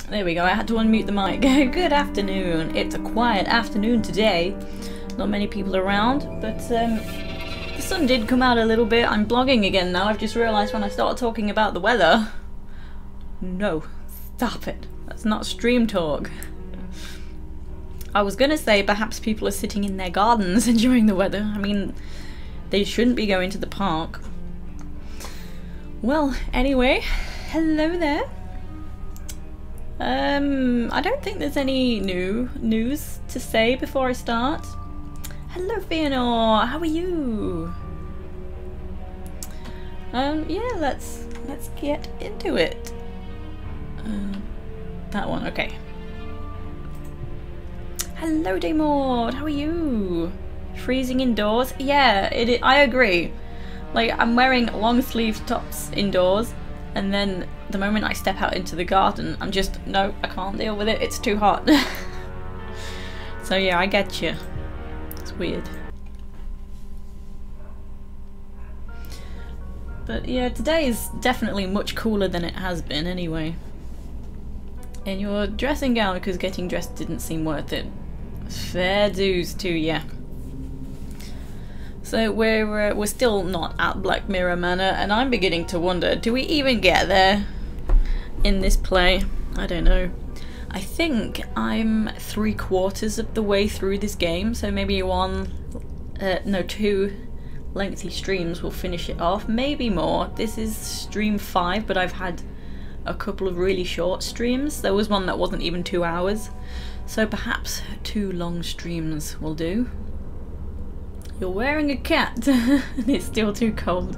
There we go, I had to unmute the mic. Good afternoon. It's a quiet afternoon today. Not many people around, but the sun did come out a little bit. I'm blogging again now. I've just realised when I start talking about the weather. No, stop it. That's not stream talk. I was gonna say perhaps people are sitting in their gardens enjoying the weather. I mean, they shouldn't be going to the park. Well, anyway, hello there. I don't think there's any new news to say before I start. Hello Feanor, how are you? Yeah, let's get into it. That one, okay. Hello Daymord, how are you? Freezing indoors? Yeah, I agree. Like, I'm wearing long sleeve tops indoors, and then the moment I step out into the garden, I'm just, no, I can't deal with it, it's too hot. So yeah, I get you. It's weird. But yeah, today is definitely much cooler than it has been anyway. And your dressing gown, because getting dressed didn't seem worth it. Fair dues to ya. So we're still not at Black Mirror Manor, and I'm beginning to wonder, do we even get there in this play? I don't know. I think I'm 3/4 of the way through this game, so maybe two lengthy streams will finish it off, maybe more. This is stream 5, but I've had a couple of really short streams. There was one that wasn't even 2 hours, so perhaps 2 long streams will do. You're wearing a cat and it's still too cold.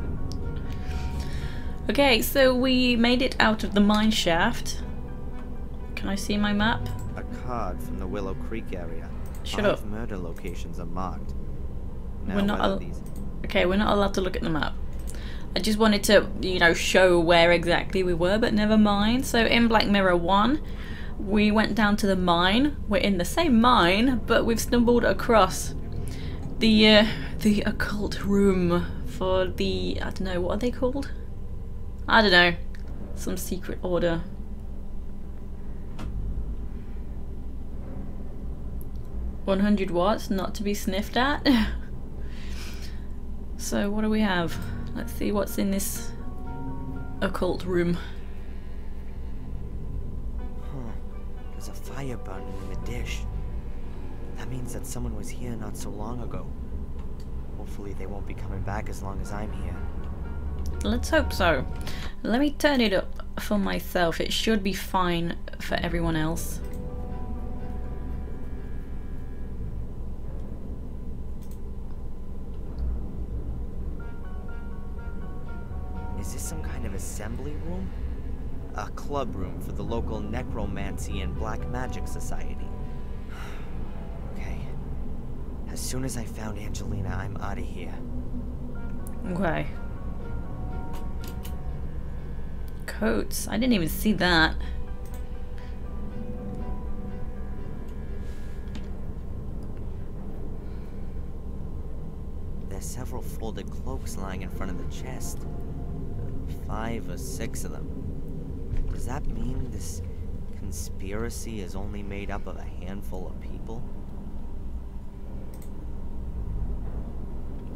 Okay, so we made it out of the mine shaft. Can I see my map? A card from the Willow Creek area. Shut up. 5 murder locations are marked. Now, We're not okay, we're not allowed to look at the map. I just wanted to, you know, show where exactly we were, but never mind. So in Black Mirror 1, we went down to the mine. We're in the same mine, but we've stumbled across the occult room for the, I don't know, what are they called? I don't know. Some secret order. $100 watts, not to be sniffed at. So what do we have? Let's see what's in this occult room. Huh. There's a fire burning in the dish. That means that someone was here not so long ago. Hopefully they won't be coming back as long as I'm here. Let's hope so. Let me turn it up for myself. It should be fine for everyone else. Is this some kind of assembly room? A club room for the local necromancy and black magic society. Okay. As soon as I found Angelina, I'm out of here. Okay. Coats. I didn't even see that. There's several folded cloaks lying in front of the chest. 5 or 6 of them. Does that mean this conspiracy is only made up of a handful of people?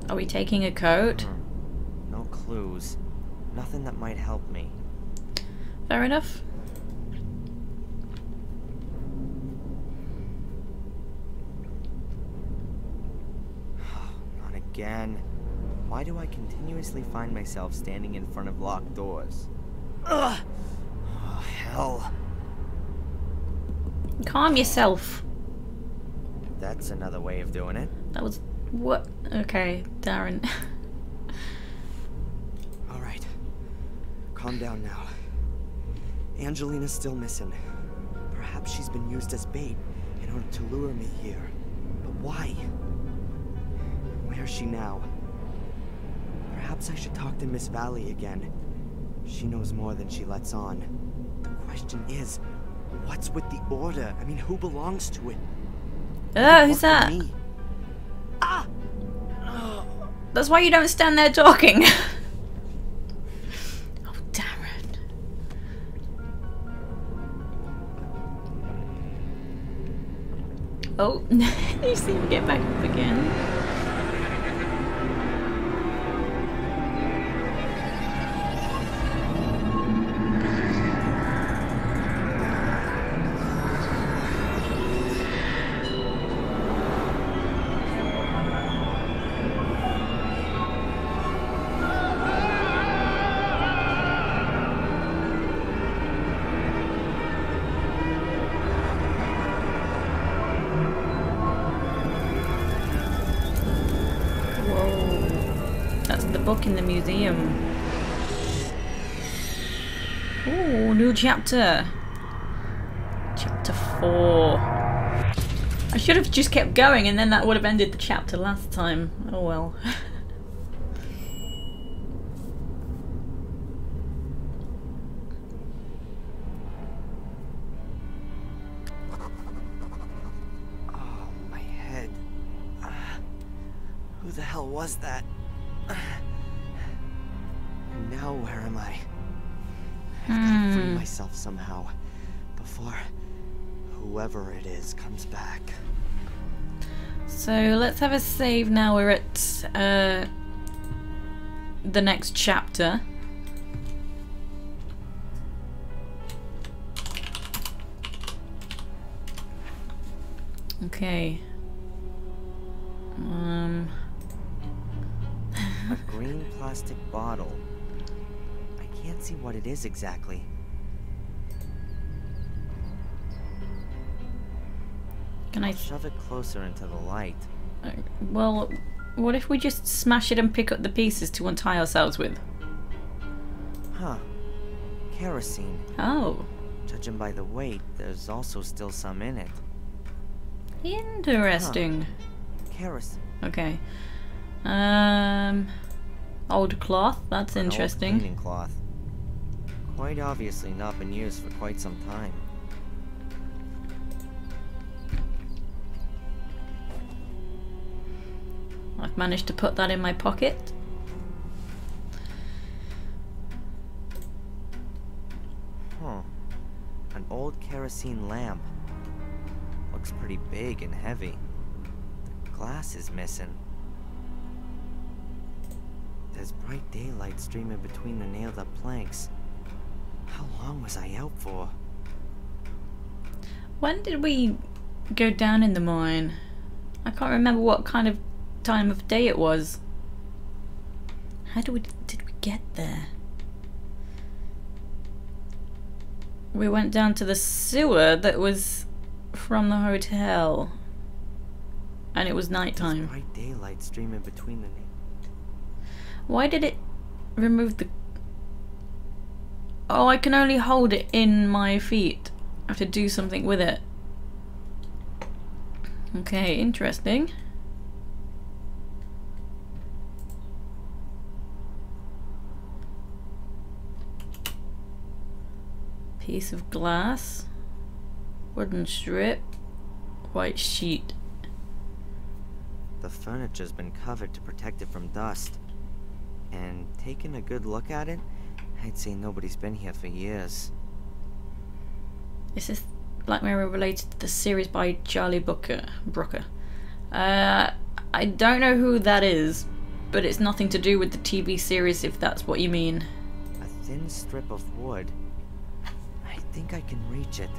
Are we taking a coat? No clues. Nothing that might help me. Fair enough. Not again. Why do I continuously find myself standing in front of locked doors? Ugh! Oh, hell. Calm yourself. That's another way of doing it. That was... what? Okay, Darren. Alright. Calm down now. Angelina's still missing. Perhaps she's been used as bait in order to lure me here. But why? Where is she now? Perhaps I should talk to Miss Valley again. She knows more than she lets on. The question is, what's with the Order? I mean, who belongs to it? Who's that? Me? Ah! That's why you don't stand there talking. Oh, Darren. Oh, you see him get back up again. Book in the museum. Oh, new chapter. Chapter 4. I should have just kept going and then that would have ended the chapter last time. Oh well. Oh, my head. Who the hell was that? Now where am I? I've gotta free myself somehow before whoever it is comes back. So let's have a save now. We're at the next chapter. Okay. A green plastic bottle. I can't see what it is exactly. Can I shove it closer into the light? Well, what if we just smash it and pick up the pieces to untie ourselves with? Huh. Kerosene. Oh. Judging by the weight, there's also still some in it. Interesting. Huh. Kerosene. Okay. Old cloth. That's interesting. Old cleaning cloth. Quite obviously not been used for quite some time. I've managed to put that in my pocket. Huh. An old kerosene lamp. Looks pretty big and heavy. The glass is missing. There's bright daylight streaming between the nailed up planks. How long was I out for? When did we go down in the mine? I can't remember what kind of time of day it was. How did we get there? We went down to the sewer that was from the hotel. And it was nighttime. There's bright daylight streaming between the Why did it remove the... Oh, I can only hold it in my feet. I have to do something with it. Okay, interesting. Piece of glass. Wooden strip. White sheet. The furniture's been covered to protect it from dust. And taking a good look at it, I'd say nobody's been here for years. Is this Black Mirror related to the series by Charlie Brooker? I don't know who that is, but it's nothing to do with the TV series if that's what you mean. A thin strip of wood. I think I can reach it.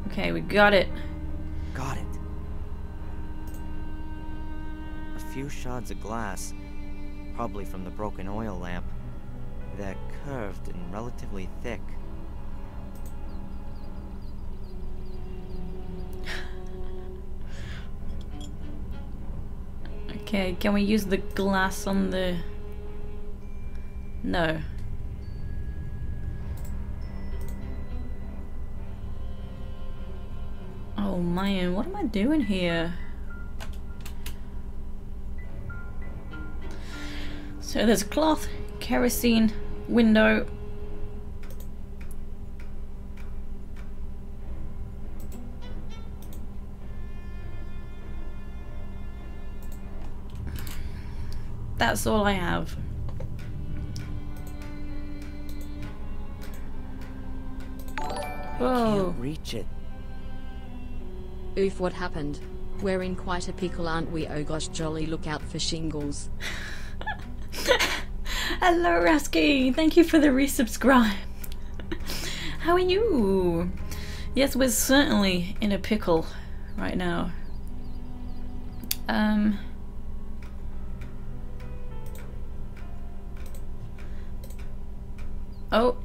Okay, we got it. Got it. A few shards of glass, probably from the broken oil lamp. They're curved and relatively thick. Okay, can we use the glass on the... No. Oh man, what am I doing here? So there's a cloth, kerosene, window. That's all I have. Whoa. Can't reach it. Oof, what happened? We're in quite a pickle, aren't we? Oh gosh, jolly, look out for shingles. Hello, Rasky. Thank you for the resubscribe. How are you? Yes, we're certainly in a pickle right now. Oh,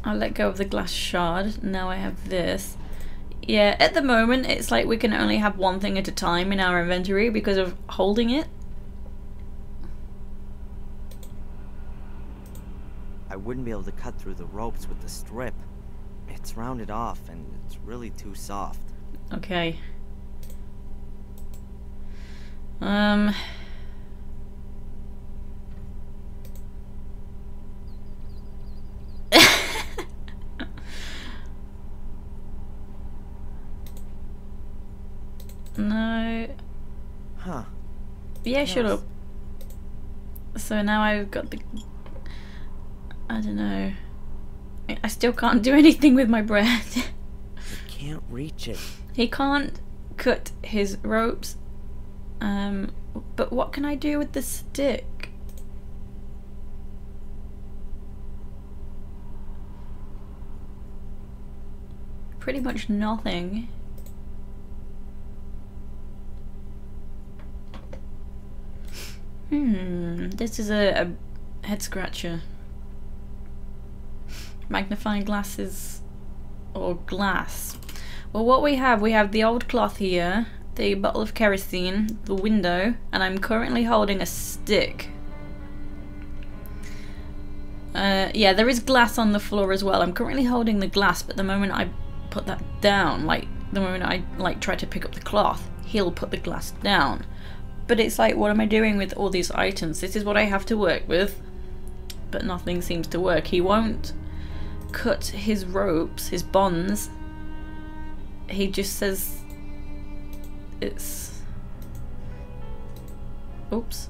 I let go of the glass shard. Now I have this. Yeah, at the moment it's like we can only have one thing at a time in our inventory because of holding it. I wouldn't be able to cut through the ropes with the strip. It's rounded off and it's really too soft. Okay. No. Huh. Yeah, shut up. So now I've got the... I don't know. I still can't do anything with my bread. I can't reach it. He can't cut his ropes. But what can I do with the stick? Pretty much nothing. This is a head scratcher. Magnifying glasses or glass. Well, what we have the old cloth here, the bottle of kerosene, the window, and I'm currently holding a stick. Yeah, there is glass on the floor as well. I'm currently holding the glass, but the moment I put that down, like the moment I try to pick up the cloth, he'll put the glass down. But it's like, what am I doing with all these items? This is what I have to work with, but nothing seems to work. He won't cut his ropes, his bonds. He just says it's... Oops,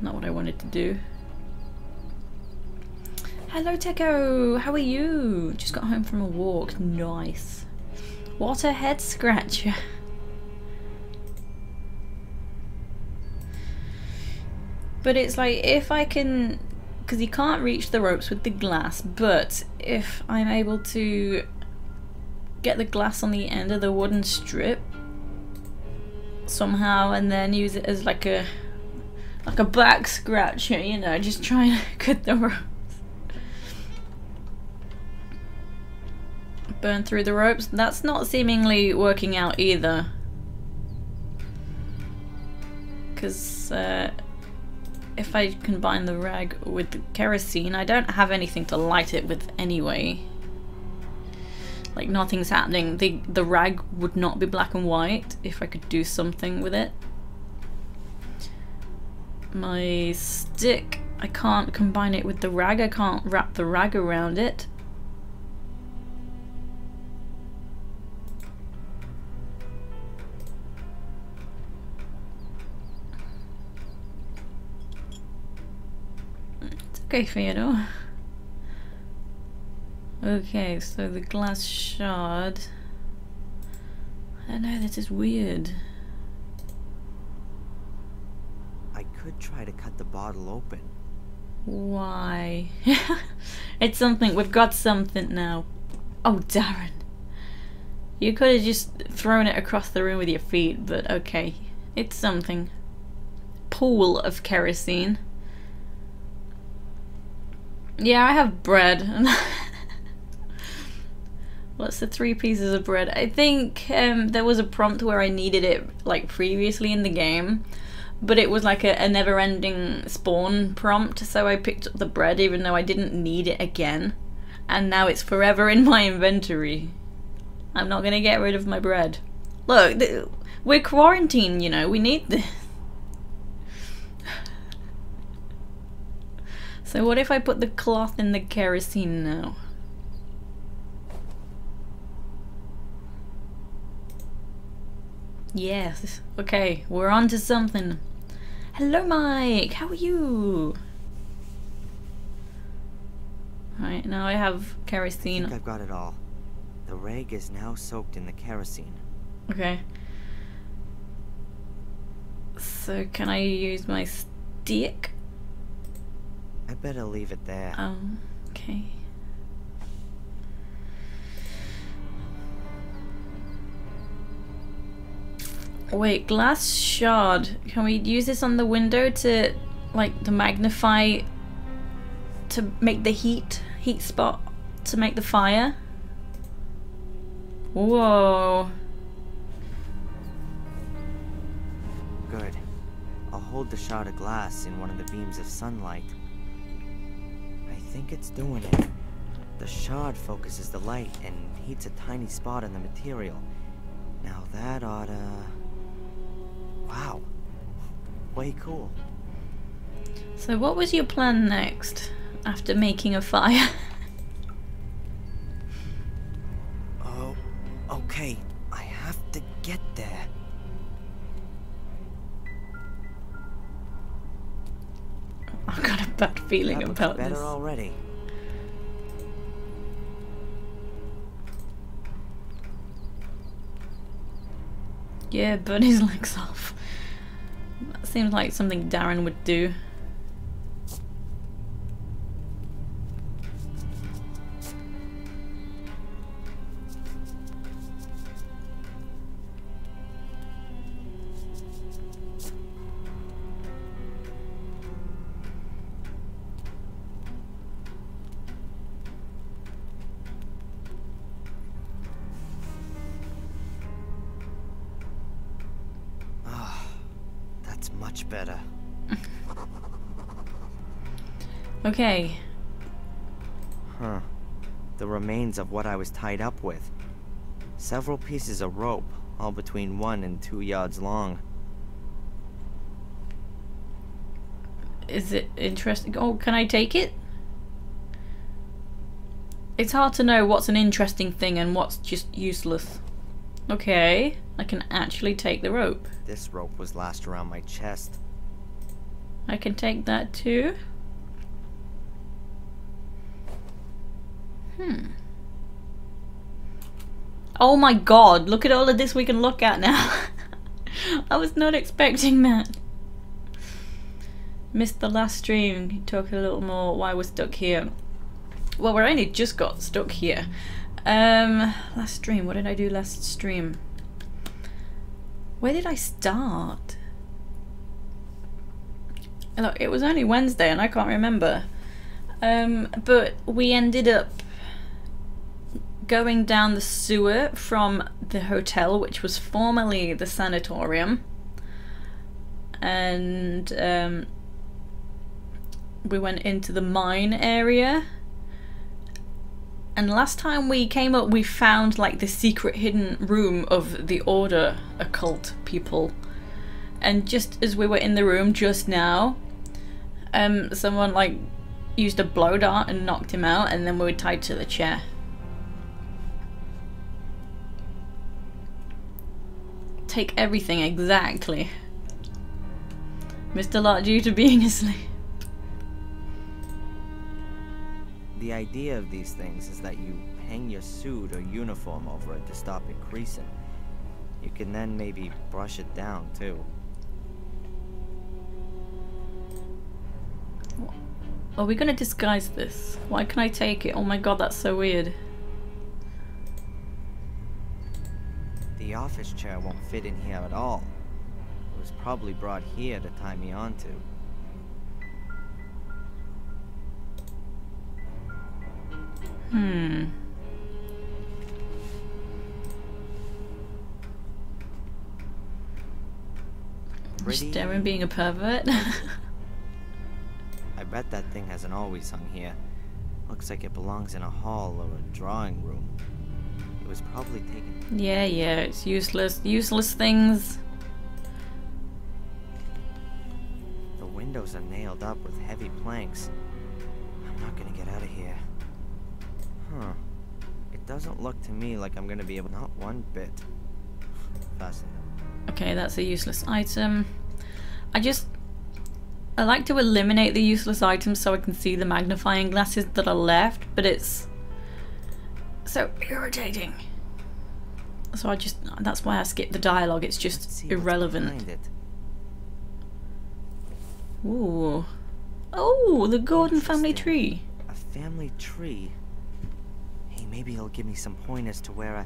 not what I wanted to do. Hello Techo, how are you? Just got home from a walk, nice. What a head scratcher. But it's like, if I can, because you can't reach the ropes with the glass, but if I'm able to get the glass on the end of the wooden strip somehow and then use it as like a back scratcher, you know, just trying to cut the ropes. Burn through the ropes. That's not seemingly working out either. Because if I combine the rag with the kerosene, I don't have anything to light it with anyway. Like, nothing's happening. The rag would not be black and white if I could do something with it. My stick, I can't combine it with the rag. I can't wrap the rag around it. It's okay, Theodore. Okay, so the glass shard. I don't know, this is weird. I could try to cut the bottle open. Why? It's something, we've got something now. Oh, Darren. You could have just thrown it across the room with your feet, but okay. It's something. Pool of kerosene. Yeah, I have bread. What's the 3 pieces of bread? I think there was a prompt where I needed it like previously in the game, but it was like a never-ending spawn prompt, so I picked up the bread even though I didn't need it again, and now it's forever in my inventory. I'm not gonna get rid of my bread. Look, we're quarantined, you know, we need this. So what if I put the cloth in the kerosene now? Yes, okay, we're on to something. Hello Mike, how are you? Right, now I have kerosene. I think I've got it all. The rag is now soaked in the kerosene. Okay. So can I use my stick? I better leave it there. Okay. Wait, glass shard. Can we use this on the window to, like, to magnify, to make the heat spot, to make the fire? Whoa. Good. I'll hold the shard of glass in one of the beams of sunlight. I think it's doing it. The shard focuses the light and heats a tiny spot in the material. Now that oughta... Wow. Way cool. So what was your plan next, after making a fire? Oh, okay. I have to get there. I've got a bad feeling about better this. Already. Yeah, burn his legs off. That seems like something Darren would do. Much better. Okay. Huh. The remains of what I was tied up with. Several pieces of rope, all between 1 and 2 yards long. Is it interesting? Oh, can I take it? It's hard to know what's an interesting thing and what's just useless. Okay, I can actually take the rope. This rope was lashed around my chest. I can take that too. Oh my god, look at all of this we can look at now. I was not expecting that. Missed the last stream. Can you talk a little more why we're stuck here? Well, we're only just got stuck here. Last stream, what did I do last stream? Where did I start? Look, it was only Wednesday and I can't remember. But we ended up going down the sewer from the hotel, which was formerly the sanatorium. And we went into the mine area. And last time we came up, we found like the secret hidden room of the Order occult people. And just as we were in the room just now, someone like used a blow dart and knocked him out, and then we were tied to the chair. Take everything exactly. Missed a lot due to being asleep. The idea of these things is that you hang your suit or uniform over it to stop it creasing. You can then maybe brush it down too. Are we gonna disguise this? Why can I take it? Oh my god, that's so weird. The office chair won't fit in here at all. It was probably brought here to tie me onto. Just Darren being a pervert. I bet that thing hasn't always hung here. Looks like it belongs in a hall or a drawing room. It was probably taken... Yeah, it's useless. Useless things. The windows are nailed up with heavy planks. I'm not gonna get out of here. Huh. It doesn't look to me like I'm gonna be able... Not one bit. Fascinating. Okay, that's a useless item. I like to eliminate the useless items so I can see the magnifying glasses that are left, but it's So irritating. So that's why I skipped the dialogue, it's just irrelevant. Ooh. Oh, the Gordon family tree. A family tree? Hey, maybe he'll give me some pointers to where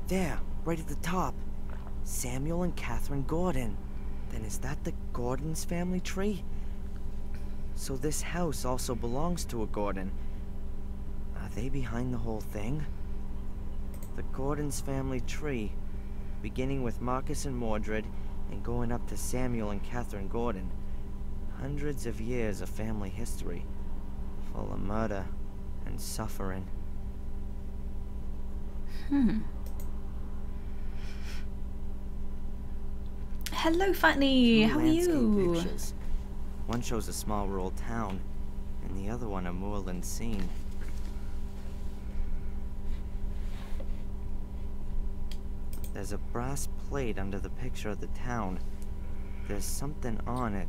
There, right at the top. Samuel and Catherine Gordon. Then is that the Gordon's family tree? So this house also belongs to a Gordon. Are they behind the whole thing? The Gordon's family tree, beginning with Marcus and Mordred, and going up to Samuel and Catherine Gordon. Hundreds of years of family history, full of murder and suffering. Hello, Fatney. How are you? Pictures. One shows a small rural town, and the other one a moorland scene. There's a brass plate under the picture of the town. There's something on it.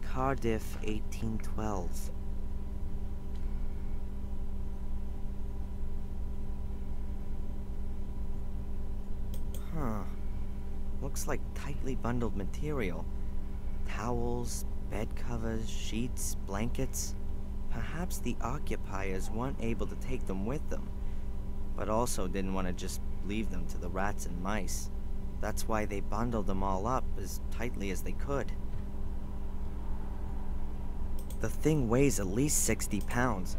Cardiff, 1812. Huh. Looks like tightly bundled material. Towels, bed covers, sheets, blankets. Perhaps the occupiers weren't able to take them with them, but also didn't want to just leave them to the rats and mice. That's why they bundled them all up as tightly as they could. The thing weighs at least 60 pounds.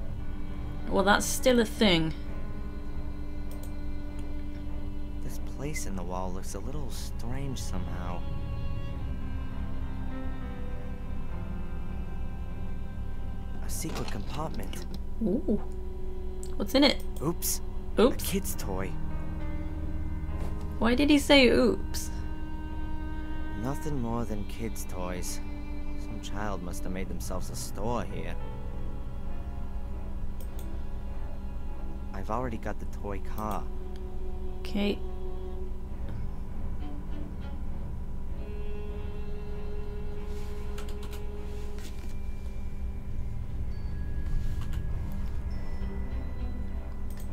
Well, that's still a thing. This place in the wall looks a little strange somehow. A secret compartment. Ooh. What's in it? Oops. Oops. A kid's toy. Why did he say oops? Nothing more than kids' toys. Some child must have made themselves a store here. I've already got the toy car. Okay.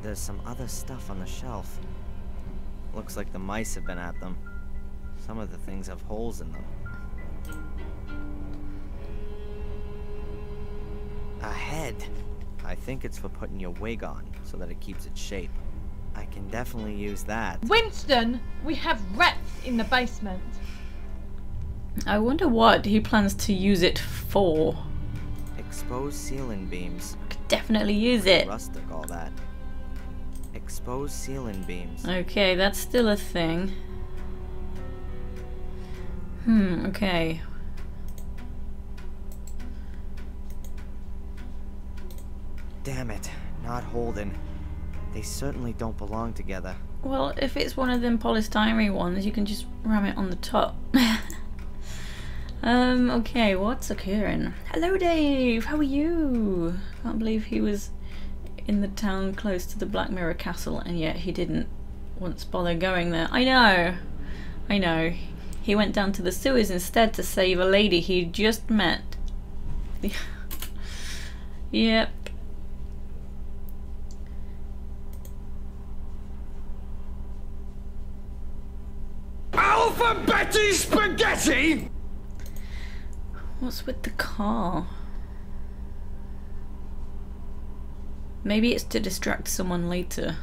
There's some other stuff on the shelf. Looks like the mice have been at them. Some of the things have holes in them. A head. I think it's for putting your wig on, so that it keeps its shape. I can definitely use that. Winston, we have rats in the basement. I wonder what he plans to use it for. Exposed ceiling beams. Could definitely use it. Rustic, all that. Exposed ceiling beams. Okay, that's still a thing. Okay. Damn it, not holding. They certainly don't belong together. Well, if it's one of them polystyrene ones, you can just ram it on the top. Okay, what's occurring? Hello, Dave! How are you? Can't believe he was in the town close to the Black Mirror Castle, and yet he didn't once bother going there. I know. He went down to the sewers instead to save a lady he just met. Yep. Alphabetti spaghetti! What's with the car? Maybe it's to distract someone later.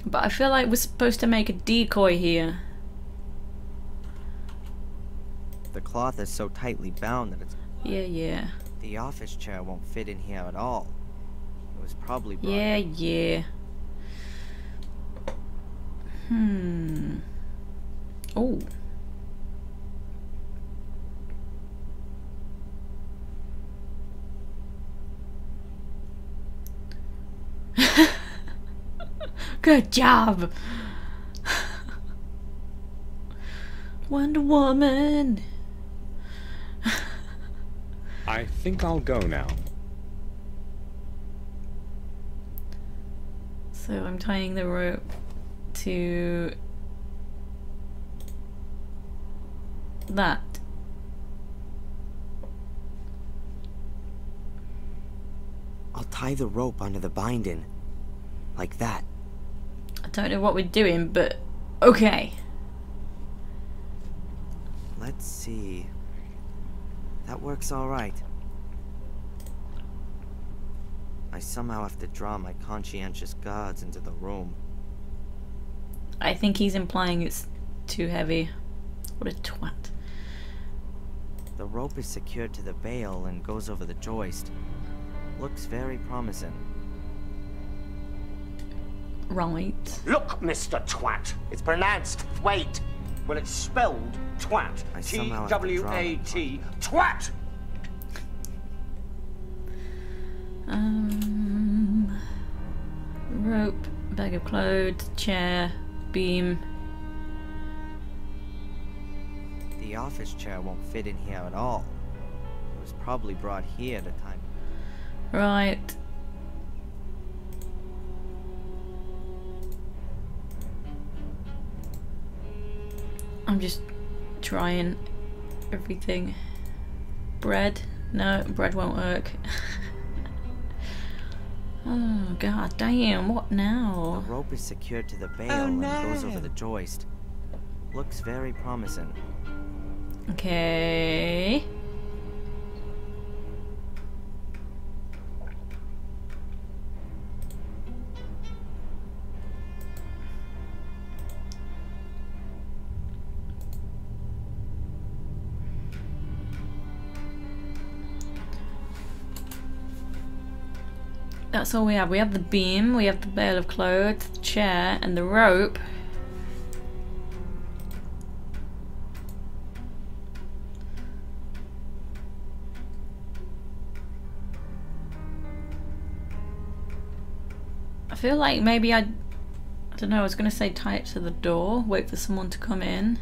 But I feel like we're supposed to make a decoy here. The cloth is so tightly bound that it's... Yeah. The office chair won't fit in here at all. It was probably brought Yeah. Oh. Good job. Wonder Woman. I think I'll go now. So I'm tying the rope to that. I'll tie the rope onto the binding. Like that. I don't know what we're doing, but okay. Let's see. That works all right. I somehow have to draw my conscientious guards into the room. I think he's implying it's too heavy. What a twat. The rope is secured to the bale and goes over the joist. Looks very promising. Right. Look, Mr. Twat. It's pronounced wait. Well, it's spelled twat. I somehow have to draw T-W-A-T. Twat! Rope, bag of clothes, chair, beam. The office chair won't fit in here at all. It was probably brought here to time. Right. I'm just trying everything. Bread? No, bread won't work. Oh god damn, what The now? rope is secured to the bale and goes over the joist. Looks very promising. Okay. That's all we have. We have the beam, we have the bale of clothes, the chair, and the rope. I feel like maybe I don't know, I was going to say tie it to the door, wait for someone to come in.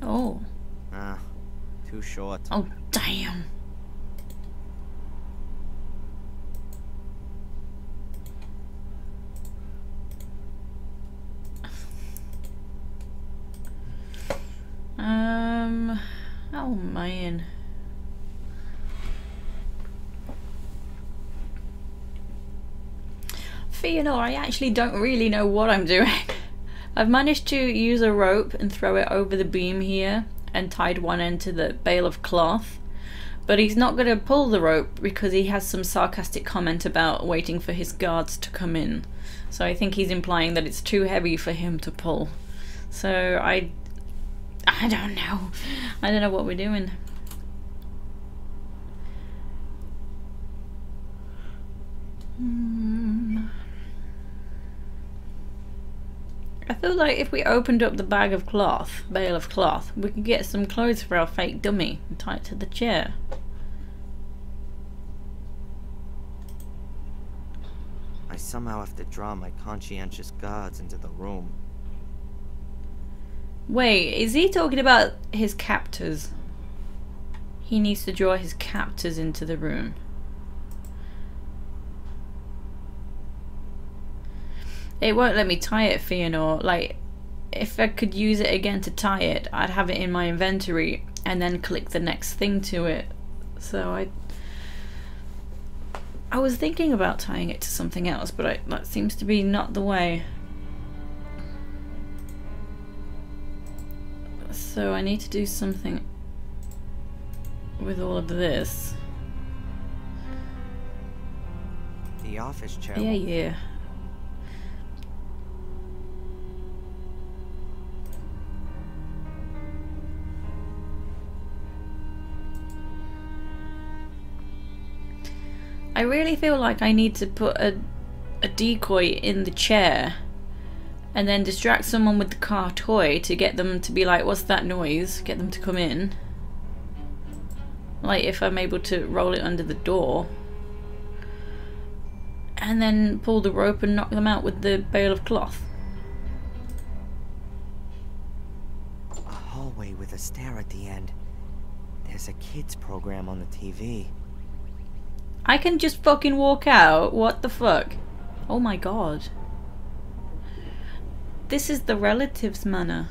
Oh. Ah, too short. Oh, damn. Oh man. Theodore, I actually don't really know what I'm doing. I've managed to use a rope and throw it over the beam here and tied one end to the bale of cloth, but he's not going to pull the rope because he has some sarcastic comment about waiting for his guards to come in. So I think he's implying that it's too heavy for him to pull. So I don't know. I don't know what we're doing. I feel like if we opened up the bag of cloth, bale of cloth, we could get some clothes for our fake dummy and tie it to the chair. I somehow have to draw my conscientious guards into the room. Wait, is he talking about his captors? He needs to draw his captors into the room. It won't let me tie it, Theodore. Like, if I could use it again to tie it, I'd have it in my inventory and then click the next thing to it. So I was thinking about tying it to something else, but that seems to be not the way. So I need to do something with all of this. The office chair. Yeah. I really feel like I need to put a decoy in the chair and then distract someone with the car toy to get them to be like, what's that noise? Get them to come in. Like if I'm able to roll it under the door. And then pull the rope and knock them out with the bale of cloth. hallway with a stair at the end. There's a kids program on the TV. I can just fucking walk out? What the fuck? Oh my god. This is the relatives' manor.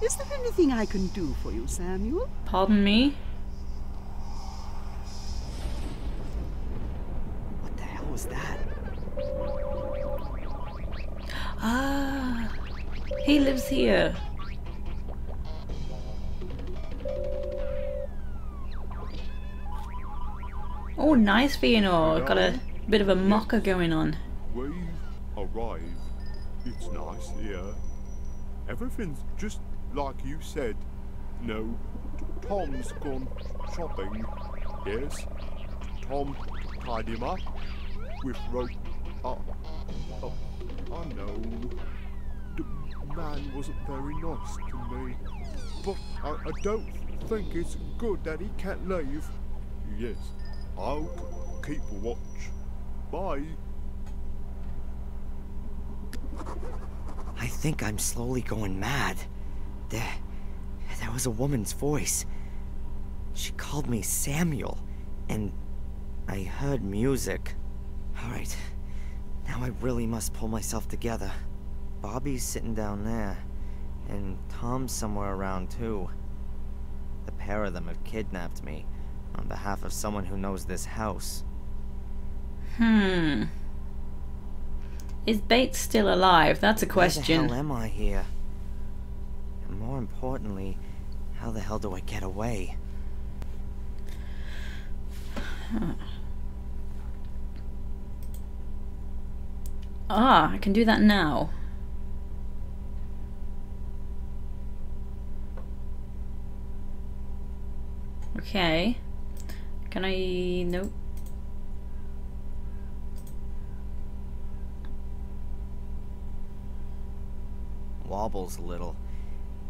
Is there anything I can do for you, Samuel? Pardon me? What the hell was that? Ah, he lives here. Oh, nice Fëanor. Got a bit of a mocker going on. We've arrived. It's nice here. Everything's just like you said. No, Tom's gone shopping. Yes, Tom tied him up with rope. I know. The man wasn't very nice to me, but I don't think it's good that he can't leave. Yes, I'll keep watch. Bye. I think I'm slowly going mad. There was a woman's voice. She called me Samuel, and I heard music. Alright, now I really must pull myself together. Bobby's sitting down there, and Tom's somewhere around too. The pair of them have kidnapped me on behalf of someone who knows this house. Is Bates still alive? That's a question. Where the hell am I here? And more importantly, how the hell do I get away? Ah, I can do that now. Okay. Can I... Nope. Wobbles a little,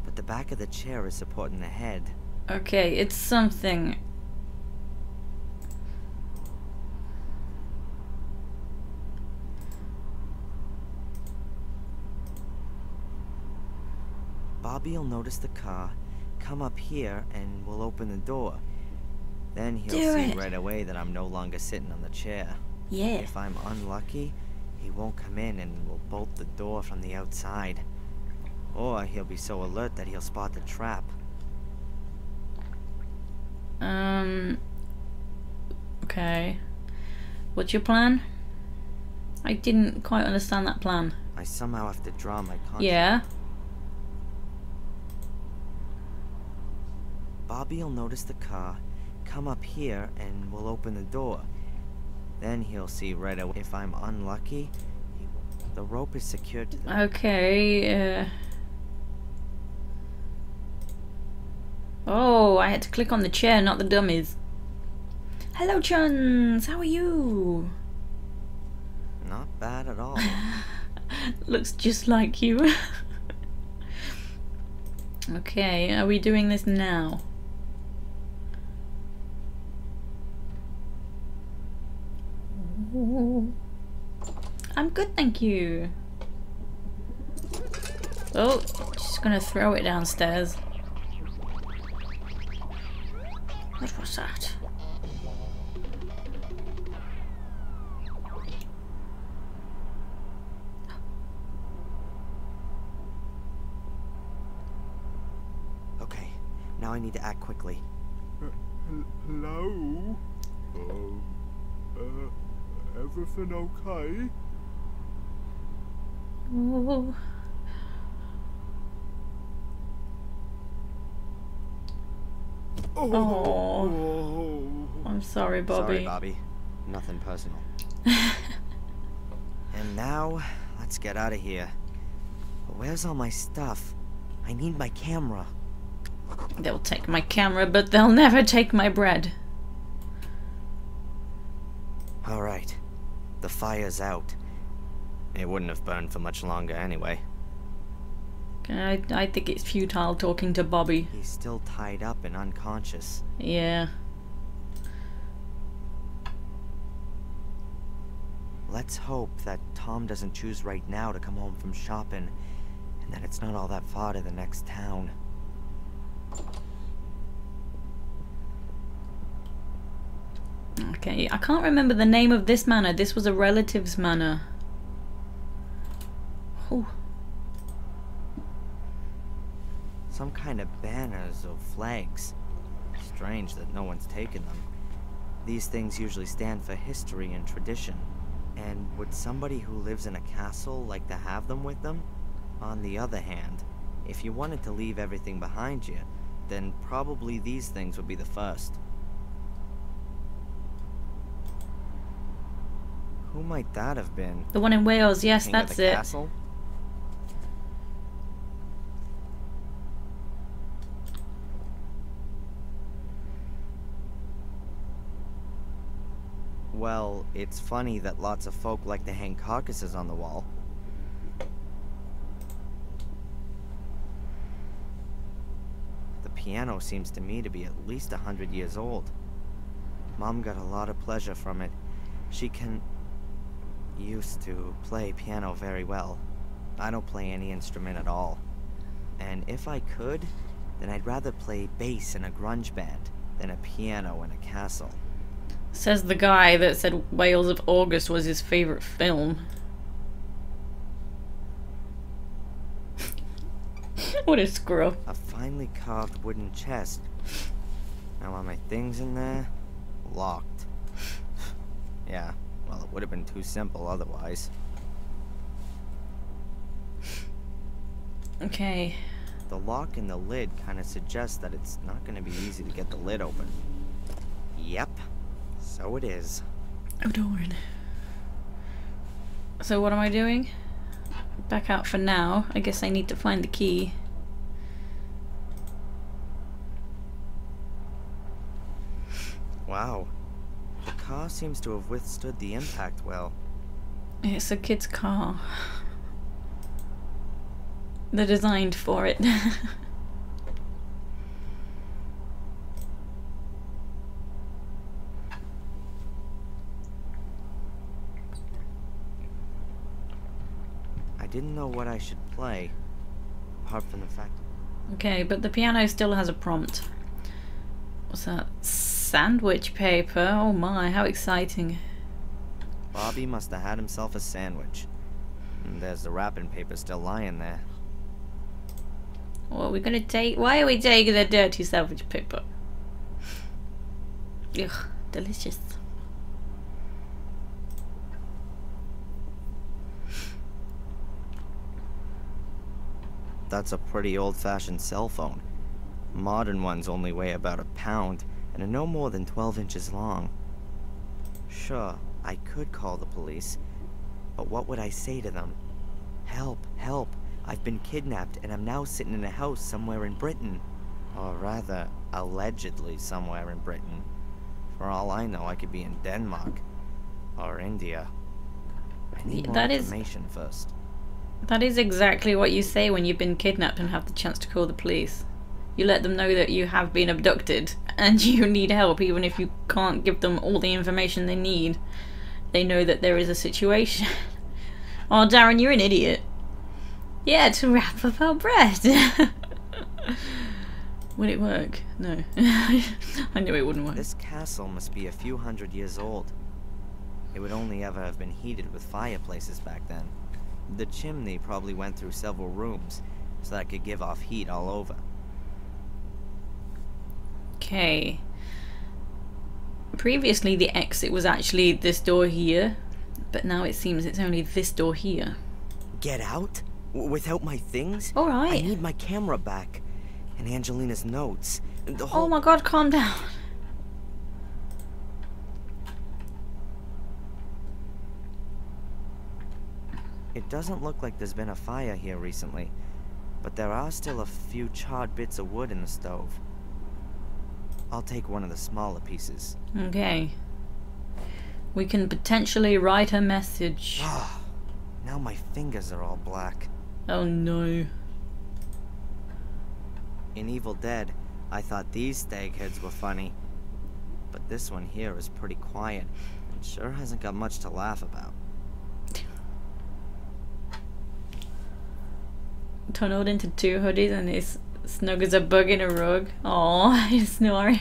but the back of the chair is supporting the head. Okay, it's something. Bobby'll notice the car, come up here, and we'll open the door. Then he'll Do see it. right away that I'm no longer sitting on the chair. Yeah. If I'm unlucky, he won't come in and we'll bolt the door from the outside. Or he'll be so alert that he'll spot the trap. Okay. What's your plan? I didn't quite understand that plan. I somehow have to draw my contract. Yeah. Bobby'll notice the car, come up here, and we'll open the door. Then he'll see right away. If I'm unlucky, the rope is secured to the... Okay, Oh, I had to click on the chair, not the dummies. Hello, Chuns! How are you? Not bad at all. Looks just like you. Okay, are we doing this now? Ooh. I'm good, thank you. Oh, just gonna throw it downstairs. What was that? Okay, now I need to act quickly. Hello? Everything okay? Oh. Oh. I'm sorry, Bobby. Sorry, Bobby. Nothing personal. And now, let's get out of here. But where's all my stuff? I need my camera. They'll take my camera, but they'll never take my bread. Alright. The fire's out. It wouldn't have burned for much longer anyway. I think it's futile talking to Bobby. He's still tied up and unconscious. Yeah. Let's hope that Tom doesn't choose right now to come home from shopping, and that it's not all that far to the next town. Okay, I can't remember the name of this manor. This was a relative's manor. Oh. Some kind of banners or flags. Strange that no one's taken them. These things usually stand for history and tradition. And would somebody who lives in a castle like to have them with them? On the other hand, if you wanted to leave everything behind you, then probably these things would be the first. Who might that have been? The one in Wales, yes, King that's of the it. Castle? Well, it's funny that lots of folk like to hang carcasses on the wall. The piano seems to me to be at least 100 years old. Mom got a lot of pleasure from it. She used to play piano very well. I don't play any instrument at all. And if I could, then I'd rather play bass in a grunge band than a piano in a castle. Says the guy that said Wales of August was his favourite film. What a screw. A finely carved wooden chest. Now are my things in there? Locked. Yeah, well, it would have been too simple otherwise. Okay. The lock in the lid kind of suggests that it's not going to be easy to get the lid open. Yep, so it is. Oh darn. So what am I doing? Back out for now. I guess I need to find the key. Wow. The car seems to have withstood the impact well. It's a kid's car. They're designed for it. I didn't know what I should play, apart from the fact... Okay, but the piano still has a prompt. What's that? Sandwich paper? Oh my, how exciting. Bobby must have had himself a sandwich. And there's the wrapping paper still lying there. What are we gonna take? Why are we taking the dirty sandwich paper? Ugh, delicious. That's a pretty old-fashioned cell phone. Modern ones only weigh about a pound and are no more than 12 inches long. Sure, I could call the police, but what would I say to them? Help, help, I've been kidnapped and I'm now sitting in a house somewhere in Britain. Or rather, allegedly somewhere in Britain. For all I know, I could be in Denmark. Or India. I need more information first. That is exactly what you say when you've been kidnapped and have the chance to call the police. You let them know that you have been abducted and you need help, even if you can't give them all the information they need. They know that there is a situation. Oh, Darren, you're an idiot. Yeah, to wrap up our bread. Would it work? No. I knew it wouldn't work. This castle must be a few hundred years old. It would only ever have been heated with fireplaces back then. The chimney probably went through several rooms, so that it could give off heat all over. Okay. Previously the exit was actually this door here, but now it seems it's only this door here. Get out? Without my things? Alright. I need my camera back. And Angelina's notes. The whole... Oh my god, calm down. It doesn't look like there's been a fire here recently, but there are still a few charred bits of wood in the stove. I'll take one of the smaller pieces. Okay. We can potentially write a message. Ah, now my fingers are all black. Oh no. In Evil Dead, I thought these stag heads were funny. But this one here is pretty quiet, and sure hasn't got much to laugh about. Tunneled into two hoodies and his Snug as a bug in a rug. Aw, he's snoring.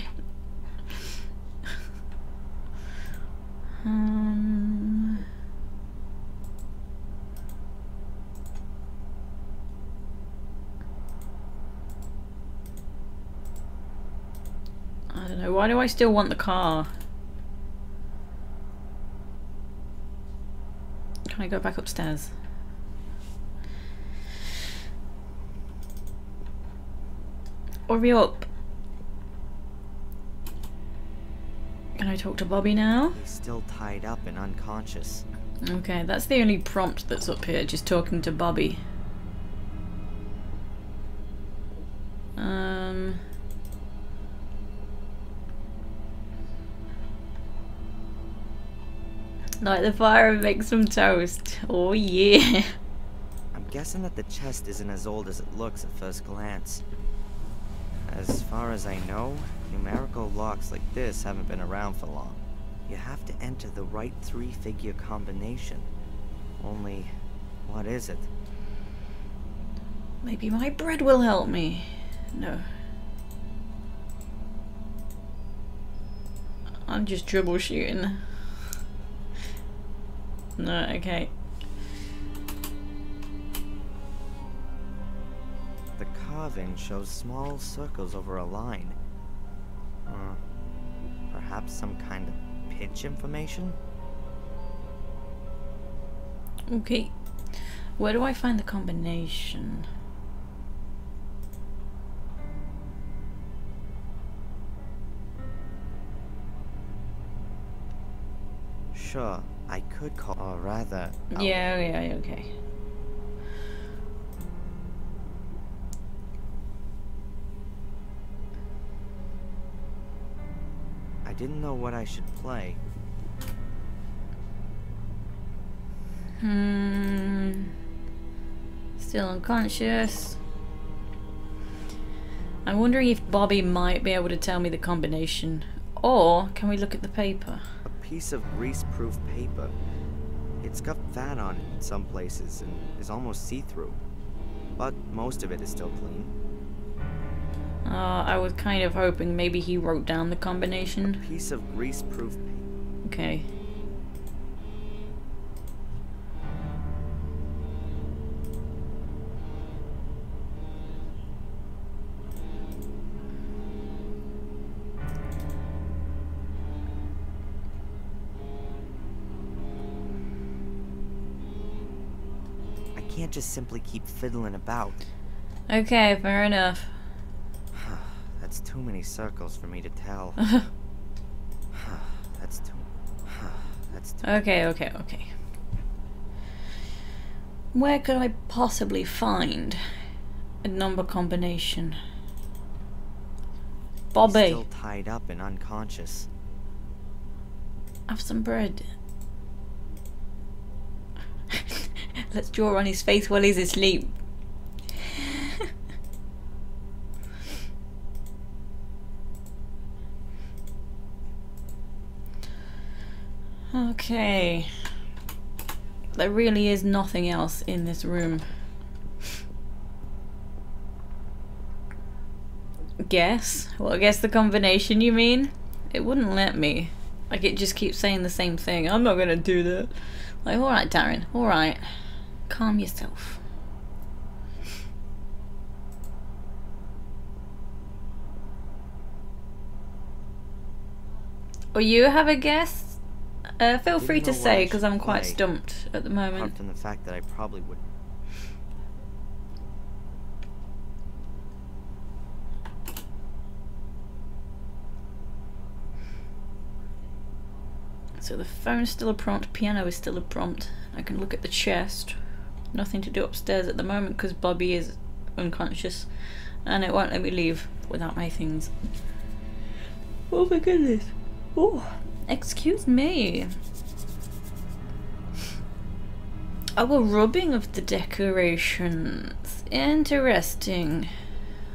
I don't know, why do I still want the car? Can I go back upstairs? Hurry up! Can I talk to Bobby now? He's still tied up and unconscious. Okay, that's the only prompt that's up here, just talking to Bobby. Light the fire and make some toast. Oh yeah. I'm guessing that the chest isn't as old as it looks at first glance. As far as I know, numerical locks like this haven't been around for long. You have to enter the right 3-figure combination. Only, what is it? Maybe my bread will help me. No. I'm just troubleshooting. No, okay. The carving shows small circles over a line. Perhaps some kind of pitch information? Okay. Where do I find the combination? Sure, I could call, or rather... Yeah, okay. I didn't know what I should play. Still unconscious. I'm wondering if Bobby might be able to tell me the combination. Or, can we look at the paper? A piece of grease-proof paper. It's got fat on it in some places and is almost see-through. But most of it is still clean. I was kind of hoping maybe he wrote down the combination. A piece of grease-proof paper. Okay. I can't just simply keep fiddling about. Okay, fair enough. That's too many circles for me to tell. That's too... Okay. Where could I possibly find a number combination? Bobby. He's still tied up and unconscious. Have some bread. Let's draw on his face while he's asleep. Okay. There really is nothing else in this room. Guess? Well, guess the combination, you mean? It wouldn't let me. Like, it just keeps saying the same thing. I'm not gonna do that. Like, alright, Darren. Alright. Calm yourself. Or you have a guess? Feel free to say, because I'm quite stumped at the moment. Apart from the fact that I probably would. So the phone's still a prompt, piano is still a prompt. I can look at the chest. Nothing to do upstairs at the moment because Bobby is unconscious. And it won't let me leave without my things. Oh my goodness. Oh, excuse me. Oh, a rubbing of the decorations. Interesting.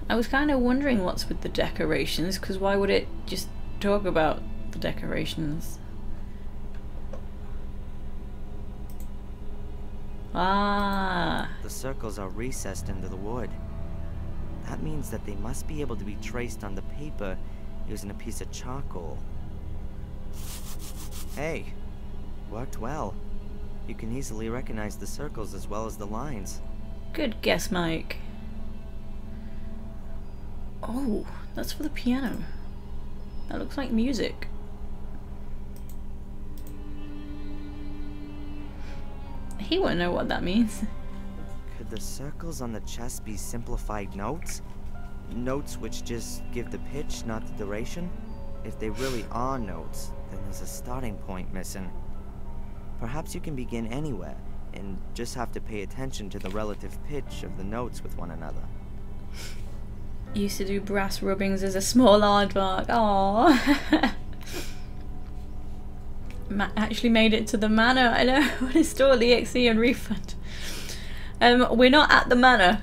I was kind of wondering what's with the decorations, because why would it just talk about the decorations? Ah. The circles are recessed into the wood. That means that they must be able to be traced on the paper using a piece of charcoal. Hey, worked well. You can easily recognize the circles as well as the lines. Good guess, Mike. Oh, that's for the piano. That looks like music. He won't know what that means. Could the circles on the chest be simplified notes? Notes which just give the pitch, not the duration? If they really are notes, then there's a starting point missing. Perhaps you can begin anywhere, and just have to pay attention to the relative pitch of the notes with one another. Used to do brass rubbings as a small aardvark. Aww. Matt actually made it to the manor. I know. I want to store the XE and refund. We're not at the manor.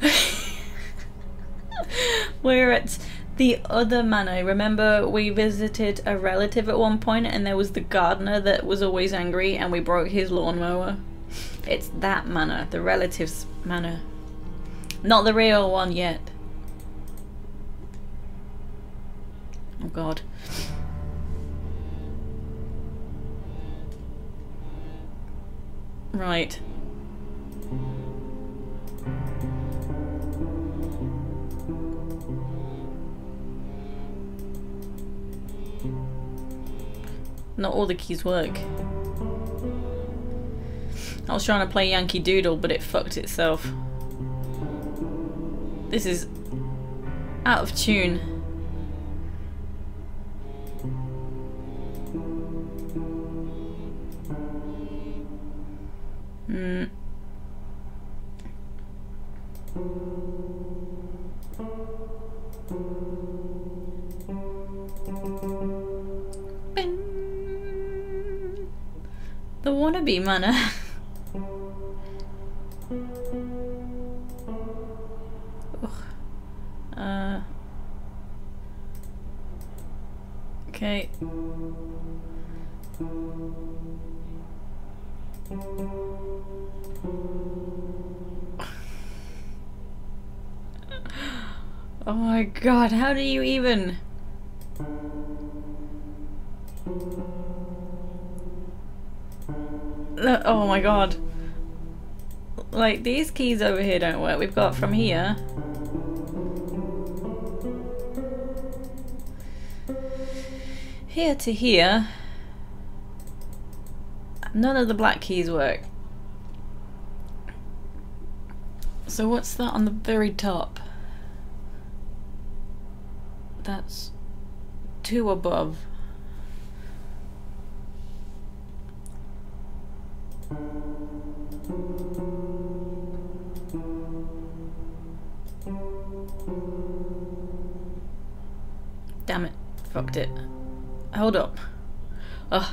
We're at the other manor. Remember, we visited a relative at one point, and there was the gardener that was always angry, and we broke his lawnmower. It's that manor, the relative's manor, not the real one yet. Oh God. Right. Not all the keys work. I was trying to play Yankee Doodle, but it fucked itself. This is out of tune. The wannabe manor. Okay. Oh my God, how do you even? Oh my God. Like, these keys over here don't work. We've got from here. Here to here. None of the black keys work. So what's that on the very top? That's 2 above. Damn it. Fucked it. Hold up. Ugh.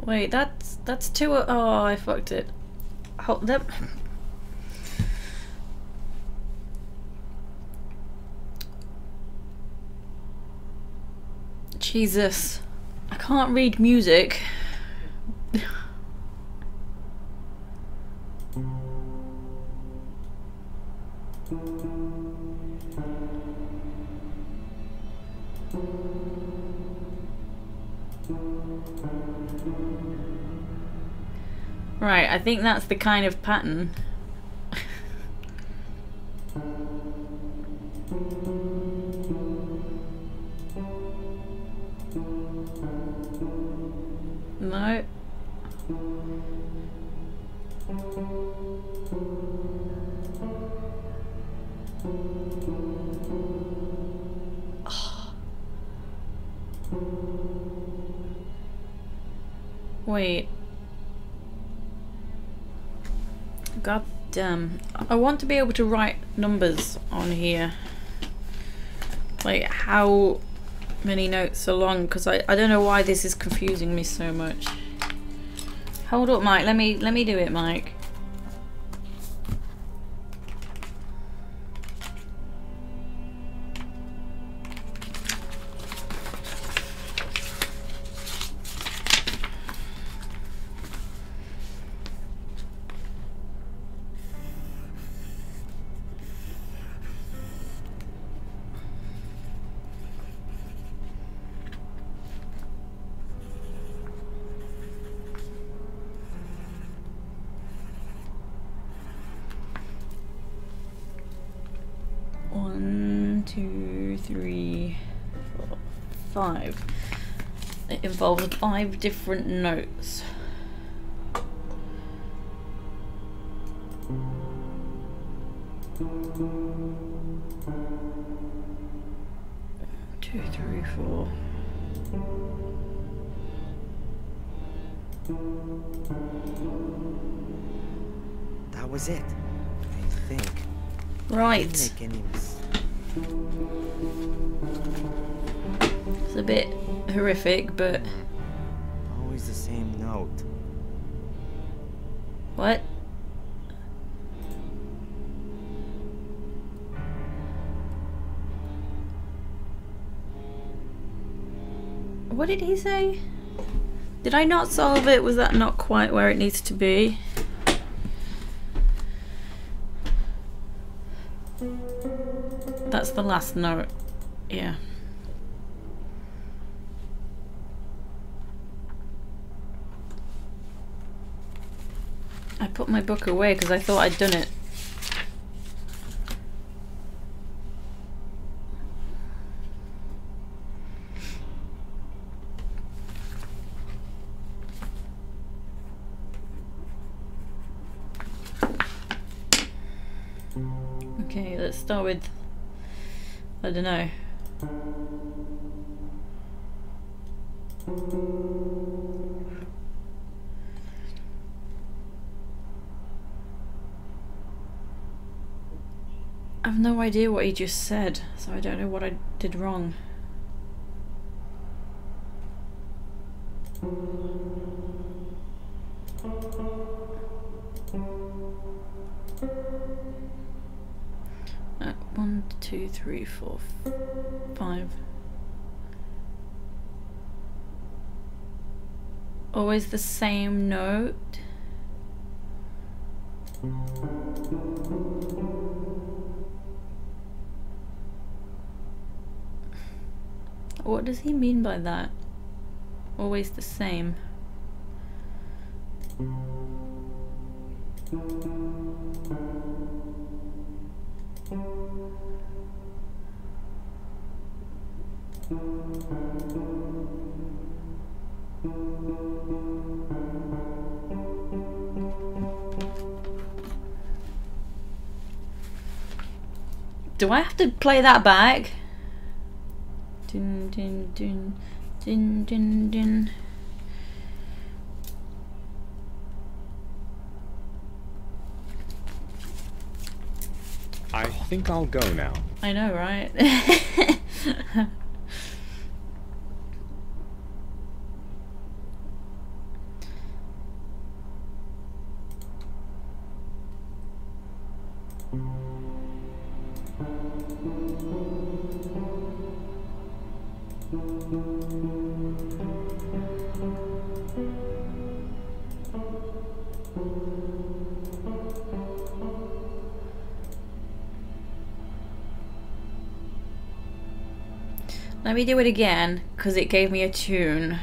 Wait, that's 2. Oh, I fucked it. Hold up. Jesus. I can't read music. Right, I think that's the kind of pattern. No. Oh. Wait. God damn. I want to be able to write numbers on here. Like how many notes are long, because I don't know why this is confusing me so much. Hold up, Mike. Let me do it, Mike. 2, 3, 4, 5. It involves 5 different notes. Two, three, four. That was it, I think. Right. Didn't make any It's a bit horrific, but always the same note. what? What did he say? Did I not solve it? Was that not quite where it needs to be? That's the last note. Yeah. I put my book away because I thought I'd done it. Okay, let's start with, I don't know. I have no idea what he just said, so I don't know what I did wrong. One, two, three, four, 5. Always the same note. What does he mean by that? Always the same. Do I have to play that back? Dun, dun, dun, dun, dun, dun. I think I'll go now. I know, right? Let me do it again, because it gave me a tune.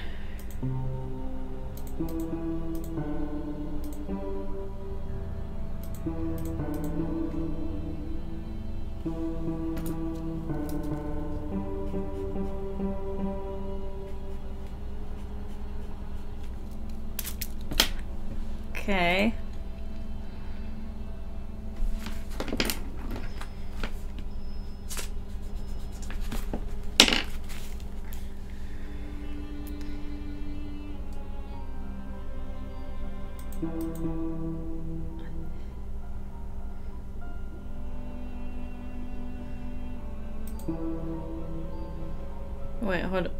Okay. Wait, hold up.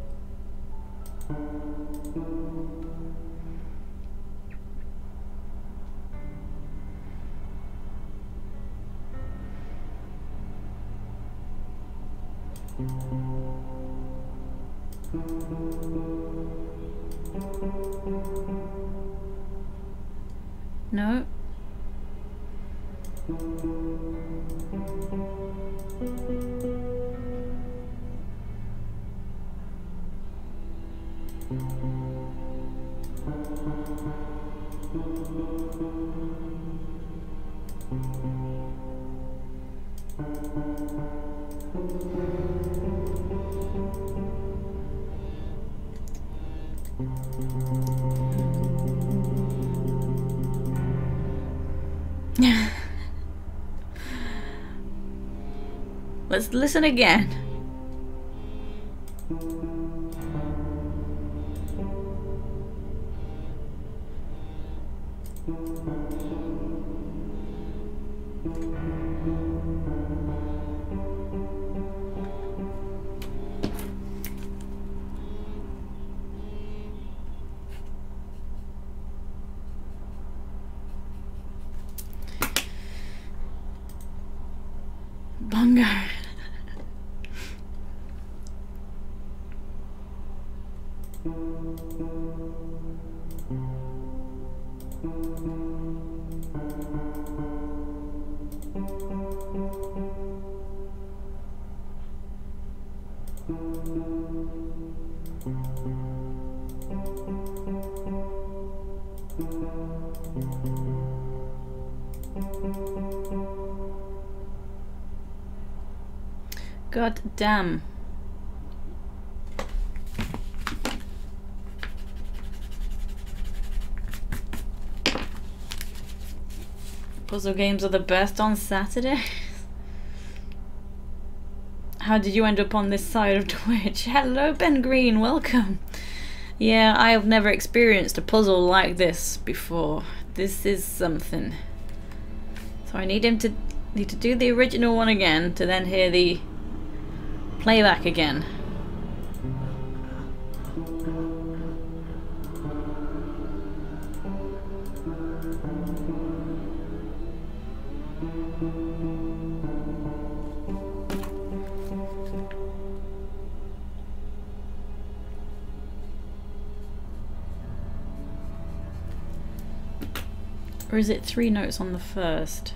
No. Let's listen again. Bongo. God damn. Puzzle games are the best on Saturdays. How did you end up on this side of Twitch? Hello Ben Green, welcome. Yeah, I have never experienced a puzzle like this before. This is something. So I need to do the original one again to then hear the playback again. Or is it 3 notes on the first?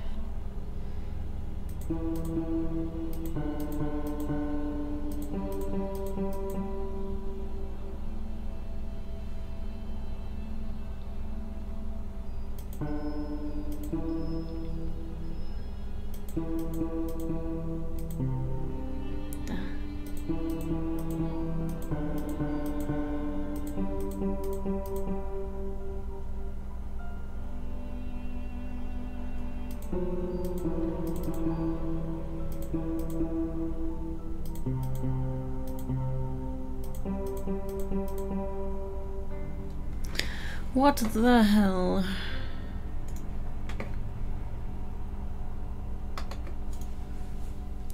What the hell?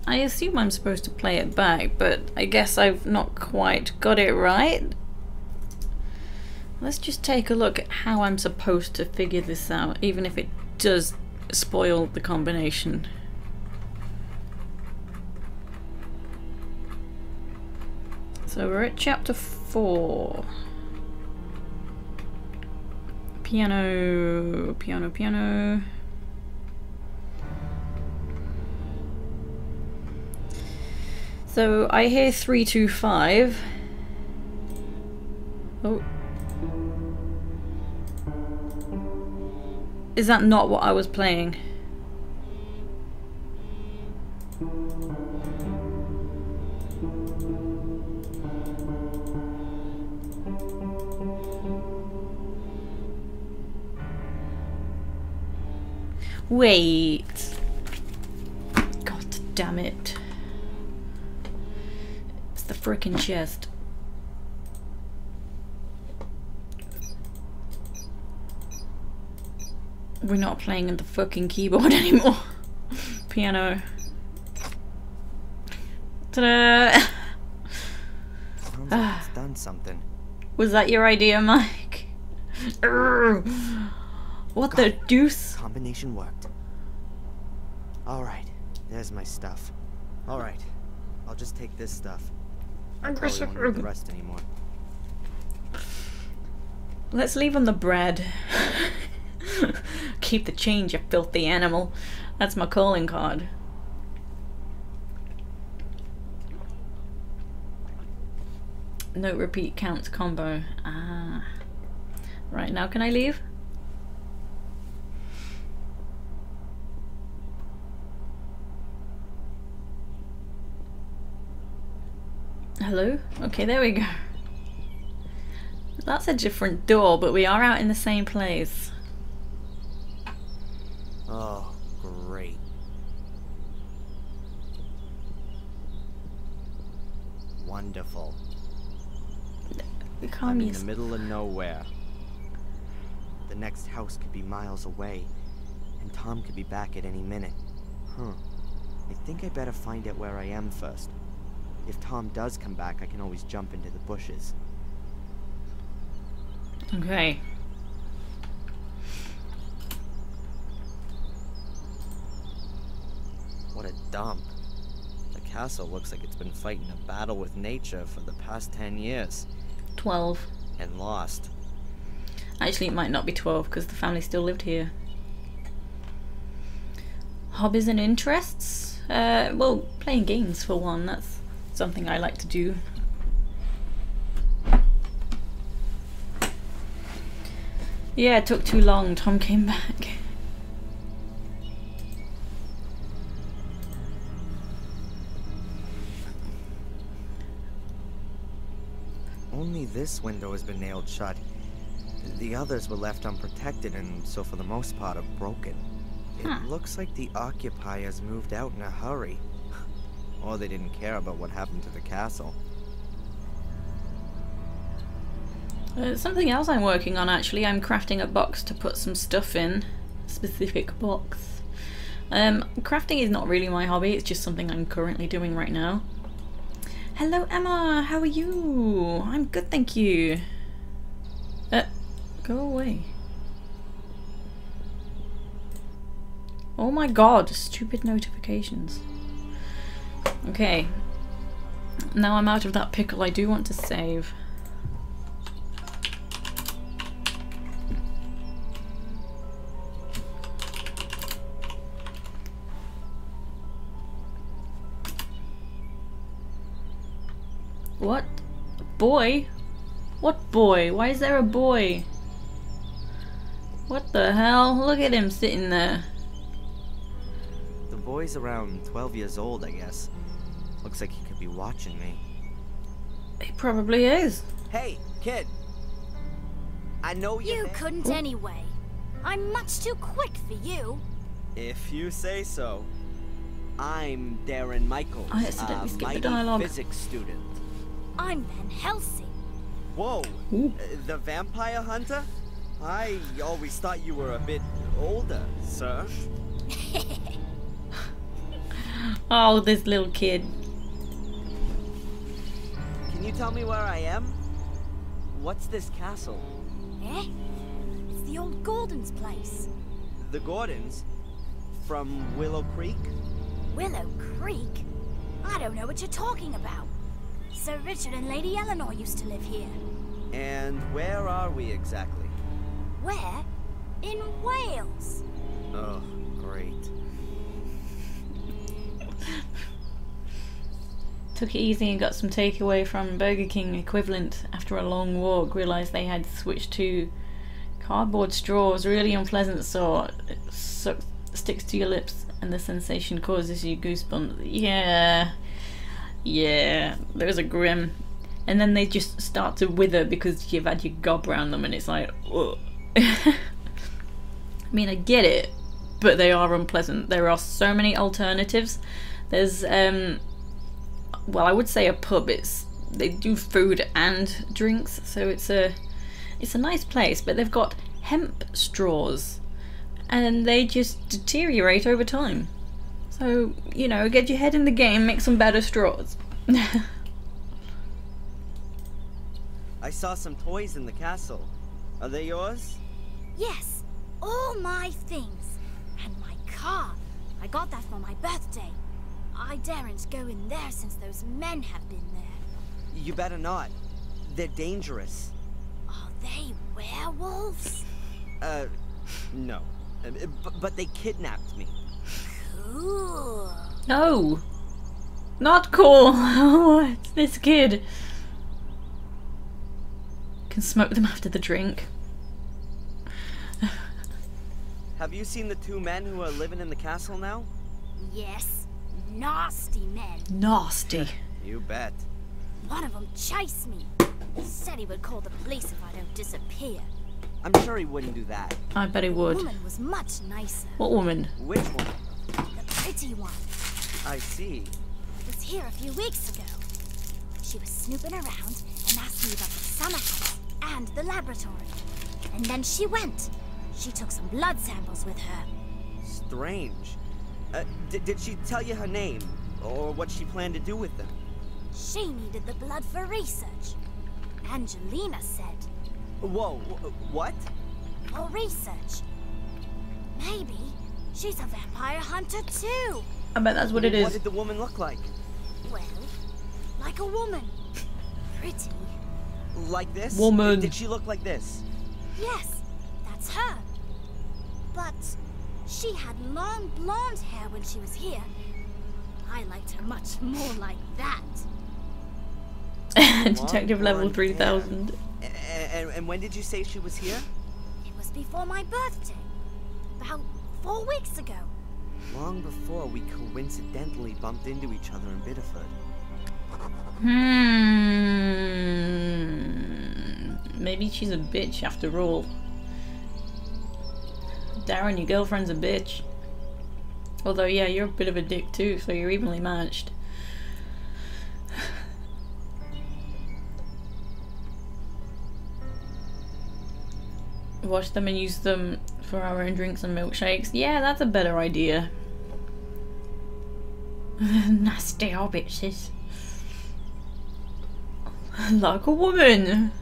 I assume I'm supposed to play it back, but I guess I've not quite got it right. Let's just take a look at how I'm supposed to figure this out, even if it does spoil the combination. So we're at chapter 4. Piano, piano, piano. So I hear 325. Oh. Is that not what I was playing? Wait. God damn it. It's the frickin' chest. We're not playing on the fucking keyboard anymore. Piano. Ta-da! Sounds like it's done something. Was that your idea, Mike? What the deuce? Combination worked. Alright, there's my stuff. Alright, I'll just take this stuff. I probably won't need the rest anymore. Let's leave on the bread. Keep the change, you filthy animal. That's my calling card. Note repeat counts combo. Ah. Right, now can I leave? Hello? Okay, there we go. That's a different door, but we are out in the same place. Oh, great. Wonderful. I'm in the middle of nowhere. The next house could be miles away, and Tom could be back at any minute. Huh. I think I better find out where I am first. If Tom does come back, I can always jump into the bushes. Okay. What a dump. The castle looks like it's been fighting a battle with nature for the past 10 years. 12. And lost. Actually, it might not be 12 because the family still lived here. Hobbies and interests? Well, playing games for one. That's something I like to do. Yeah, it took too long. Tom came back. Only this window has been nailed shut. The others were left unprotected and so for the most part are broken. It looks like the occupiers moved out in a hurry. Or they didn't care about what happened to the castle. Something else I'm working on actually. I'm crafting a box to put some stuff in. Specific box. Crafting is not really my hobby, it's just something I'm currently doing right now. Hello Emma, how are you? I'm good, thank you. Go away. Oh my god, stupid notifications. Okay. Now I'm out of that pickle, I do want to save. What? Boy? What boy? Why is there a boy? What the hell? Look at him sitting there. The boy's around 12 years old, I guess. Looks like he could be watching me. He probably is. Hey, kid! I know you couldn't anyway. I'm much too quick for you. If you say so. I'm Darren Michaels, I accidentally skipped the dialogue. Physics student. I'm Van Helsing. Whoa, the vampire hunter? I always thought you were a bit older, sir. Oh, this little kid. Can you tell me where I am? What's this castle? Eh? It's the old Gordon's place. The Gordons? From Willow Creek? Willow Creek? I don't know what you're talking about. Sir Richard and Lady Eleanor used to live here. And where are we exactly? Where? In Wales. Oh, great. Took it easy and got some takeaway from Burger King equivalent after a long walk. Realised they had switched to cardboard straws. Really unpleasant sort. It sticks to your lips and the sensation causes you goosebumps. Yeah. Yeah. Those are grim. And then they just start to wither because you've had your gob around them and it's like, ugh. I mean, I get it, but they are unpleasant. There are so many alternatives. There's, well, I would say a pub. They do food and drinks, so it's a nice place. But they've got hemp straws, and they just deteriorate over time. So you know, get your head in the game, make some better straws. I saw some toys in the castle. Are they yours? Yes, all my things. And my car. I got that for my birthday. I daren't go in there since those men have been there. You better not. They're dangerous. Are they werewolves? No. But they kidnapped me. Cool. No, not cool. What's this kid? Can smoke them after the drink. Have you seen the two men who are living in the castle now? Yes. Nasty men. Nasty. You bet. One of them chased me. Said he would call the police if I don't disappear. I'm sure he wouldn't do that. I bet he The would. woman was much nicer. What woman? Which one? The pretty one. I see. Was here a few weeks ago. She was snooping around and asked me about the summer house and the laboratory. And then she went. She took some blood samples with her. Strange. Did she tell you her name? Or what she planned to do with them? She needed the blood for research. Angelina said. Whoa, what? For research. Maybe she's a vampire hunter too. I bet that's what it What is. did the woman look like? Well, like a woman. Pretty. Like this? Woman. Did she look like this? Yes, that's her. But she had long blonde hair when she was here. I liked her much more like that. Detective level Blonde 3000. And when did you say she was here? It was before my birthday. About 4 weeks ago. Long before we coincidentally bumped into each other in Biddeford. Maybe she's a bitch after all. Darren, your girlfriend's a bitch. Although, yeah, you're a bit of a dick too, so you're evenly matched. Wash them and use them for our own drinks and milkshakes. Yeah, that's a better idea. Nasty old bitches. Like a woman.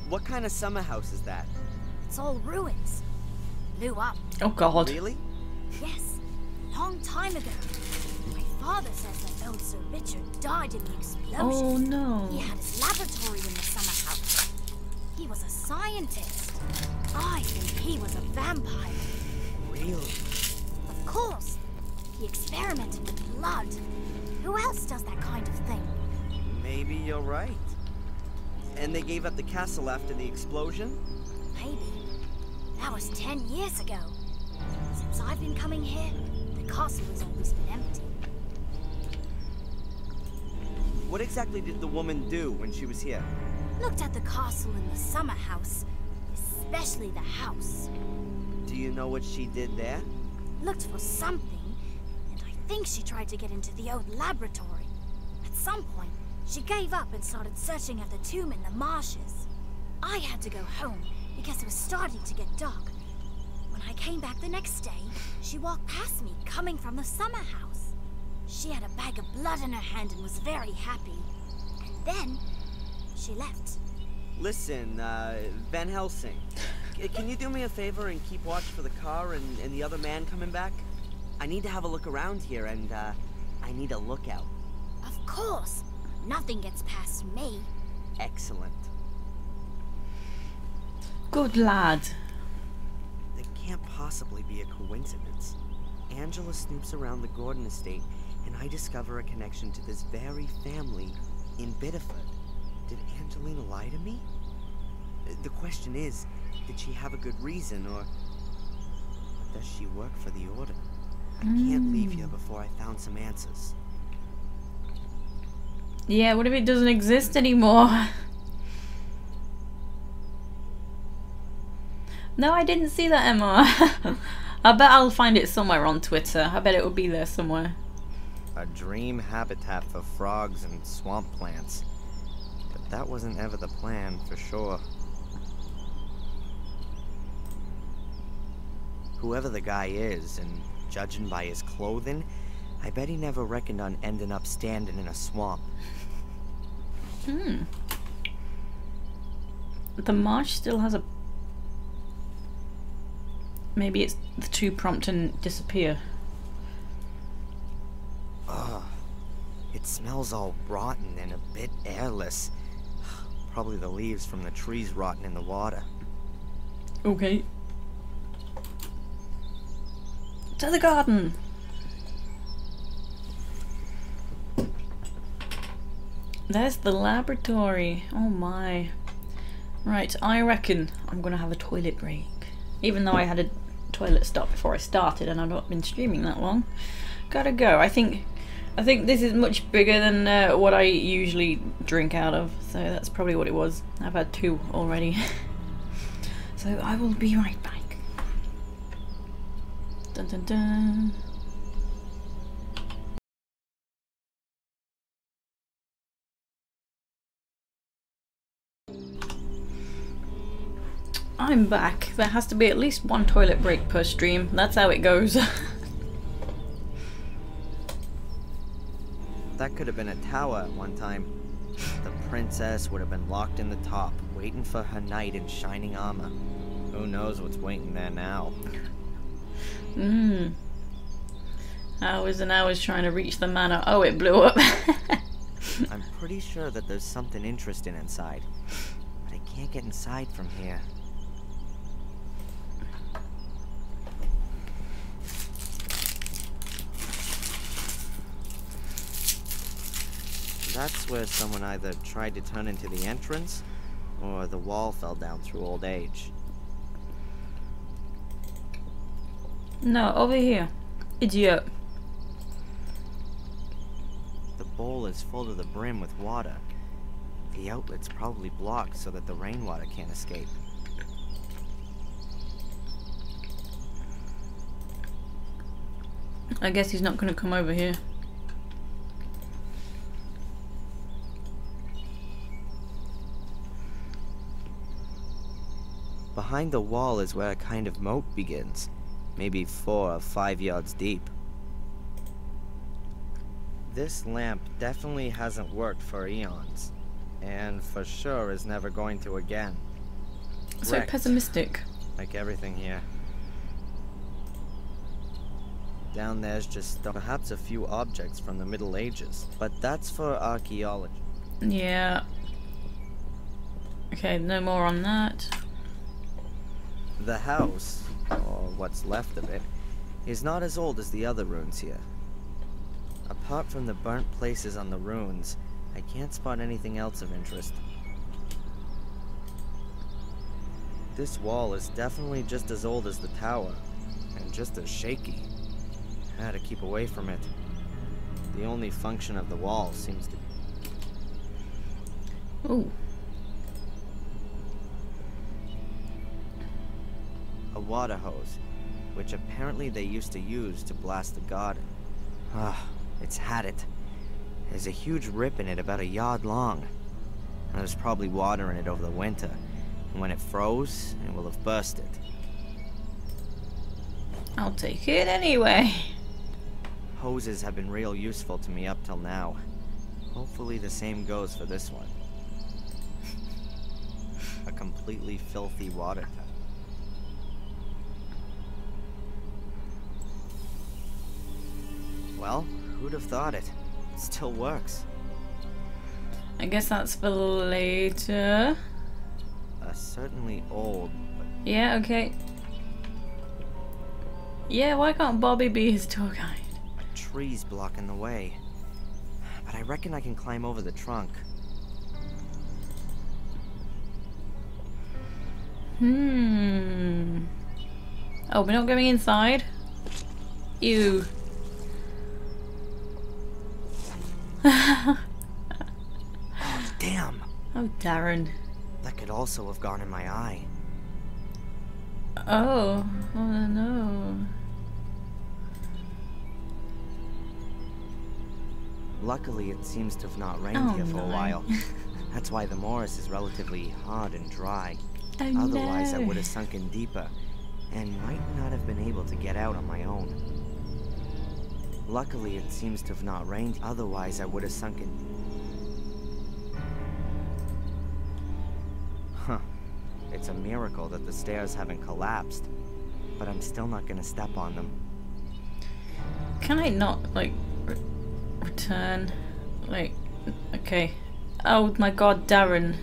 What kind of summer house is that? It's all ruins. Blew up. Oh god. Really? Yes, long time ago. My father says that old Sir Richard died in the explosion. Oh no. He had his laboratory in the summer house. He was a scientist. I think he was a vampire. Really? Of course. He experimented with blood. Who else does that kind of thing? Maybe you're right. And they gave up the castle after the explosion? Maybe. That was 10 years ago. Since I've been coming here, the castle has always been empty. What exactly did the woman do when she was here? Looked at the castle and the summer house. Especially the house. Do you know what she did there? Looked for something, and I think she tried to get into the old laboratory. At some point, she gave up and started searching at the tomb in the marshes. I had to go home because it was starting to get dark. When I came back the next day, she walked past me coming from the summer house. She had a bag of blood in her hand and was very happy. And then, she left. Listen, Van Helsing, can you do me a favor and keep watch for the car and the other man coming back? I need to have a look around here and, I need a lookout. Of course. Nothing gets past me. Excellent. Good lad. That can't possibly be a coincidence. Angela snoops around the Gordon estate, and I discover a connection to this very family in Biddeford. Did Angelina lie to me? The question is, did she have a good reason, or does she work for the Order? I can't leave here before I found some answers. Yeah, what if it doesn't exist anymore? No, I didn't see that, Emma. I bet I'll find it somewhere on Twitter. I bet it will be there somewhere. A dream habitat for frogs and swamp plants. But that wasn't ever the plan, for sure. Whoever the guy is, and judging by his clothing, I bet he never reckoned on ending up standing in a swamp. The marsh still has a... Maybe it's too prompt and disappear. Ugh. It smells all rotten and a bit airless. Probably the leaves from the trees rotting in the water. Okay. To the garden! There's the laboratory. Oh my. Right, I reckon I'm gonna have a toilet break. Even though I had a toilet stop before I started and I've not been streaming that long. Gotta go. I think I think this is much bigger than what I usually drink out of, so that's probably what it was. I've had 2 already. So I will be right back. Dun dun dun. I'm back. There has to be at least 1 toilet break per stream. That's how it goes. That could have been a tower at one time. The princess would have been locked in the top, waiting for her knight in shining armor. Who knows what's waiting there now? Hours and hours trying to reach the manor. Oh, it blew up. I'm pretty sure that there's something interesting inside, but I can't get inside from here. That's where someone either tried to turn into the entrance, or the wall fell down through old age. No, over here. Idiot. The bowl is full to the brim with water. The outlet's probably blocked so that the rainwater can't escape. I guess he's not going to come over here. Behind the wall is where a kind of moat begins, maybe 4 or 5 yards deep. This lamp definitely hasn't worked for eons, and for sure is never going to again. So Wrecked, pessimistic. like everything here. Down there's just perhaps a few objects from the Middle Ages, but that's for archaeology. Yeah. Okay, no more on that. The house, or what's left of it, is not as old as the other ruins here. Apart from the burnt places on the ruins, I can't spot anything else of interest. This wall is definitely just as old as the tower, and just as shaky. I had to keep away from it. The only function of the wall seems to... Ooh. A water hose, which apparently they used to use to blast the garden. Ah, it's had it. There's a huge rip in it about a yard long. There's probably water in it over the winter, and when it froze, it will have bursted. I'll take it anyway. Hoses have been real useful to me up till now. Hopefully the same goes for this one. A completely filthy water tap. Well, who'd have thought it? It still works. I guess that's for later. Certainly old, but... Yeah, okay. Yeah, why can't Bobby be his tour guide? A tree's blocking the way. But I reckon I can climb over the trunk. Oh, we're not going inside? Ew. Oh, damn! Oh, Darren. That could also have gone in my eye. Oh, oh no. Luckily, it seems to have not rained here for a while. That's why the morass is relatively hard and dry. Oh, Otherwise, I no. would have sunken deeper, and might not have been able to get out on my own. Luckily, it seems to have not rained. Otherwise, I would have sunken. Huh. It's a miracle that the stairs haven't collapsed, but I'm still not gonna step on them. Can I not, like, return? Like, okay. Oh my god, Darren.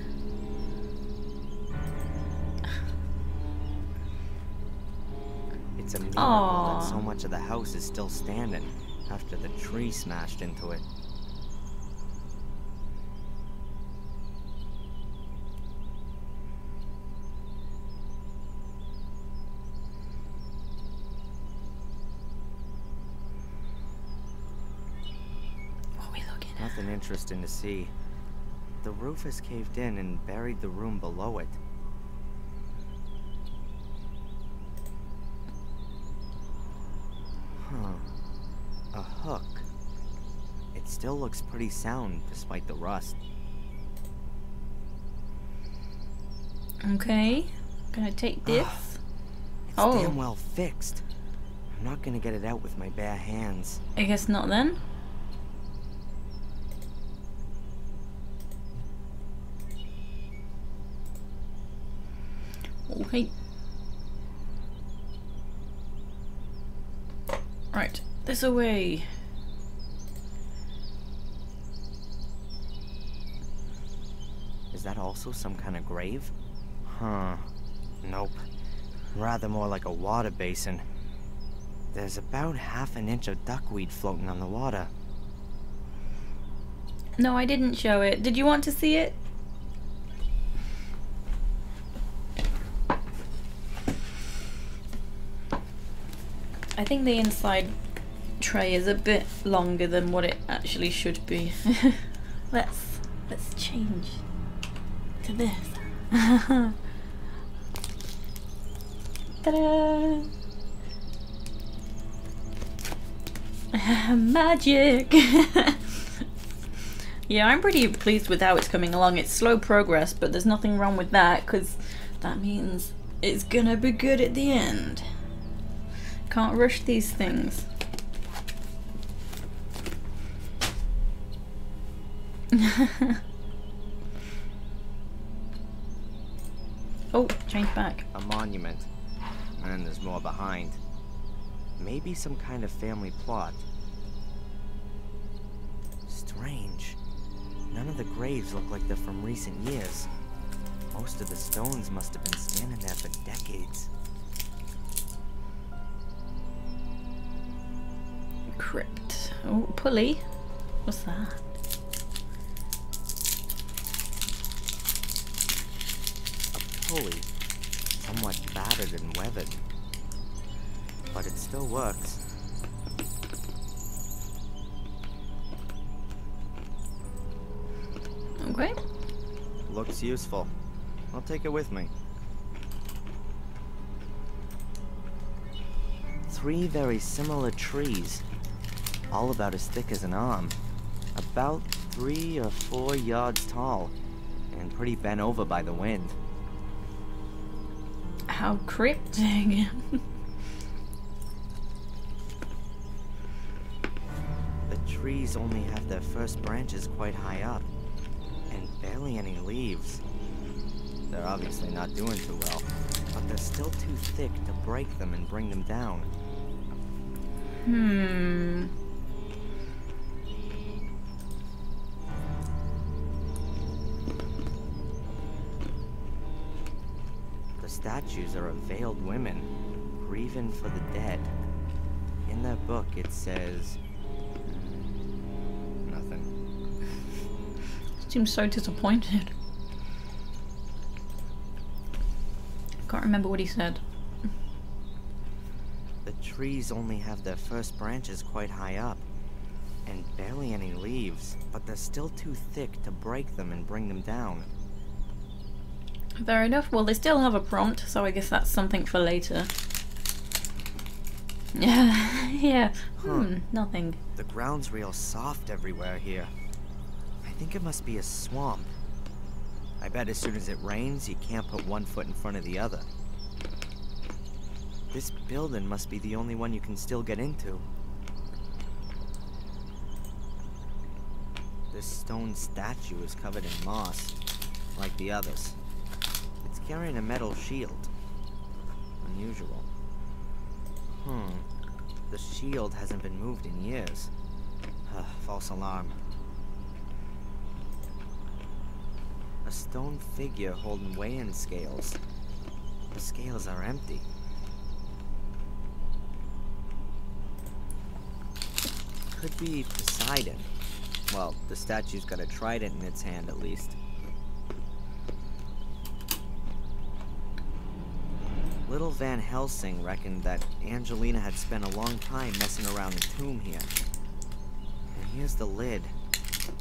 It's a miracle Aww. that so much of the house is still standing after the tree smashed into it. Nothing interesting to see. The roof has caved in and buried the room below it. Huh. A hook. It still looks pretty sound despite the rust. Okay. Gonna take this. It's damn well fixed. I'm not gonna get it out with my bare hands. I guess not then. Okay. Right, this away. Is that also some kind of grave? Huh. Nope. Rather more like a water basin. There's about half an inch of duckweed floating on the water. No, I didn't show it. Did you want to see it? I think the inside tray is a bit longer than what it actually should be. Let's change to this. Ta-da! Magic! Yeah, I'm pretty pleased with how it's coming along. It's slow progress, but there's nothing wrong with that, because that means it's gonna be good at the end. Can't rush these things. Oh, change back. A monument. And there's more behind. Maybe some kind of family plot. Strange. None of the graves look like they're from recent years. Most of the stones must have been standing there for decades. Crypt. Oh, pulley. What's that? A pulley. Somewhat battered and weathered. But it still works. Okay. Looks useful. I'll take it with me. 3 very similar trees. All about as thick as an arm. About 3 or 4 yards tall. And pretty bent over by the wind. How cryptic. The trees only have their first branches quite high up. And barely any leaves. They're obviously not doing too well. But they're still too thick to break them and bring them down. The statues are of veiled women, grieving for the dead. In their book it says... nothing. Seems so disappointed. Can't remember what he said. The trees only have their first branches quite high up, and barely any leaves, but they're still too thick to break them and bring them down. Fair enough. Well, they still have a prompt, so I guess that's something for later. Yeah. Nothing. The ground's real soft everywhere here. I think it must be a swamp. I bet as soon as it rains, you can't put one foot in front of the other. This building must be the only one you can still get into. This stone statue is covered in moss, like the others. It's carrying a metal shield. Unusual. The shield hasn't been moved in years. False alarm. A stone figure holding weighing scales. The scales are empty. Could be Poseidon. Well, the statue's got a trident in its hand at least. Little Van Helsing reckoned that Angelina had spent a long time messing around the tomb here. And here's the lid.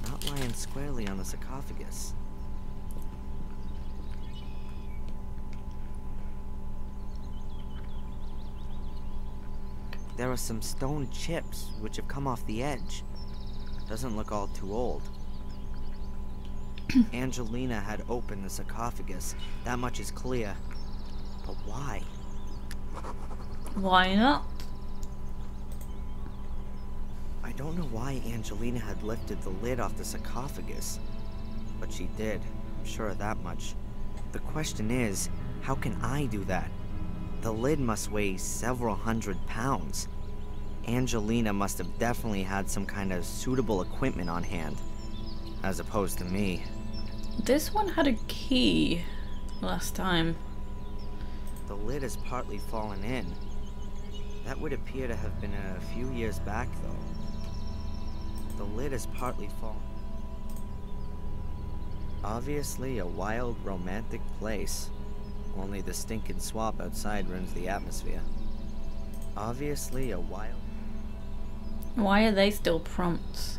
not lying squarely on the sarcophagus. There are some stone chips which have come off the edge. Doesn't look all too old. Angelina had opened the sarcophagus. That much is clear. But why? Why not? I don't know why Angelina had lifted the lid off the sarcophagus. But she did. I'm sure of that much. The question is, how can I do that? The lid must weigh several hundred pounds. Angelina must have definitely had some kind of suitable equipment on hand, as opposed to me. This one had a key last time. The lid has partly fallen in. That would appear to have been a few years back, though. The lid has partly fallen. Obviously a wild, romantic place. Only the stinking swamp outside ruins the atmosphere. Obviously a wild... Why are they still prompts?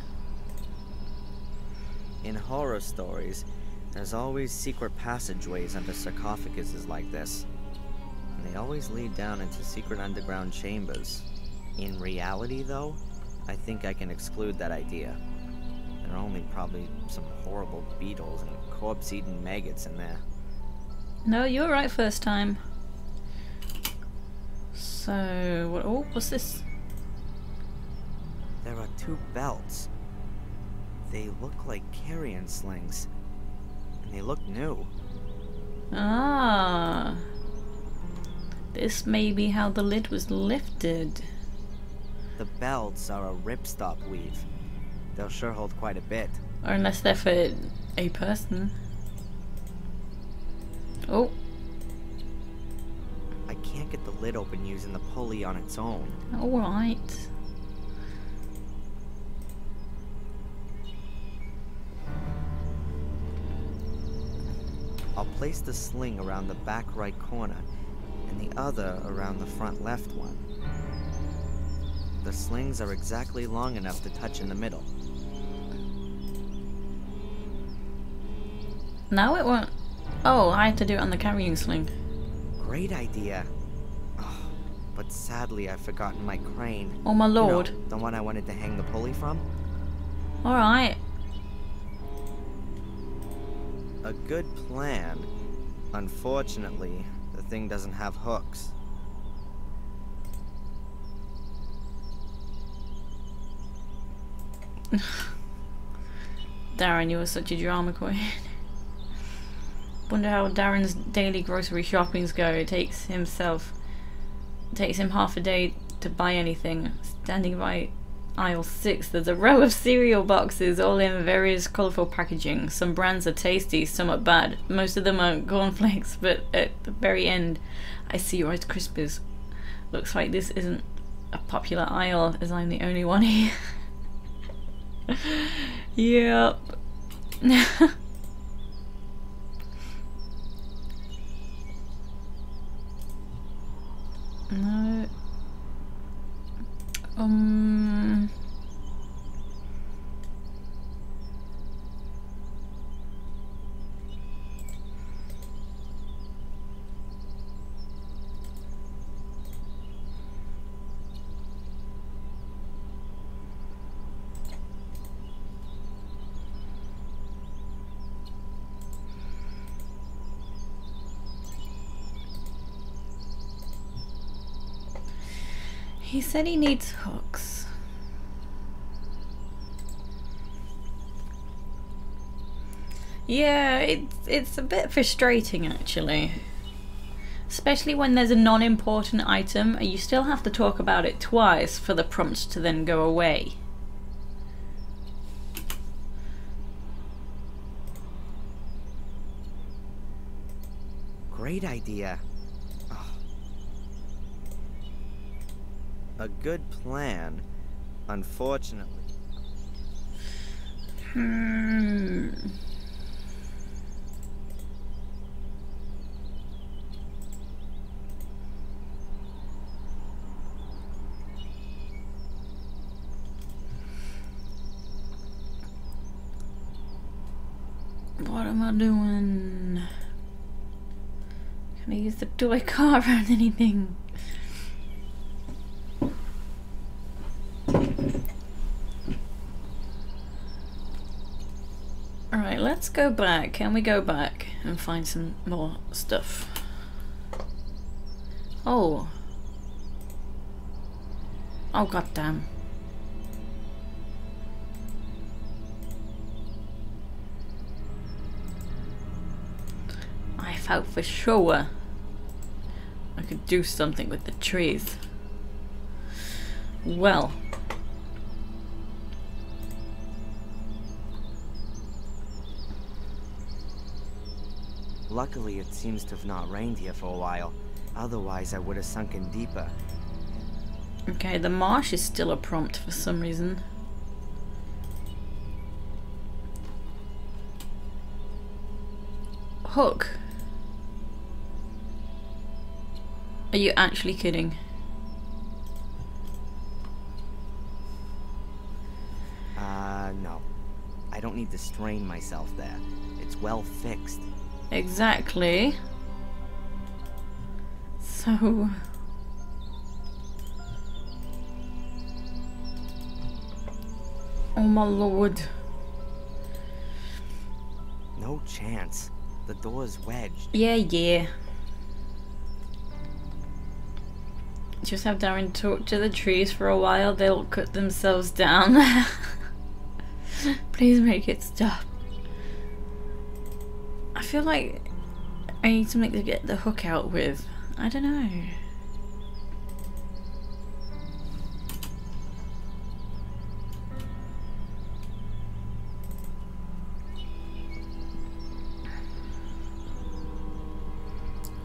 In horror stories, there's always secret passageways under sarcophaguses like this. And they always lead down into secret underground chambers. In reality, though, I think I can exclude that idea. There are only probably some horrible beetles and corpse-eating maggots in there. No, you were right first time. So, what? Oh, what's this? There are two belts. They look like carrion slings. And they look new. Ah. This may be how the lid was lifted. The belts are a ripstop weave. They'll sure hold quite a bit. Or unless they're for a person. Oh. I can't get the lid open using the pulley on its own. Alright. I'll place the sling around the back right corner and the other around the front left one. The slings are exactly long enough to touch in the middle. Now it won't. Oh, I had to do it on the carrying sling. Great idea. Oh, but sadly I've forgotten my crane. Oh my lord. You know, the one I wanted to hang the pulley from. Alright. A good plan. Unfortunately, the thing doesn't have hooks. Darren, you are such a drama queen. Wonder how Darren's daily grocery shoppings go. It takes him half a day to buy anything. Standing by aisle 6, there's a row of cereal boxes, all in various colourful packaging. Some brands are tasty, some are bad. Most of them are cornflakes, but at the very end, I see Rice Krispies. Looks like this isn't a popular aisle, as I'm the only one here. Yep. No. He said he needs hooks. Yeah, it's a bit frustrating actually. Especially when there's a non-important item and you still have to talk about it twice for the prompts to then go away. Great idea. Oh. A good plan, unfortunately. What am I doing? Can I use the toy car around anything? Alright, let's go back. Can we go back and find some more stuff? Oh. Oh, goddamn. I thought for sure I could do something with the trees. Well. Luckily, it seems to have not rained here for a while. Otherwise, I would have sunken deeper. Okay, the marsh is still a prompt for some reason. Hook. Are you actually kidding? No. I don't need to strain myself there. It's well fixed. Exactly. So... oh my lord. No chance. The door's wedged. Yeah. Just have Darren talk to the trees for a while. They'll cut themselves down. Please make it stop. I feel like I need something to get the hook out with. I don't know.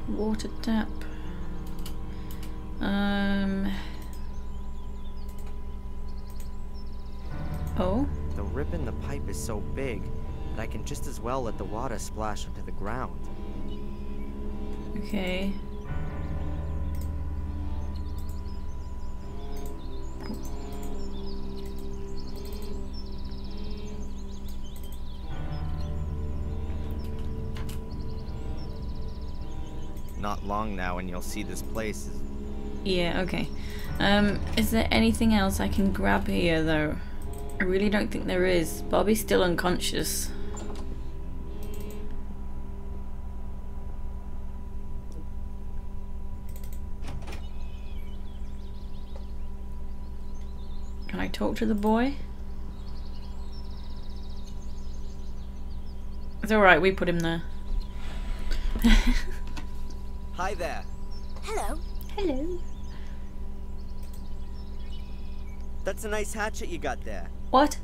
Water tap. Oh? The rip in the pipe is so big that I can just as well let the water splash onto the ground. Okay. Not long now and you'll see this place is... Yeah, okay. Is there anything else I can grab here though? I really don't think there is. Bobby's still unconscious. Can I talk to the boy? It's alright, we put him there. Hi there. Hello. Hello. That's a nice hatchet you got there. What?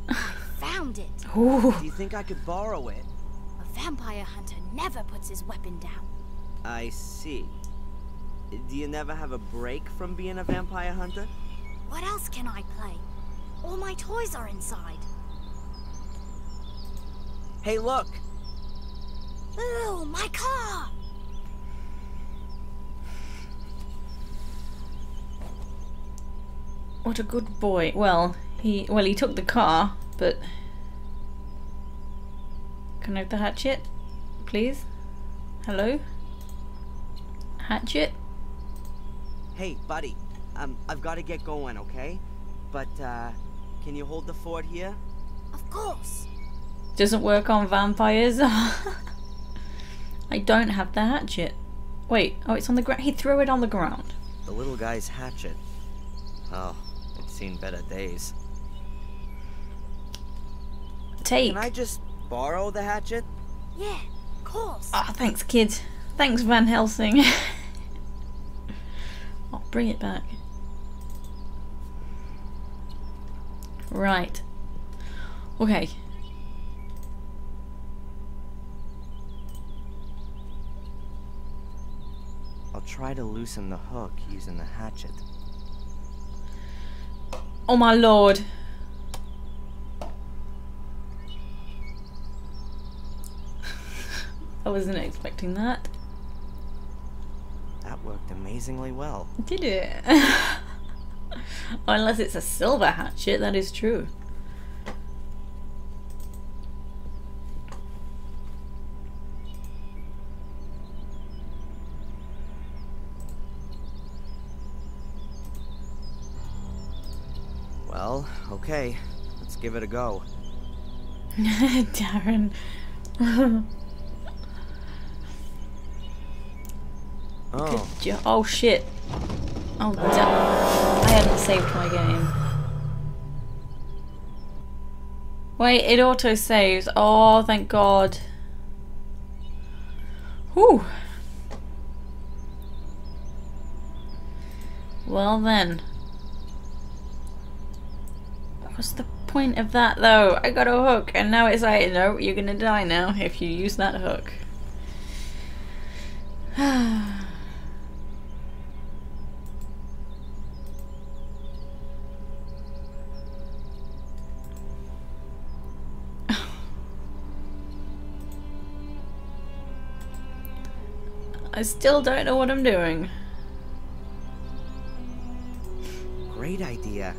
I found it. Ooh. Do you think I could borrow it? A vampire hunter never puts his weapon down. I see. Do you never have a break from being a vampire hunter? What else can I play? All my toys are inside. Hey, look! Ooh, my car! What a good boy. Well, he took the car, but can I have the hatchet, please? Hello? Hatchet? Hey, buddy. I've got to get going, okay? But, can you hold the fort here? Of course. Doesn't work on vampires. I don't have the hatchet. Wait, oh, it's on the ground. He threw it on the ground. The little guy's hatchet. Oh, it's seen better days. Take. Can I just borrow the hatchet? Yeah, of course. Oh, thanks, kid. Thanks, Van Helsing. I'll bring it back. Right. Okay. I'll try to loosen the hook using the hatchet. Oh my lord. I wasn't expecting that. That worked amazingly well. Did it? Unless it's a silver hatchet, that is true. Well, okay. Let's give it a go. Darren. Oh. Oh shit. Oh damn. I hadn't saved my game. Wait, it auto saves. Oh, thank God. Whew. Well then. What's the point of that though? I got a hook and now it's like, no, you're gonna die now if you use that hook. I still don't know what I'm doing. Great idea.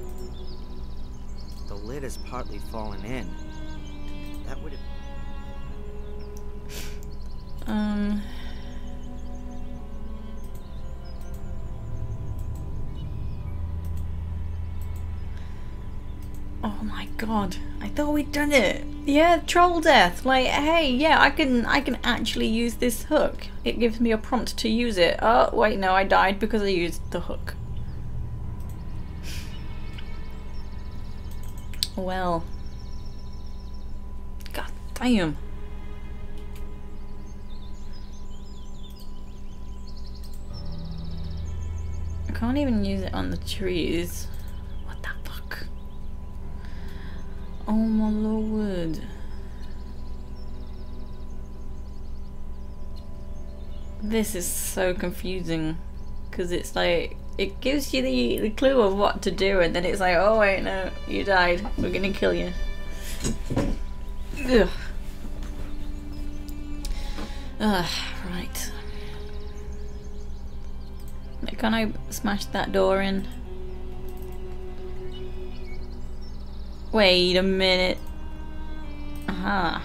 The lid is partly fallen in. That would have... Oh my God, I thought we'd done it. Yeah, troll death. Like, hey, yeah, I can actually use this hook. It gives me a prompt to use it. Oh, wait, no, I died because I used the hook. Well. God damn. I can't even use it on the trees. What the fuck? Oh my lord. This is so confusing. Because it's like, it gives you the clue of what to do and then it's like, oh wait, no, you died. We're gonna kill you. Ugh. Right. Can I smash that door in? Wait a minute. Aha.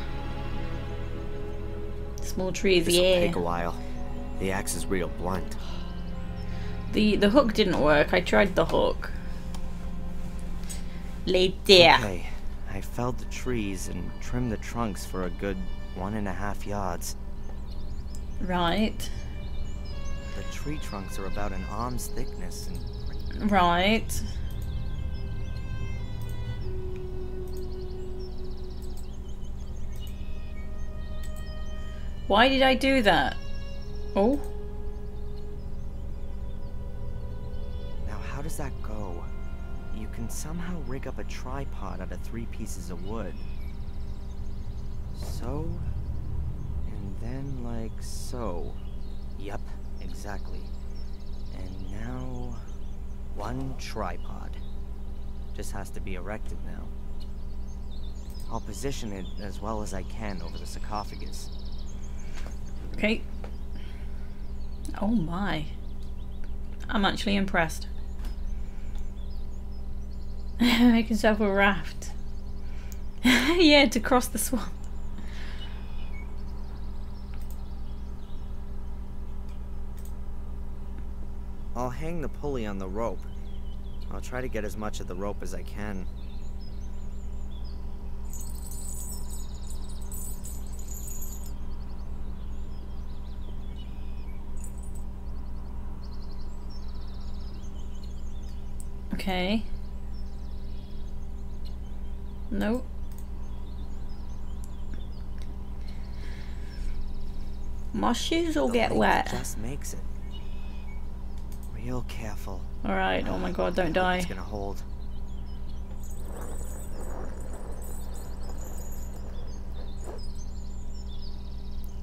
Small trees, This'll yeah. take a while. The axe is real blunt. The hook didn't work. I tried the hook. Later. Okay, I felled the trees and trimmed the trunks for a good 1.5 yards. Right. The tree trunks are about an arm's thickness and... Right. Why did I do that? Oh. Now how does that go? You can somehow rig up a tripod out of 3 pieces of wood. So... and then like so. Yep, exactly. And now... 1 tripod. Just has to be erected now. I'll position it as well as I can over the sarcophagus. Okay. Oh my. I'm actually impressed. Make yourself a raft. Yeah, to cross the swamp. I'll hang the pulley on the rope. I'll try to get as much of the rope as I can. Okay. Nope. My shoes will get wet. Just makes it. Real careful. Alright, oh my god, don't die. It's gonna hold.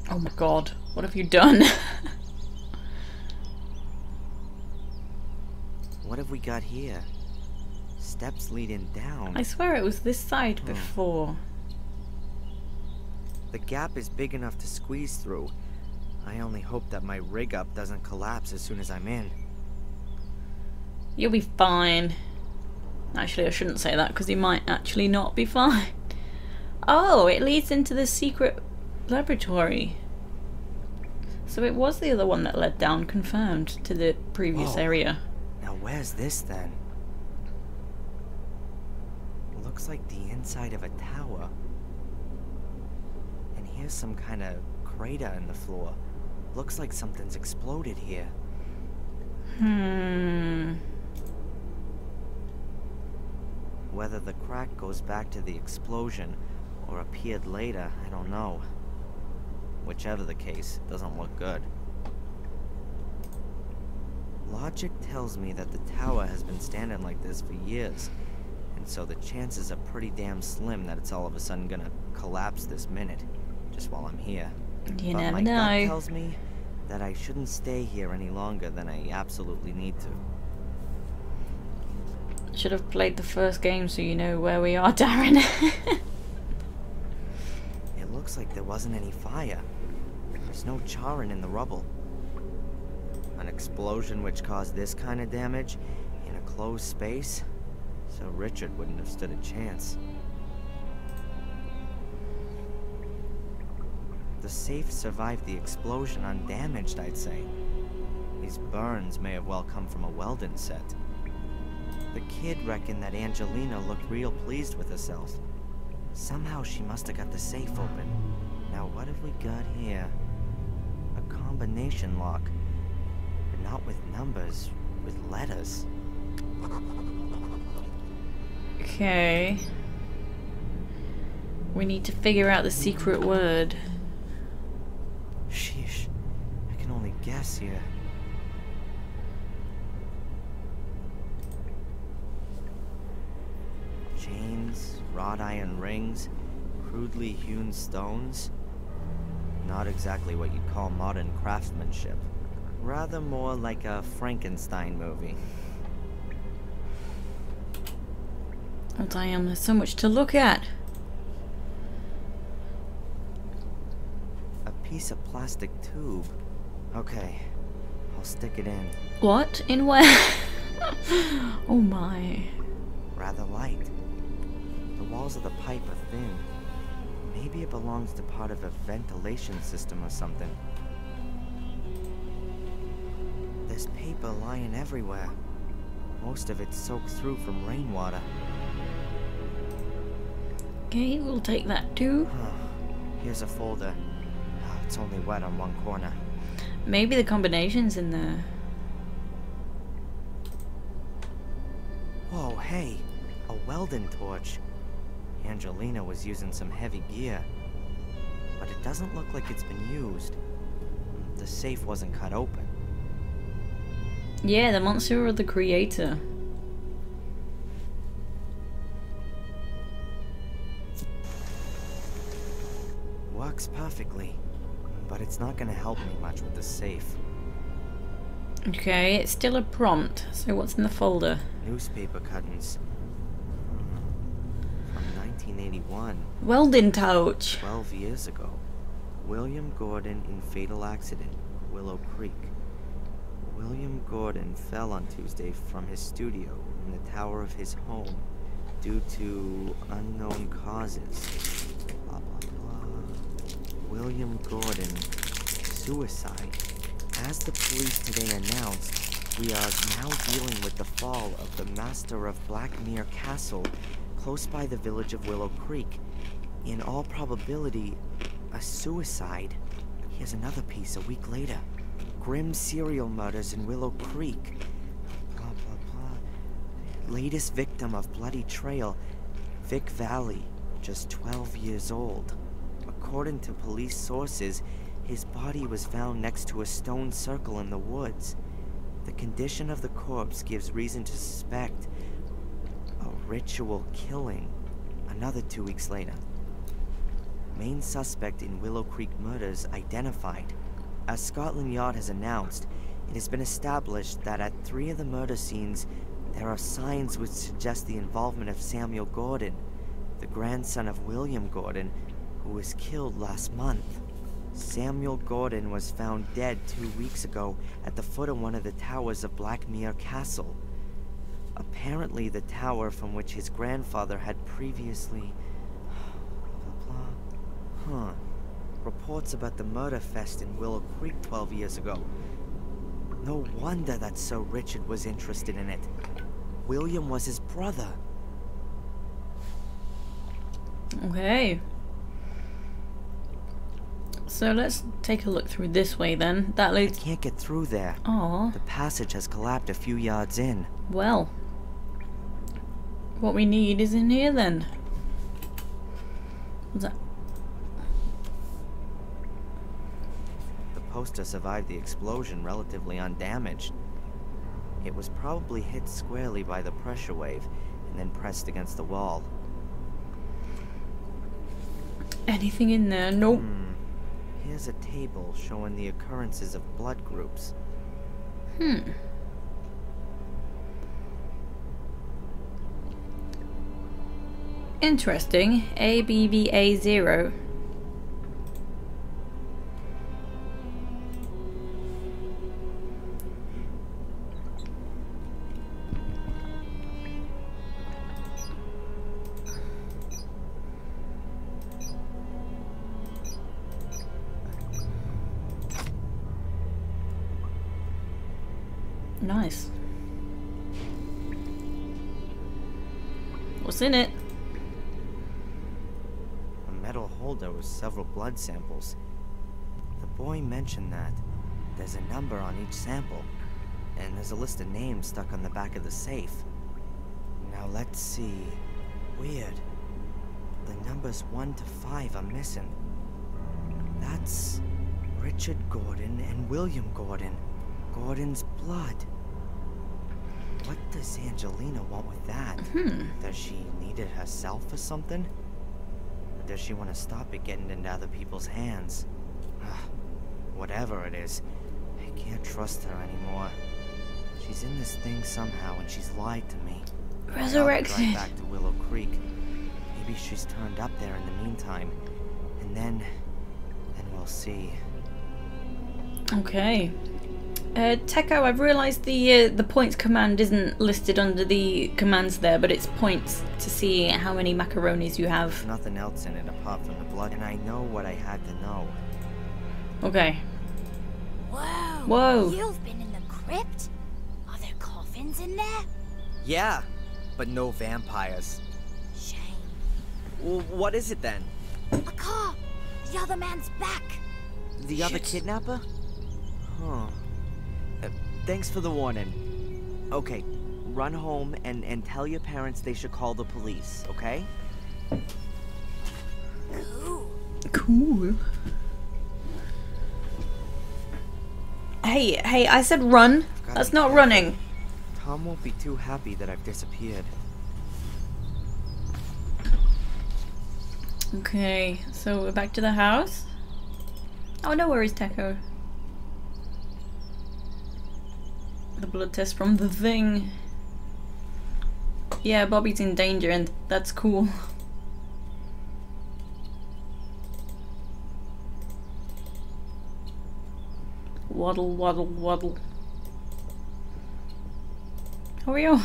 Oh my god, what have you done? What have we got here? Steps leading down. I swear it was this side before. The gap is big enough to squeeze through. I only hope that my rig up doesn't collapse as soon as I'm in. You'll be fine. Actually, I shouldn't say that because you might actually not be fine. Oh, it leads into the secret laboratory. So it was the other one that led down, confirmed, to the previous area. Now where's this then? looks like the inside of a tower. And here's some kind of crater in the floor. Looks like something's exploded here. Whether the crack goes back to the explosion or appeared later, I don't know. Whichever the case, it doesn't look good. Logic tells me that the tower has been standing like this for years, and so the chances are pretty damn slim that it's all of a sudden gonna collapse this minute, just while I'm here. You But never my know. gut tells me that I shouldn't stay here any longer than I absolutely need to. Should have played the first game so you know where we are, Darren. It looks like there wasn't any fire. There's no charring in the rubble. An explosion which caused this kind of damage in a closed space? So Richard wouldn't have stood a chance. The safe survived the explosion undamaged, I'd say. These burns may have well come from a Weldon set. The kid reckoned that Angelina looked real pleased with herself. Somehow she must have got the safe open. Now what have we got here? A combination lock. But not with numbers, with letters. Okay. We need to figure out the secret word. Sheesh. I can only guess here. Chains, wrought iron rings, crudely hewn stones. Not exactly what you'd call modern craftsmanship. Rather more like a Frankenstein movie. Oh damn, there's so much to look at. A piece of plastic tube. Okay, I'll stick it in. What? In where? Oh my. Rather light. The walls of the pipe are thin. Maybe it belongs to part of a ventilation system or something. There's paper lying everywhere. Most of it soaked through from rainwater. Okay, we'll take that too. Here's a folder. It's only wet on one corner. Maybe the combination's in there. Whoa, hey! A Weldon torch. Angelina was using some heavy gear. But it doesn't look like it's been used. The safe wasn't cut open. Yeah, the monster or the creator. Works perfectly. But it's not gonna help me much with the safe. Okay, it's still a prompt. So what's in the folder? Newspaper cuttings. From 1981. Weldon torch. 12 years ago. William Gordon in fatal accident. Willow Creek. William Gordon fell on Tuesday from his studio in the tower of his home due to unknown causes. Blah, blah, blah. William Gordon. Suicide. As the police today announced, we are now dealing with the fall of the master of Blackmere Castle, close by the village of Willow Creek. In all probability, a suicide. Here's another piece a week later. Grim serial murders in Willow Creek. Blah, blah, blah. Latest victim of bloody trail, Vic Valley, just 12 years old. According to police sources, his body was found next to a stone circle in the woods. The condition of the corpse gives reason to suspect a ritual killing. Another 2 weeks later. Main suspect in Willow Creek murders identified. As Scotland Yard has announced, it has been established that at 3 of the murder scenes, there are signs which suggest the involvement of Samuel Gordon, the grandson of William Gordon, who was killed last month. Samuel Gordon was found dead 2 weeks ago at the foot of one of the towers of Blackmere Castle. Apparently the tower from which his grandfather had previously... blah, blah, blah. Reports about the murder fest in Willow Creek 12 years ago. No wonder that Sir Richard was interested in it. William was his brother. Okay. So let's take a look through this way then. That I leads. can't get through there. Oh. The passage has collapsed a few yards in. Well. What we need is in here then. What's that? The poster survived the explosion relatively undamaged. It was probably hit squarely by the pressure wave and then pressed against the wall. Anything in there? Nope. Here's a table showing the occurrences of blood groups. Interesting. ABVA0. Nice. What's in it? A metal holder with several blood samples. The boy mentioned that there's a number on each sample, and there's a list of names stuck on the back of the safe. Now let's see. Weird. The numbers 1 to 5 are missing. That's Richard Gordon and William Gordon. Gordon's blood. What does Angelina want with that? Does she need it herself or something? Or does she want to stop it getting into other people's hands? Whatever it is, I can't trust her anymore. She's in this thing somehow and she's lied to me. Resurrected. Right back to Willow Creek. Maybe she's turned up there in the meantime. And then we'll see. Okay. Tekko, I've realised the points command isn't listed under the commands there, but it's points to see how many macaronis you have. There's nothing else in it apart from the blood, and I know what I had to know. Okay. Whoa. Whoa. You've been in the crypt? Are there coffins in there? Yeah, but no vampires. Shame. Well, what is it then? A car. The other man's back. The other kidnapper? Huh. Thanks for the warning. Okay, run home and tell your parents they should call the police, okay? Cool. Hey, I said run. That's not running. Tom won't be too happy that I've disappeared. Okay, so we're back to the house. Oh, no worries, Tekko. The blood test from the thing. Yeah, Bobby's in danger and that's cool. Waddle, waddle, waddle. Hurry up.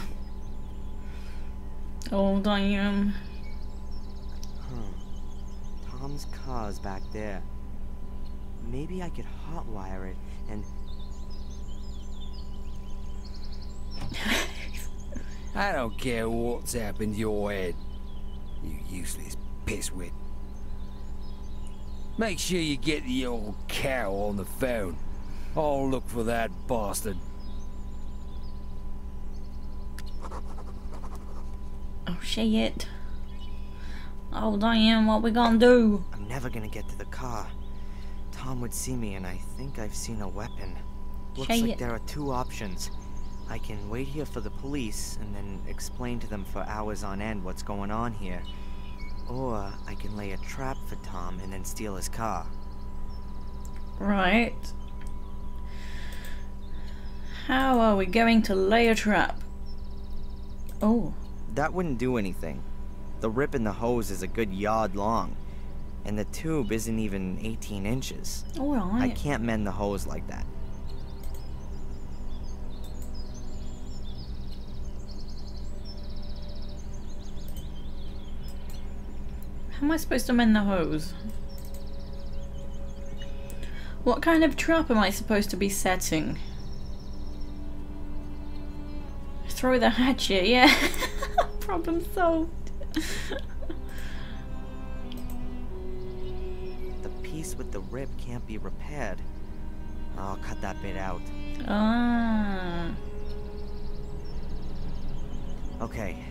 Oh, damn. Tom's car's back there. Maybe I could hotwire it and... I don't care what's happened to your head, you useless pisswit. Make sure you get the old cow on the phone. I'll look for that bastard. Oh shit. Oh damn, what we gonna do? I'm never gonna get to the car. Tom would see me and I think I've seen a weapon. Looks like there are two options. I can wait here for the police and then explain to them for hours on end what's going on here. Or I can lay a trap for Tom and then steal his car. Right. How are we going to lay a trap? Oh. That wouldn't do anything. The rip in the hose is a good yard long. And the tube isn't even 18 inches. Alright. I can't mend the hose like that. How am I supposed to mend the hose? What kind of trap am I supposed to be setting? Throw the hatchet, yeah. Problem solved. piece with the rip can't be repaired. I'll cut that bit out. Ah. Okay.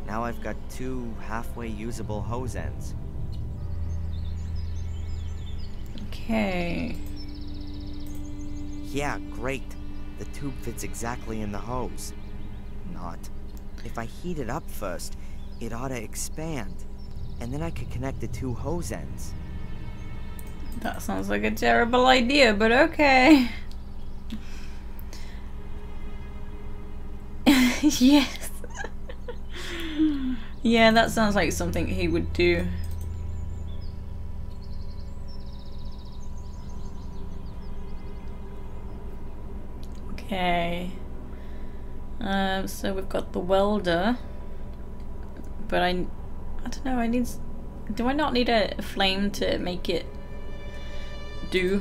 Now I've got 2 halfway usable hose ends. Okay. Yeah, great. The tube fits exactly in the hose. Not. If I heat it up first, it ought to expand. And then I could connect the 2 hose ends. That sounds like a terrible idea, but okay. Yes. Yeah, that sounds like something he would do. Okay. So we've got the welder, but I don't know. Do I not need a flame to make it do?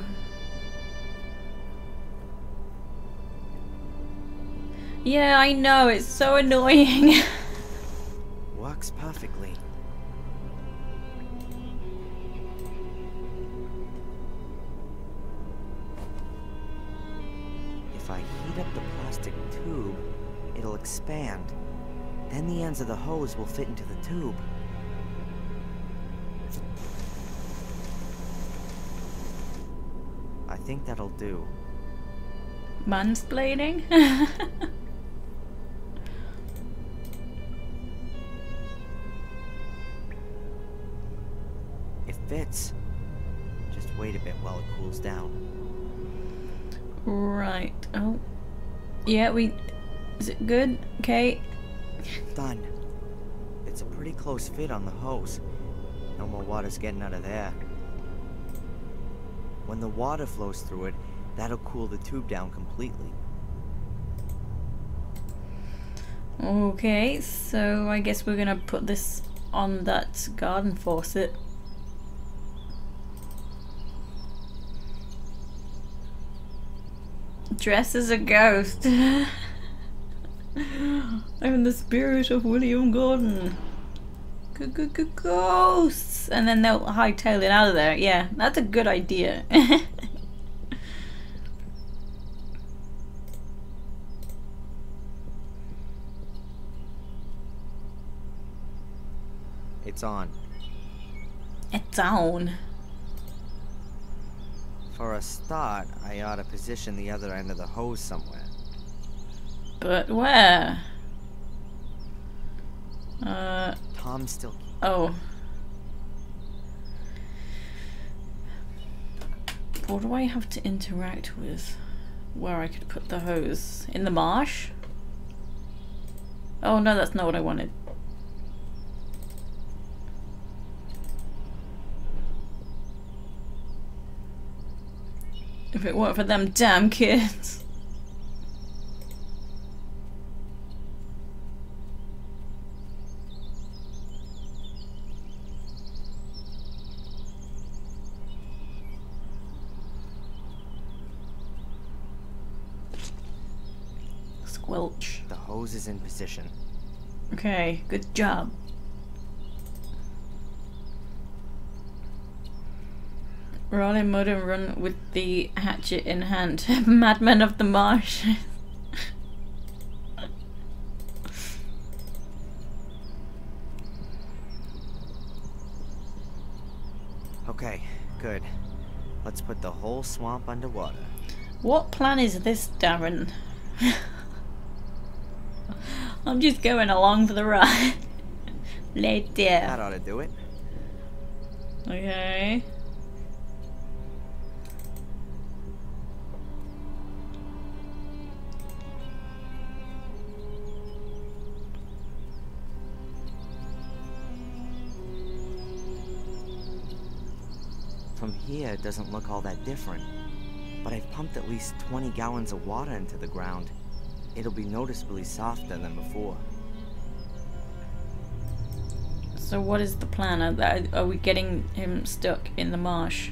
Yeah, I know, it's so annoying. Works perfectly. If I heat up the plastic tube, it'll expand. Then the ends of the hose will fit into the tube. I think that'll do. Mansplaining? It fits. Just wait a bit while it cools down. Right. Oh. Yeah, is it good? Okay. Done. It's a pretty close fit on the hose. No more water's getting out of there. When the water flows through it, that'll cool the tube down completely. Okay, so I guess we're gonna put this on that garden faucet. Dress as a ghost. I'm the spirit of William Gordon. Ghosts! And then they'll hightail it out of there. Yeah, that's a good idea. It's on. It's on. For a start, I ought to position the other end of the hose somewhere. But where? Tom's still... Oh. What do I have to interact with? Where I could put the hose? In the marsh? Oh no, that's not what I wanted. If it weren't for them damn kids. Squelch. The hose is in position. Okay, good job. Roll in mud and run with the hatchet in hand. Madmen of the marsh. Okay, good. Let's put the whole swamp underwater. What plan is this, Darren? I'm just going along for the ride. Later. That ought to do it. Okay. From here, it doesn't look all that different. But I've pumped at least 20 gallons of water into the ground. It'll be noticeably softer than before. So what is the plan? Are we getting him stuck in the marsh?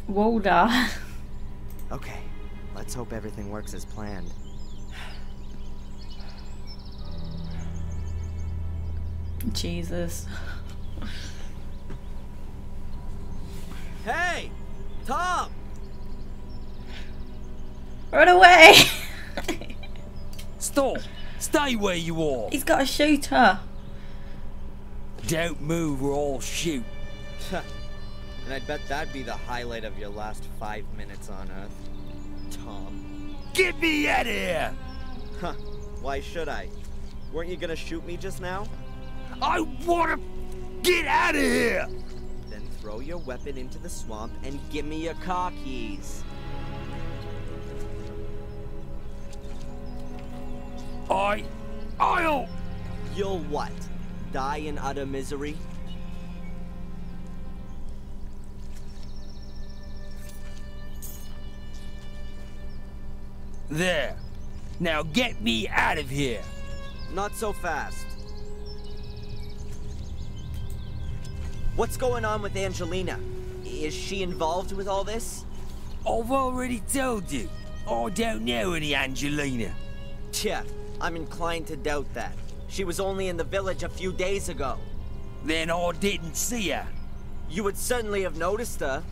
Walder. Okay, let's hope everything works as planned. Jesus. Hey! Tom! Run away! Stop! Stay where you are! He's got a shooter. Don't move or I'll shoot. And I'd bet that'd be the highlight of your last 5 minutes on Earth. Tom. Get me out of here! Huh. Why should I? Weren't you gonna shoot me just now? I wanna get out of here! Then throw your weapon into the swamp and give me your car keys. I'll... You'll what? Die in utter misery? There. Now get me out of here. Not so fast. What's going on with Angelina? Is she involved with all this? I've already told you. I don't know any Angelina. Tja, I'm inclined to doubt that. She was only in the village a few days ago. Then I didn't see her. You would certainly have noticed her.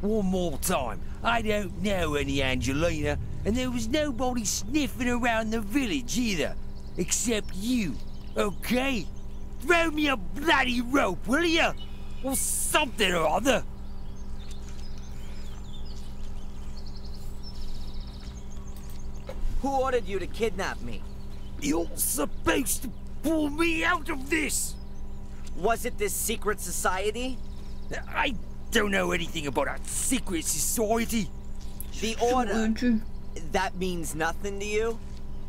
One more time. I don't know any Angelina, and there was nobody sniffing around the village either. Except you, okay? Throw me a bloody rope, will you? Or something or other. Who ordered you to kidnap me? You're supposed to pull me out of this! Was it this secret society? I don't know anything about a secret society. The order. That means nothing to you?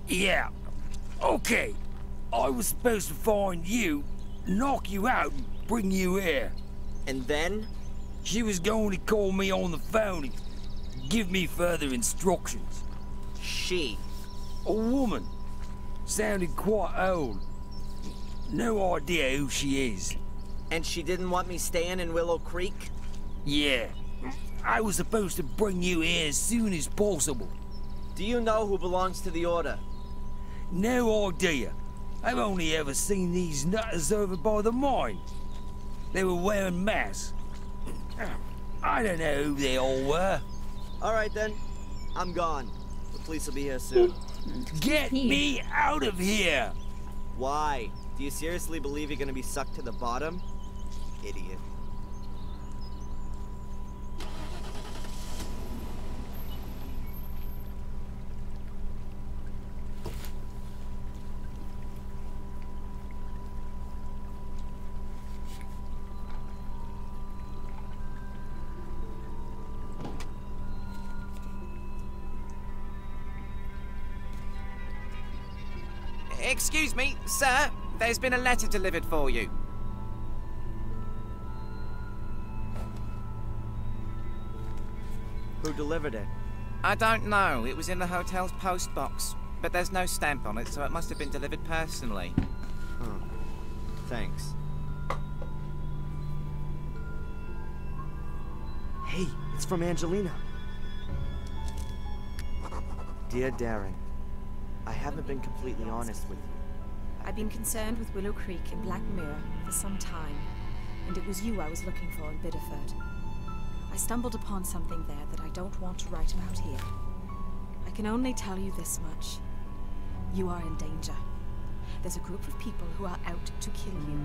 Yeah. Okay. I was supposed to find you, knock you out, and bring you here. And then? She was going to call me on the phone and give me further instructions. She? A woman. Sounded quite old. No idea who she is. And she didn't want me staying in Willow Creek? Yeah. I was supposed to bring you here as soon as possible. Do you know who belongs to the Order? No idea. I've only ever seen these nutters over by the mine. They were wearing masks. I don't know who they all were. Alright then. I'm gone. The police will be here soon. Get me out of here! Why? Do you seriously believe you're gonna be sucked to the bottom? Idiot. Excuse me, sir. There's been a letter delivered for you. Who delivered it? I don't know. It was in the hotel's post box. But there's no stamp on it, so it must have been delivered personally. Huh. Thanks. Hey, it's from Angelina. Dear Darren, I haven't been completely honest with you. I've been concerned with Willow Creek in Black Mirror for some time, and it was you I was looking for in Biddeford. I stumbled upon something there that I don't want to write about here. I can only tell you this much. You are in danger. There's a group of people who are out to kill you.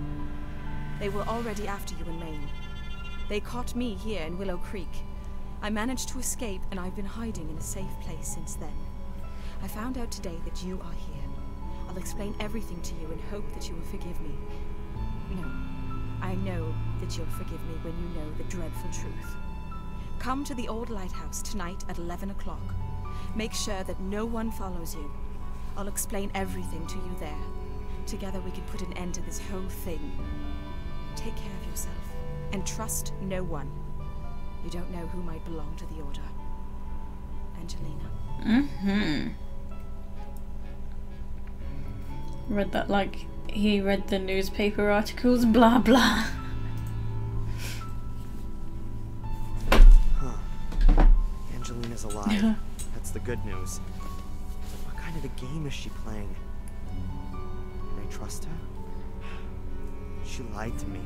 They were already after you in Maine. They caught me here in Willow Creek. I managed to escape, and I've been hiding in a safe place since then. I found out today that you are here. I'll explain everything to you and hope that you will forgive me. No, I know that you'll forgive me when you know the dreadful truth. Come to the old lighthouse tonight at 11 o'clock. Make sure that no one follows you. I'll explain everything to you there. Together we can put an end to this whole thing. Take care of yourself and trust no one. You don't know who might belong to the Order. Angelina. Mm-hmm. Read that like he read the newspaper articles, blah blah. Huh. That's the good news. But what kind of a game is she playing? Can I trust her? She lied to me.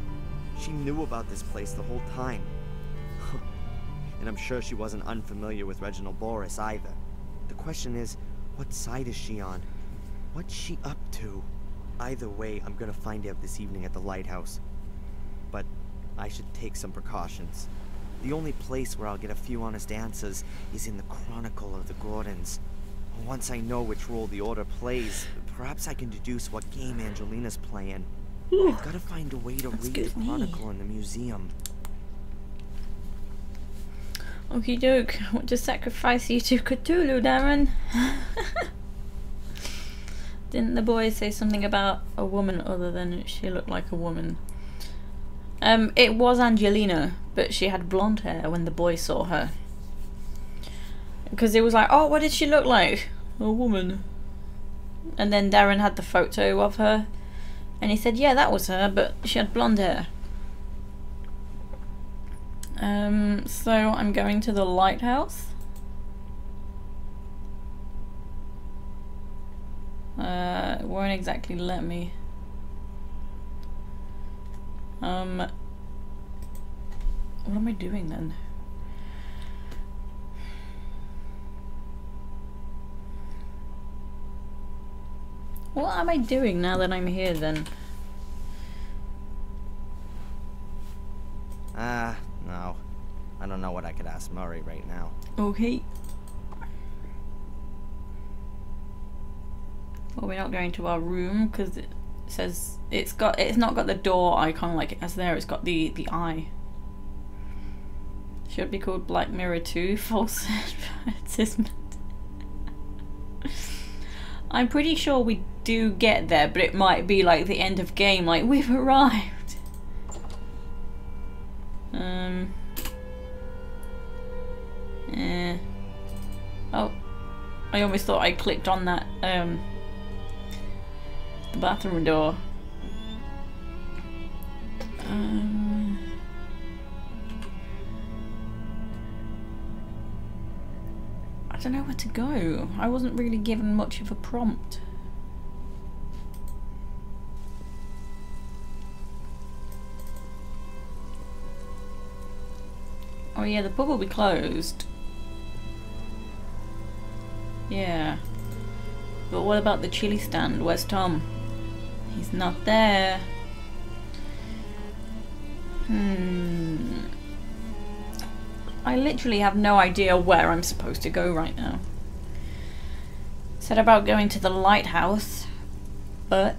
She knew about this place the whole time. And I'm sure she wasn't unfamiliar with Reginald Boris either. The question is, what side is she on? What's she up to? Either way, I'm gonna find out this evening at the lighthouse. But I should take some precautions. The only place where I'll get a few honest answers is in the Chronicle of the Gordons. Once I know which role the Order plays, perhaps I can deduce what game Angelina's playing. I've gotta find a way to read the Chronicle in the museum. Okie doke. Want to sacrifice you to Cthulhu, Darren? Didn't the boy say something about a woman other than she looked like a woman? It was Angelina, but she had blonde hair when the boy saw her. Because it was like, oh, what did she look like? A woman. And then Darren had the photo of her, and he said, yeah, that was her, but she had blonde hair. So I'm going to the lighthouse. It won't exactly let me. What am I doing then? What am I doing now that I'm here then? No. I don't know what I could ask Murray right now. Okay. Well, we're not going to our room because it says it's not got the door icon like it has there. It's got the eye. Should be called Black Mirror 2 False Advertisement. I'm pretty sure we do get there, but it might be like the end of game, like we've arrived. Oh, I almost thought I clicked on that the bathroom door. I don't know where to go. I wasn't really given much of a prompt. Oh yeah, the pub will be closed. Yeah. But what about the chili stand? Where's Tom? He's not there. I literally have no idea where I'm supposed to go right now. Said about going to the lighthouse, but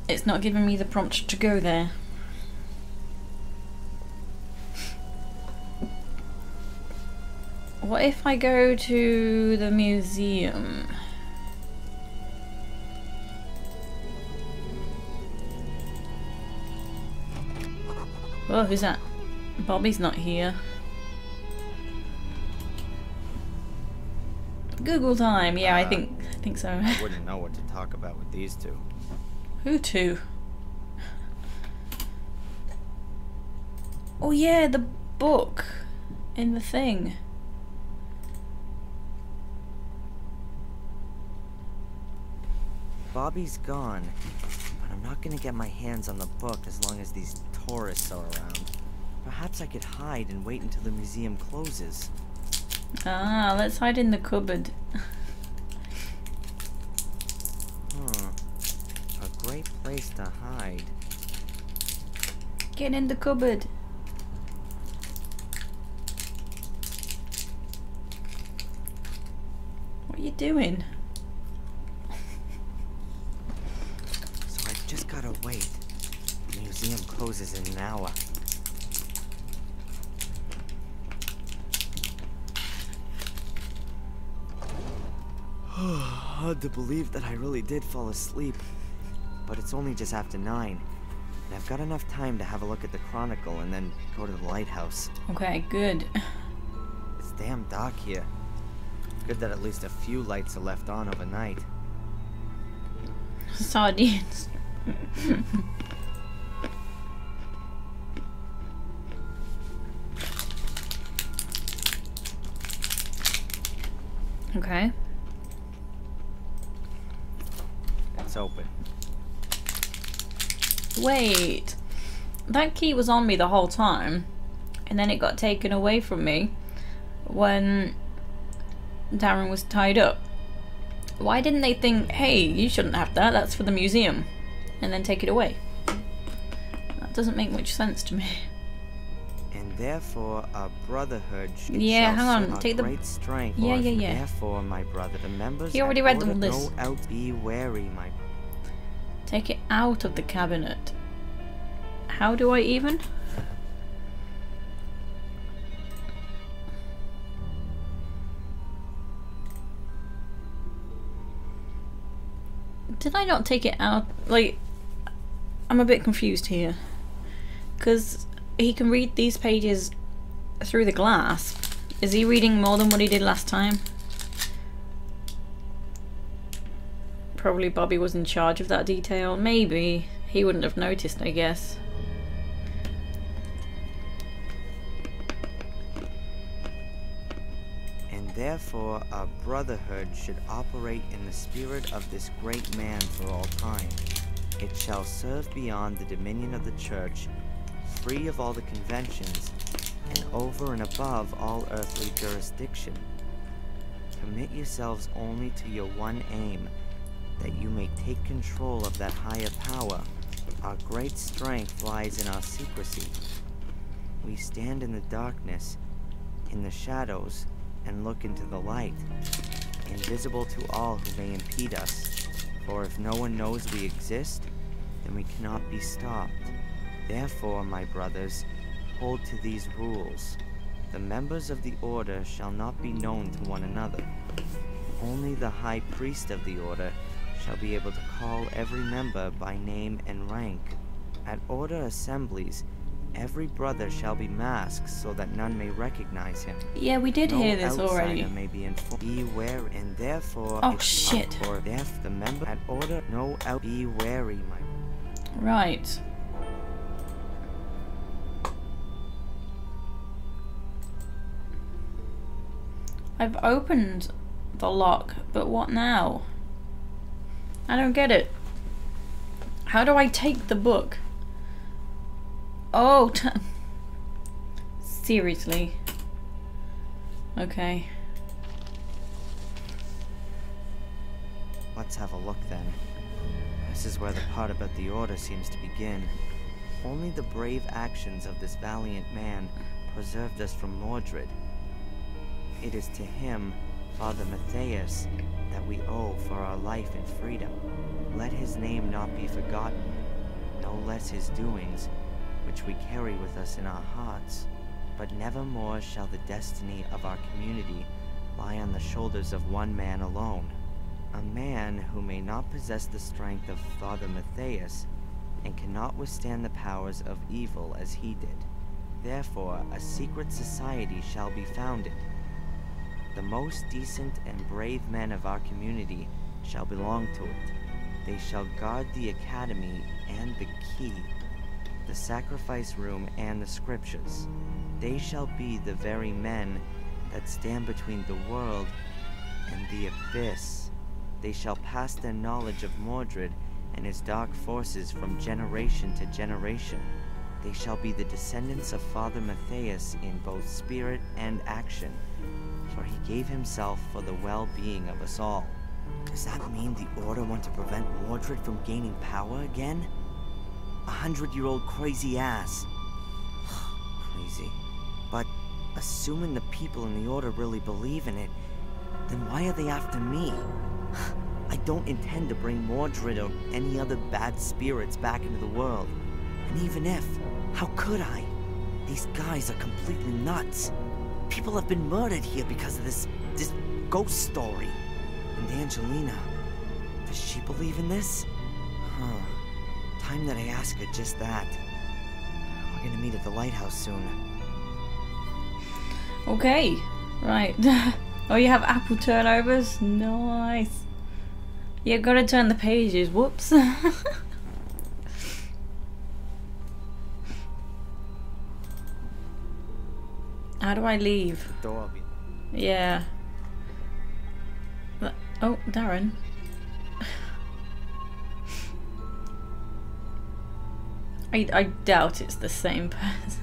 it's not giving me the prompt to go there. What if I go to the museum? Oh, who's that? Bobby's not here. Google time. Yeah, I think so. I wouldn't know what to talk about with these two. Who two? Oh yeah, the book in the thing. Bobby's gone, but I'm not gonna get my hands on the book as long as these tourists are around. Perhaps I could hide and wait until the museum closes. Ah, let's hide in the cupboard. A great place to hide. Get in the cupboard. What are you doing? So I've just gotta wait. The museum closes in an hour. Hard to believe that I really did fall asleep. But it's only just after 9. And I've got enough time to have a look at the Chronicle and then go to the lighthouse. Okay, good. It's damn dark here. Good that at least a few lights are left on overnight. Sardines. Okay. It's open. Wait. That key was on me the whole time, and then it got taken away from me when Darren was tied up. Why didn't they think, hey, you shouldn't have that, that's for the museum, and then take it away? That doesn't make much sense to me. And therefore our brotherhood should Yeah, hang on, take the great strength. Yeah. Therefore, my brother, the members He already read the order list. go out, be wary, my Take it out of the cabinet. How do I even? Did I not take it out? Like, I'm a bit confused here. Because he can read these pages through the glass. Is he reading more than what he did last time? Probably Bobby was in charge of that detail. Maybe. He wouldn't have noticed, I guess. And therefore our brotherhood should operate in the spirit of this great man for all time. It shall serve beyond the dominion of the church, free of all the conventions, and over and above all earthly jurisdiction. Commit yourselves only to your one aim, that you may take control of that higher power. Our great strength lies in our secrecy. We stand in the darkness, in the shadows, and look into the light, invisible to all who may impede us. For if no one knows we exist, then we cannot be stopped. Therefore, my brothers, hold to these rules. The members of the order shall not be known to one another. Only the high priest of the order shall be able to call every member by name and rank. At order assemblies, every brother shall be masked so that none may recognize him. Yeah, we did hear this already. May be informed. Beware, and therefore. Oh shit! For the member at order, no out. Be wary, my. Right. I've opened the lock, but what now? I don't get it. How do I take the book? Oh, seriously. Okay. Let's have a look then. This is where the part about the order seems to begin. Only the brave actions of this valiant man preserved us from Mordred. It is to him, Father Matthias, that we owe for our life and freedom. Let his name not be forgotten, no less his doings, which we carry with us in our hearts. But nevermore shall the destiny of our community lie on the shoulders of one man alone. A man who may not possess the strength of Father Matthias, and cannot withstand the powers of evil as he did. Therefore, a secret society shall be founded. The most decent and brave men of our community shall belong to it. They shall guard the academy and the key, the sacrifice room and the scriptures. They shall be the very men that stand between the world and the abyss. They shall pass their knowledge of Mordred and his dark forces from generation to generation. They shall be the descendants of Father Matthias in both spirit and action, for he gave himself for the well-being of us all. Does that mean the Order want to prevent Mordred from gaining power again? 100-year-old crazy ass. Crazy. But assuming the people in the Order really believe in it, then why are they after me? I don't intend to bring Mordred or any other bad spirits back into the world. And even if, how could I? These guys are completely nuts. People have been murdered here because of this ghost story. And Angelina, does she believe in this? Huh. Time that I ask her just that. We're gonna meet at the lighthouse soon. Okay, right. Oh, you have apple turnovers? Nice. You gotta turn the pages, whoops. How do I leave? The door. Yeah. Oh, Darren. I doubt it's the same person.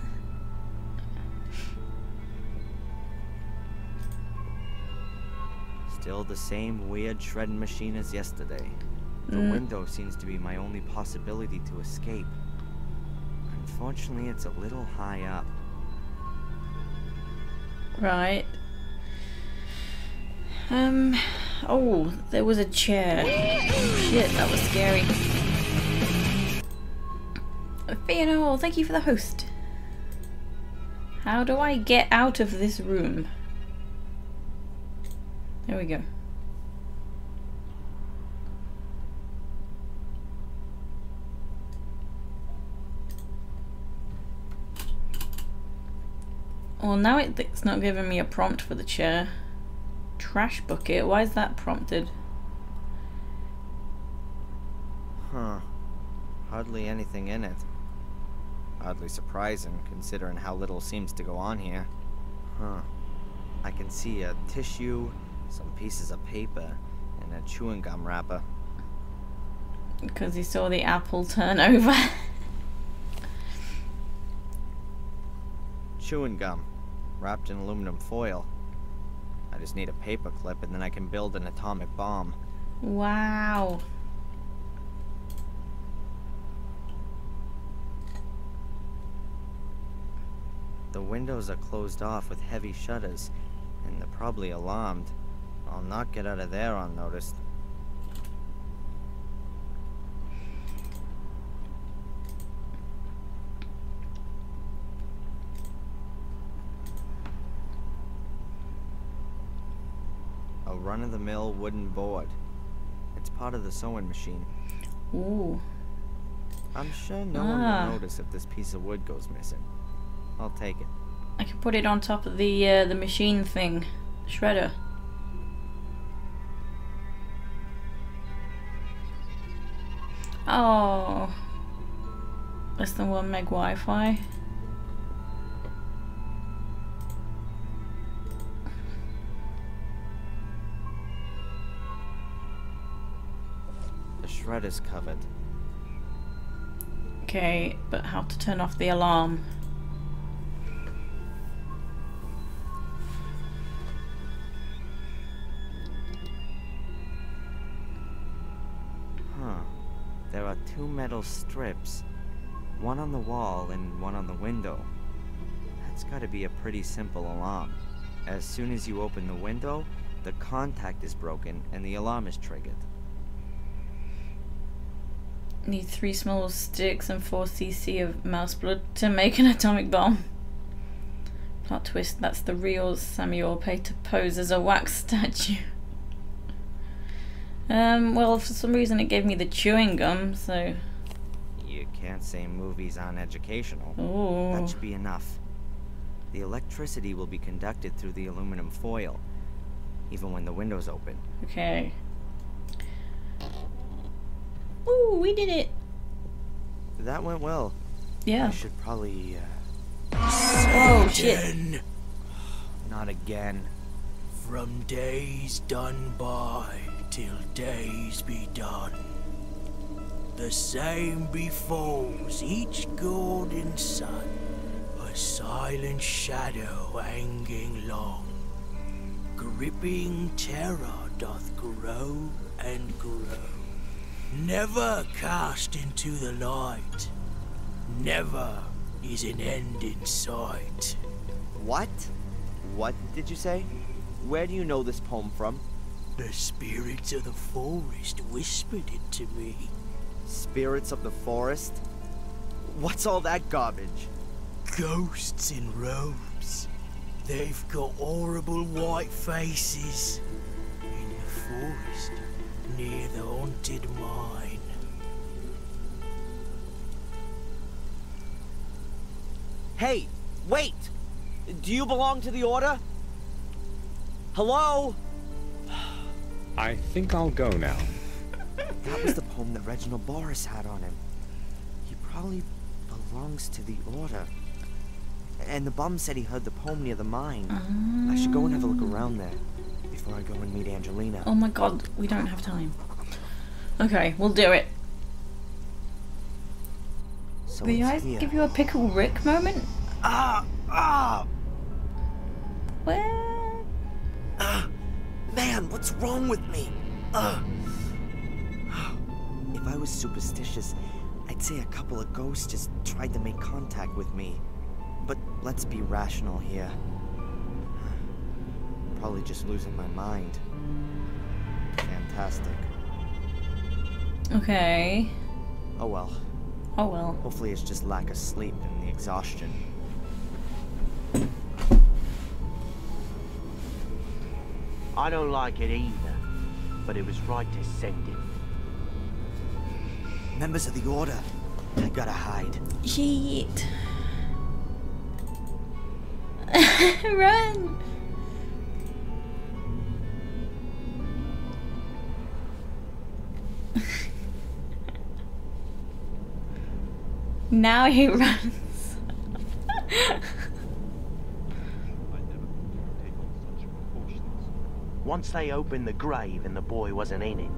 Still the same weird shredding machine as yesterday. The window seems to be my only possibility to escape. Unfortunately, it's a little high up. Right. Oh, there was a chair. Shit, that was scary. Fiona, thank you for the host. How do I get out of this room? There we go. Well, now it's not giving me a prompt for the chair. Trash bucket, why is that prompted? Huh. Hardly anything in it. Oddly surprising, considering how little seems to go on here. Huh. I can see a tissue, some pieces of paper, and a chewing gum wrapper. Because he saw the apple turn over. Chewing gum, wrapped in aluminum foil. I just need a paper clip and then I can build an atomic bomb. Wow. The windows are closed off with heavy shutters, and they're probably alarmed. I'll not get out of there unnoticed. A run-of-the-mill wooden board. It's part of the sewing machine. Ooh. I'm sure no one will notice if this piece of wood goes missing. I'll take it. I can put it on top of the machine thing. Shredder. Oh. Less than 1 meg Wi-Fi. The shredder's covered. Okay, but how to turn off the alarm? There are 2 metal strips, one on the wall and one on the window. That's gotta be a pretty simple alarm. As soon as you open the window, the contact is broken and the alarm is triggered. Need 3 small sticks and 4 cc of mouse blood to make an atomic bomb. Plot twist, that's the real Samuel paid to pose as a wax statue. Well, for some reason it gave me the chewing gum, so... You can't say movies aren't educational. Ooh. That should be enough. The electricity will be conducted through the aluminum foil, even when the window's open. Okay. Ooh, we did it! That went well. Yeah. I should probably, Oh, shit. Not again. From days done by till days be done, the same befalls each golden sun, a silent shadow hanging long, gripping terror doth grow and grow, never cast into the light, never is an end in sight. What? What did you say? Where do you know this poem from? The spirits of the forest whispered it to me. Spirits of the forest? What's all that garbage? Ghosts in robes. They've got horrible white faces. In the forest, near the haunted mine. Hey, wait! Do you belong to the Order? Hello? I think I'll go now. That was the poem that Reginald Boris had on him. He probably belongs to the Order. And the bum said he heard the poem near the mine. I should go and have a look around there. before I go and meet Angelina. Oh my god, we don't have time. Okay, we'll do it. So Did I give you a Pickle Rick moment? Where? Man, what's wrong with me? If I was superstitious, I'd say a couple of ghosts just tried to make contact with me. But let's be rational here. Probably just losing my mind. Fantastic. Okay. Oh well. Oh well. Hopefully it's just lack of sleep and the exhaustion. I don't like it either, but it was right to send him. Members of the Order, I gotta hide. Shit. Run! Now he runs. Once they opened the grave and the boy wasn't in it,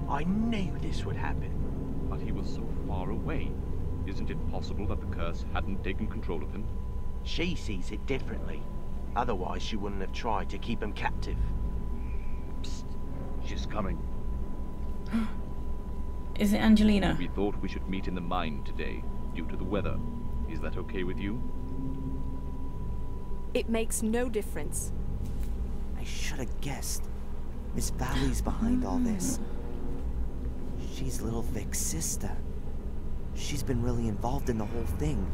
I knew this would happen. But he was so far away. Isn't it possible that the curse hadn't taken control of him? She sees it differently. Otherwise, she wouldn't have tried to keep him captive. Psst. She's coming. Is it Angelina? We thought we should meet in the mine today, due to the weather. Is that okay with you? It makes no difference. I should have guessed. Miss Valley's behind all this. She's little Vic's sister. She's been really involved in the whole thing.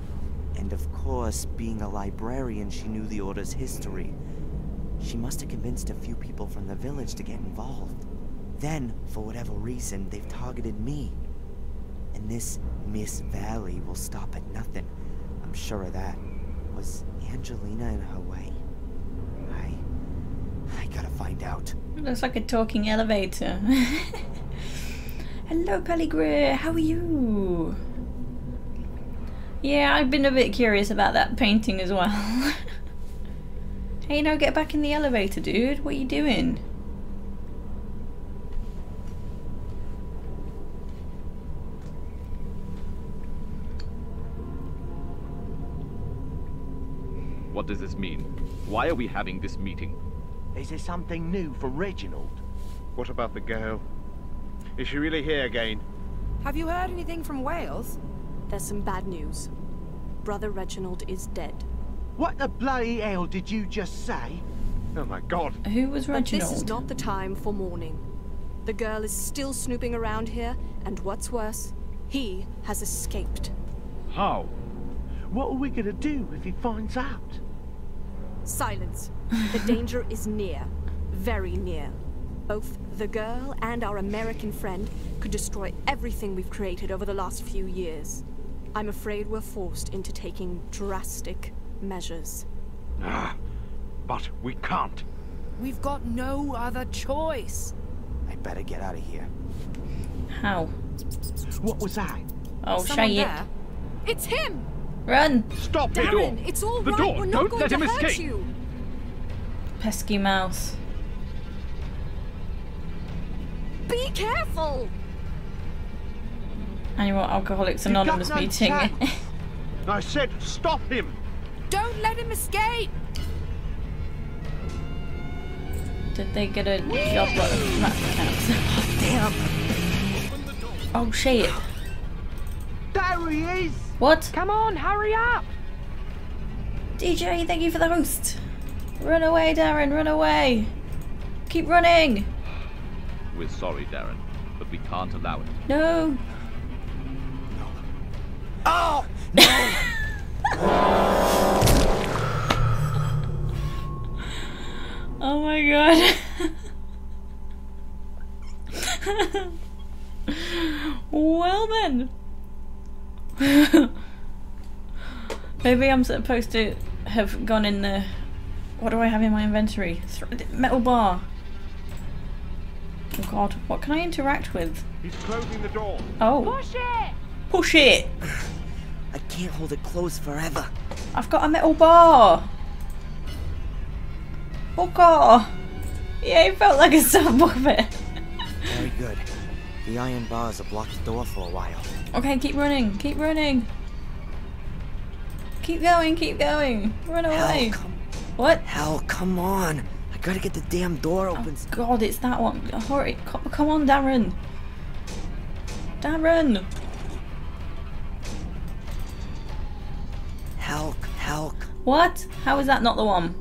And of course, being a librarian, she knew the Order's history. She must have convinced a few people from the village to get involved. Then, for whatever reason, they've targeted me. And this Miss Valley will stop at nothing. I'm sure of that. Was Angelina in her way? I gotta find out. It looks like a talking elevator. Hello, Pellegrin. How are you? Yeah, I've been a bit curious about that painting as well. Hey, no, get back in the elevator, dude. What are you doing? What does this mean? Why are we having this meeting? Is there something new for Reginald? What about the girl? Is she really here again? Have you heard anything from Wales? There's some bad news. Brother Reginald is dead. What the bloody hell did you just say? Oh my god. Who was Reginald? But this is not the time for mourning. The girl is still snooping around here, and what's worse, he has escaped. How? What are we gonna do if he finds out? Silence. The danger is near. Very near. Both the girl and our American friend could destroy everything we've created over the last few years. I'm afraid we're forced into taking drastic measures. But we can't. We've got no other choice. I better get out of here. How? What was that? Oh, Someone shit. there? It's him! Run! Stop the door! Darren, it's all The right. door! We're not Don't going let to him hurt escape! you. Pesky mouse. Be careful! Annual Alcoholics Anonymous no meeting. chance. I said stop him! Don't let him escape! Did they get a job lot of rat camps? Damn! Oh shit. There he is! What? Come on, hurry up! DJ, thank you for the host. Run away, Darren, run away. Keep running. We're sorry, Darren, but we can't allow it. No. Oh! No! Oh my god. Well then. Maybe I'm supposed to have gone in the... What do I have in my inventory? Metal bar. Oh god, what can I interact with? He's closing the door. Oh. Push it! Push it! I can't hold it closed forever. I've got a metal bar! Oh god! Yeah, he felt like a soft puppet. Very good. The iron bars have blocked the door for a while. Okay, keep running. Keep running. Keep going. Keep going. Run away. What? Hell, come on. I gotta get the damn door open. Oh, God, it's that one. Hurry. Come on, Darren. Darren. Help. What? How is that not the one?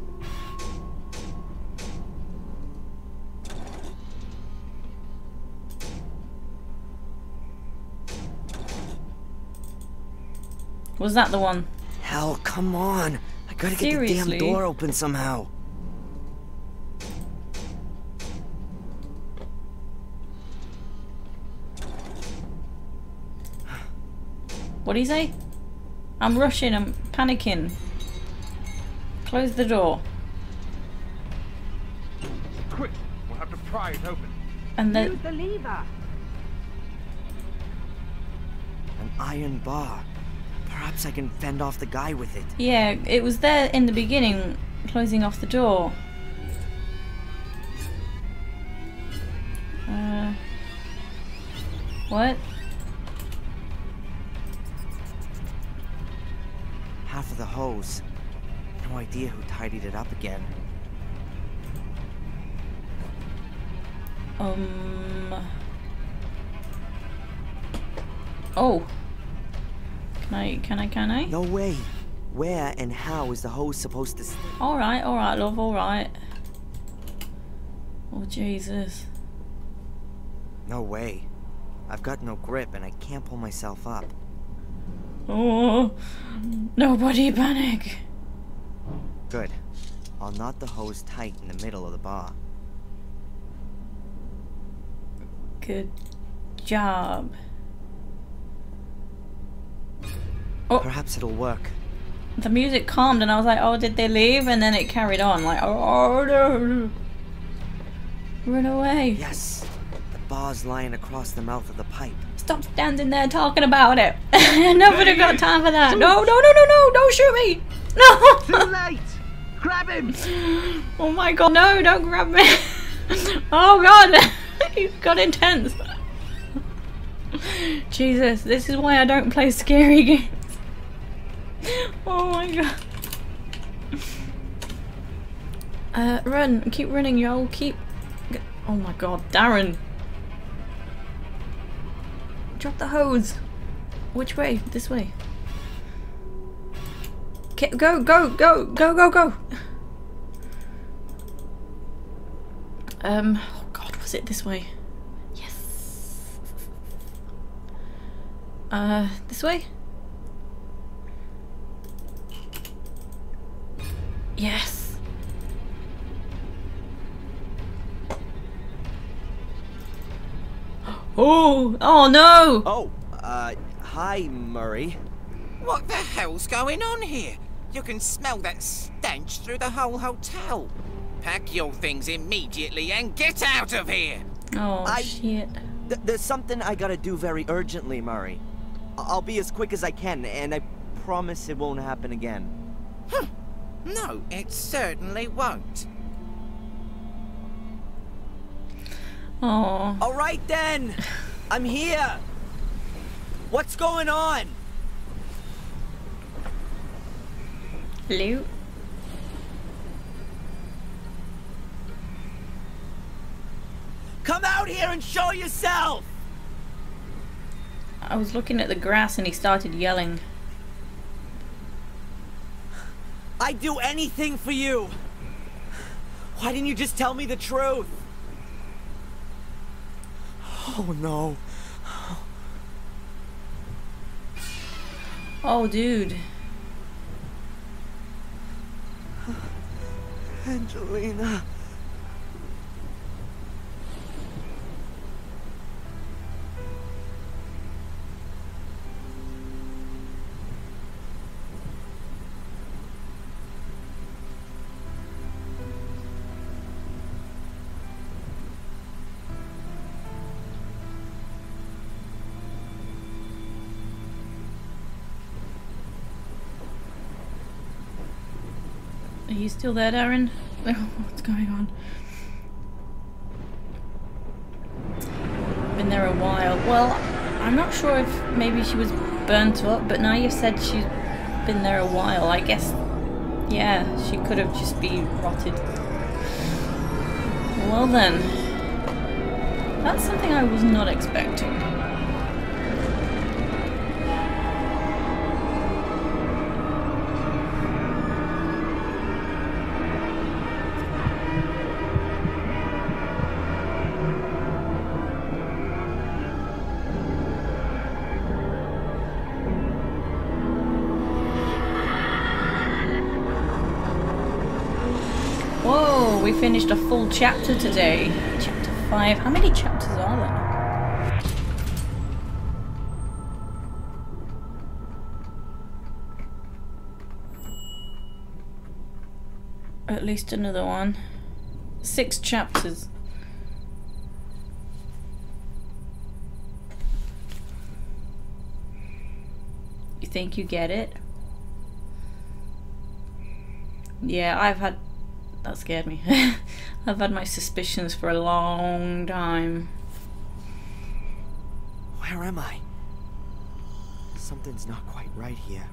Was that the one? Hell, come on. I gotta get the damn door open somehow. What do you say? I'm rushing, I'm panicking. Close the door. Quick, we'll have to pry it open. And then Use the lever. An iron bar. Perhaps I can fend off the guy with it. yeah, it was there in the beginning, closing off the door. What? Half of the hose. No idea who tidied it up again. Oh. Can I? No way. Where and how is the hose supposed to stay? Alright, love, alright. Oh, Jesus. No way. I've got no grip and I can't pull myself up. Oh, nobody panic. Good. I'll knot the hose tight in the middle of the bar. Good job. Oh. Perhaps it'll work. The music calmed and I was like, oh, did they leave? And then it carried on, like, oh no. Run away. Yes. The bar's lying across the mouth of the pipe. Stop standing there talking about it. Nobody got time for that. No, don't shoot me. No. Too late. Grab him. Oh my God, no, don't grab me. Oh God, he's got intense. Jesus, this is why I don't play scary games. Oh my God. Run, keep running, yo, keep. Oh my God, Darren. Drop the hose. Which way? This way. Okay, go. Oh God, was it this way? Yes. This way? Yes. Oh no! Oh, hi, Murray. What the hell's going on here? You can smell that stench through the whole hotel. Pack your things immediately and get out of here! Oh, shit. There's something I gotta do very urgently, Murray. I'll be as quick as I can, and I promise it won't happen again. No, it certainly won't. Oh. All right then. I'm here. What's going on? Hello? Come out here and show yourself. I was looking at the grass and he started yelling. I'd do anything for you. Why didn't you just tell me the truth? Oh no. Oh, dude. Angelina. Are you still there, Darren? What's going on? there a while. Well, I'm not sure if maybe she was burnt up, but now you've said she's been there a while. I guess, yeah, she could have just been rotted. Well then, that's something I was not expecting. Whoa, we finished a full chapter today. Chapter 5. How many chapters are there? At least another one. 6 chapters. You think you get it? Yeah, I've had... That scared me. I've had my suspicions for a long time. Where am I? Something's not quite right here.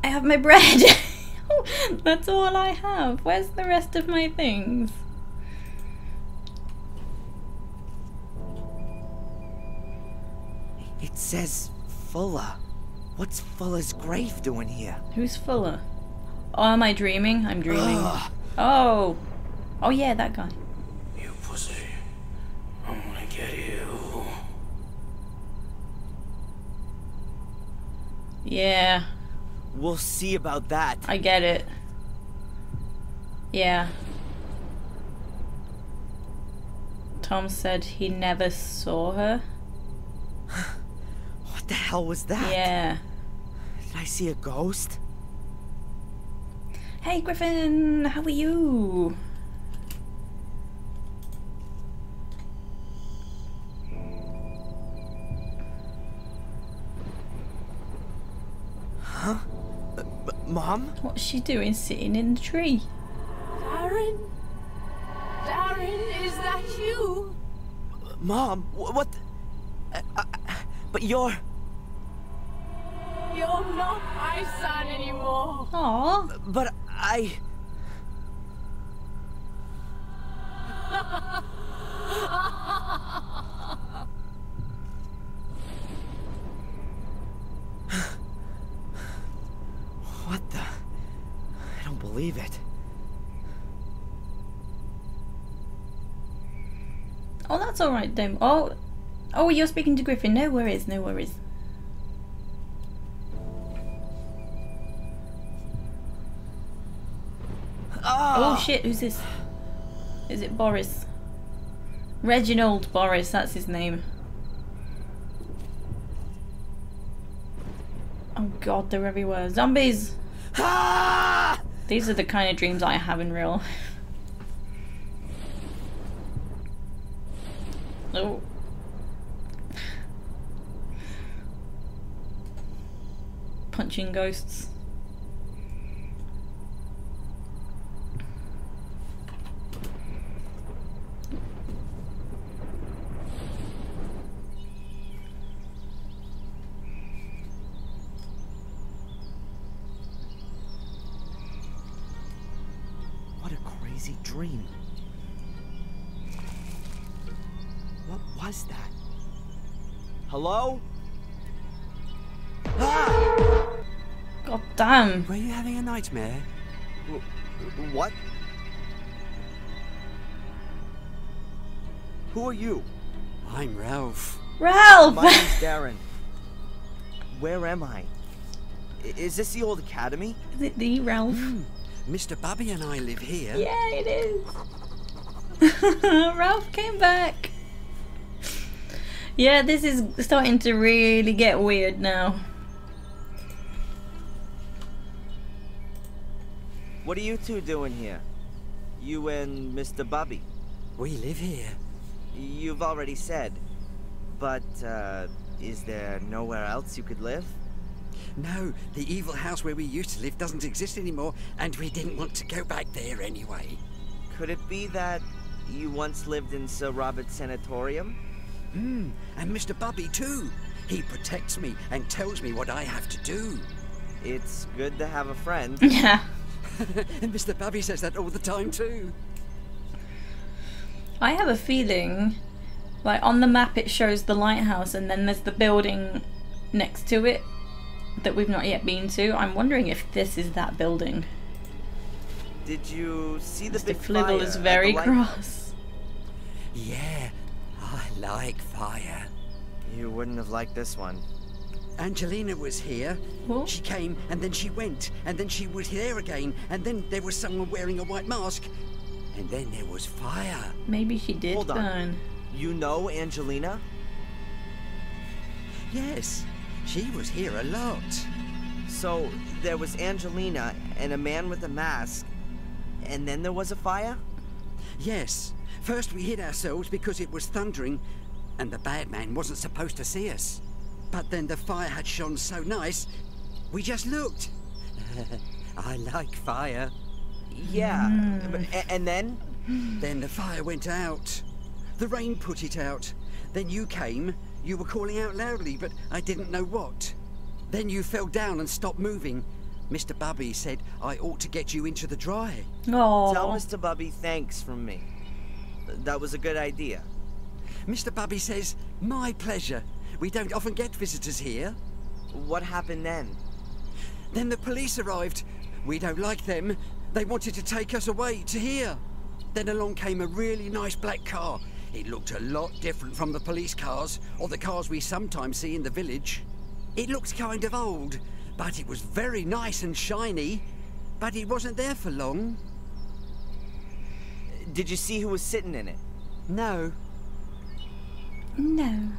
I have my bread! That's all I have. Where's the rest of my things? It says Fuller. What's Fuller's grave doing here? Who's Fuller? Oh, am I dreaming? I'm dreaming. Oh. Oh yeah, that guy. You pussy. I'm gonna get you. Yeah. We'll see about that. I get it. Yeah. Tom said he never saw her. What the hell was that? Yeah. Did I see a ghost? Hey Griffin, how are you? Huh? Mom? What's she doing sitting in the tree? Darren? Darren, is that you? Mom, what? But you're... You're not my son anymore. Aww. But I... What the... I don't believe it. Oh, that's alright then. Oh, you're speaking to Griffin. No worries, no worries. Oh shit, who's this? Is it Boris? Reginald Boris, that's his name. Oh god, they're everywhere. Zombies! These are the kind of dreams I have in real life. Oh. Punching ghosts. What a crazy dream. What was that? Hello? Ah! God damn. Were you having a nightmare? What? Who are you? I'm Ralph. Ralph! My name's Darren. Where am I? Is this the old academy? Is it the Ralph? Mr. Bubby and I live here. Yeah, it is. Ralph came back. Yeah, this is starting to really get weird now. What are you two doing here? You and Mr. Bubby? We live here. You've already said. But, is there nowhere else you could live? No, the evil house where we used to live doesn't exist anymore, and we didn't want to go back there anyway. Could it be that You once lived in Sir Robert's sanatorium? And Mr. Bubby too. He protects me and tells me what I have to do. It's good to have a friend. Yeah. And Mr. Bubby says that all the time too. I have a feeling, like on the map it shows the lighthouse and then there's the building next to it that we've not yet been to. I'm wondering if this is that building. Did you see the big Flibble fire is at very the cross. Yeah, I like fire. You wouldn't have liked this one. Angelina was here. What? She came and then she went and then she was here again and then there was someone wearing a white mask and then there was fire. Maybe she did Hold on. burn. You know Angelina? Yes, she was here a lot. So there was Angelina and a man with a mask, and then there was a fire? Yes. First we hid ourselves because it was thundering and the bad man wasn't supposed to see us. But then the fire had shone so nice, we just looked. I like fire. Yeah, and then? Then the fire went out. The rain put it out. Then you came. You were calling out loudly, but I didn't know what. Then you fell down and stopped moving. Mr. Bubby said I ought to get you into the dry. Oh. Tell Mr. Bubby thanks from me. That was a good idea. Mr. Bubby says, my pleasure. We don't often get visitors here. What happened then? Then the police arrived. We don't like them. They wanted to take us away to here. Then along came a really nice black car. It looked a lot different from the police cars or the cars we sometimes see in the village. It looked kind of old, but it was very nice and shiny. But it wasn't there for long. Did you see who was sitting in it? No. No.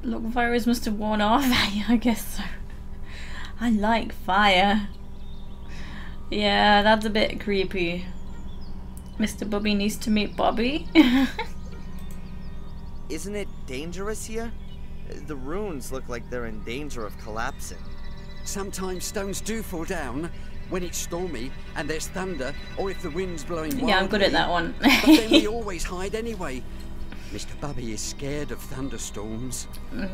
Look, virus must have worn off. I guess so. I like fire. Yeah, that's a bit creepy. Mr. Bubby needs to meet Bobby. Isn't it dangerous here? The ruins look like they're in danger of collapsing. Sometimes stones do fall down when it's stormy and there's thunder, or if the wind's blowing wildly. Yeah, I'm good at that one. But then we always hide anyway. Mr. Bubby is scared of thunderstorms.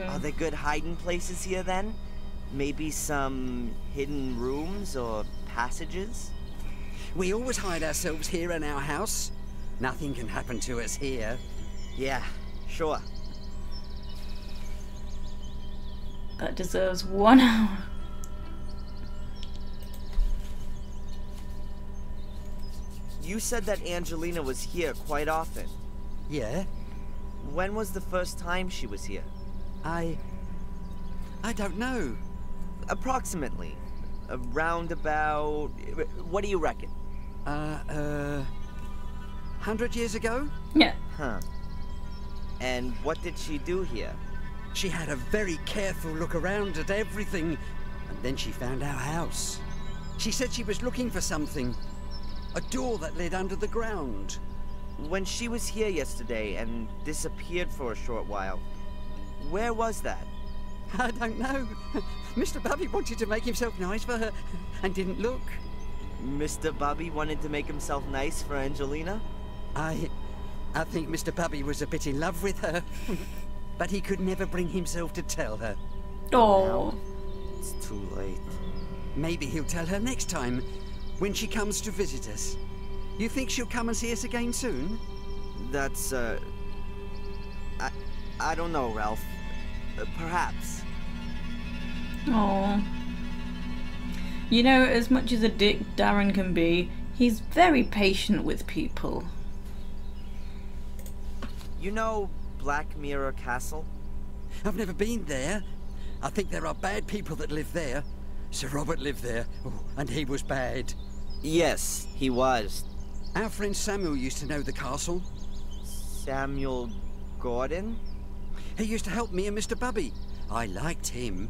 Are there good hiding places here then? Maybe some hidden rooms or passages? We always hide ourselves here in our house. Nothing can happen to us here. Yeah, sure. That deserves 1 hour. You said that Angelina was here quite often. Yeah? When was the first time she was here? I don't know. Approximately. Around about... What do you reckon? 100 years ago? Yeah. Huh. And what did she do here? She had a very careful look around at everything, and then she found our house. She said she was looking for something. A door that led under the ground. When she was here yesterday and disappeared for a short while, where was that? I don't know. Mr. Bubby wanted to make himself nice for her and didn't look. Mr. Bubby wanted to make himself nice for Angelina? I think Mr. Bubby was a bit in love with her. But he could never bring himself to tell her. Oh. It's too late. Maybe he'll tell her next time, when she comes to visit us. You think she'll come and see us again soon? That's, I don't know, Ralph. Perhaps. Oh. You know, as much as a dick Darren can be, he's very patient with people. You know Black Mirror Castle? I've never been there. I think there are bad people that live there. Sir Robert lived there, and he was bad. Yes, he was. Our friend Samuel used to know the castle. Samuel Gordon? He used to help me and Mr. Bubby. I liked him.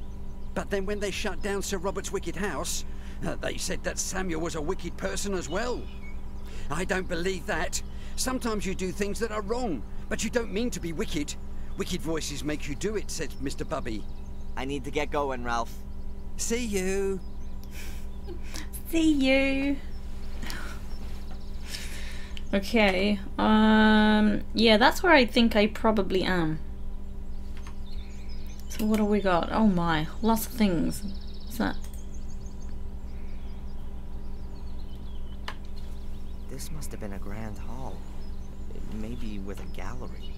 But then when they shut down Sir Robert's wicked house, they said that Samuel was a wicked person as well. I don't believe that. Sometimes you do things that are wrong, but you don't mean to be wicked. Wicked voices make you do it, said Mr. Bubby. I need to get going, Ralph. See you. See you. Okay, yeah, that's where I think I probably am. So what do we got? Oh my, lots of things. What's that? This must have been a grand hall. Maybe with a gallery.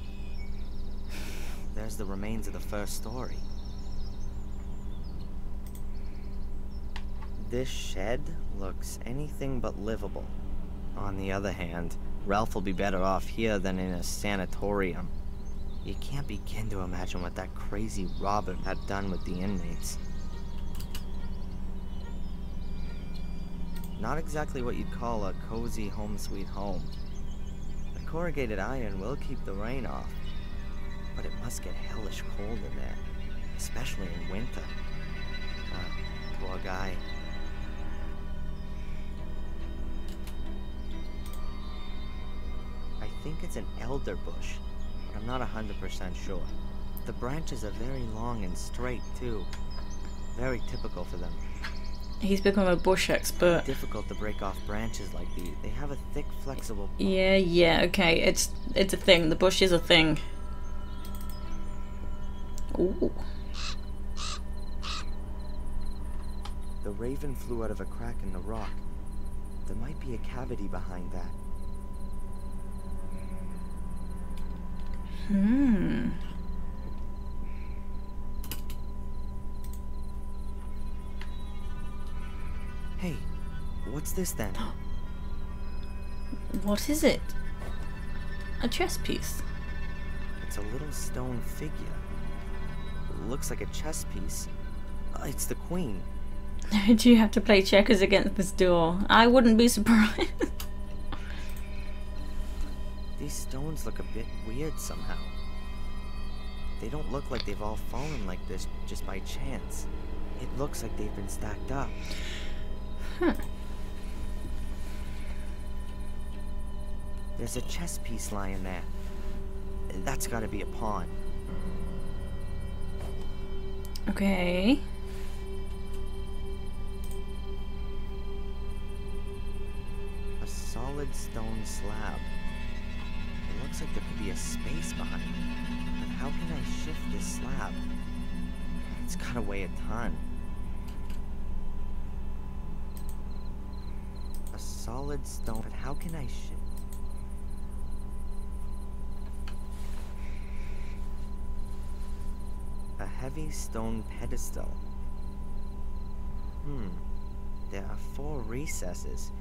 There's the remains of the first story. This shed looks anything but livable. On the other hand, Ralph will be better off here than in a sanatorium. You can't begin to imagine what that crazy Robert had done with the inmates. Not exactly what you'd call a cozy home sweet home. The corrugated iron will keep the rain off, but it must get hellish cold in there, especially in winter. Poor guy. I think it's an elder bush, but I'm not 100% sure. The branches are very long and straight, too. Very typical for them. He's become a bush expert. It's difficult to break off branches like these. They have a thick, flexible... Yeah, okay. It's a thing. The bush is a thing. Ooh. The raven flew out of a crack in the rock. There might be a cavity behind that. Hey, what's this then? What is it? A chess piece. It's a little stone figure. It looks like a chess piece. It's the queen. Do you have to play checkers against this door? I wouldn't be surprised. These stones look a bit weird somehow. They don't look like they've all fallen like this just by chance. It looks like they've been stacked up. Huh. There's a chess piece lying there. That's gotta be a pawn. Okay. A solid stone slab. It looks like there could be a space behind it. But how can I shift this slab? It's gotta weigh a ton. A solid stone, but how can I shift? A heavy stone pedestal. There are 4 recesses.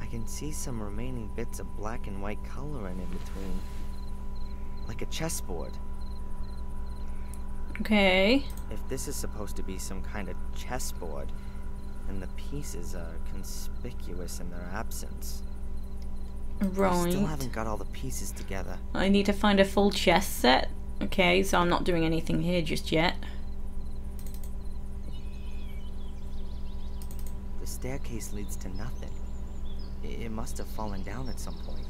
I can see some remaining bits of black and white coloring in between. Like a chessboard. Okay. If this is supposed to be some kind of chessboard, then the pieces are conspicuous in their absence. Right. I still haven't got all the pieces together. I need to find a full chess set. Okay, so I'm not doing anything here just yet. The staircase leads to nothing. It must have fallen down at some point.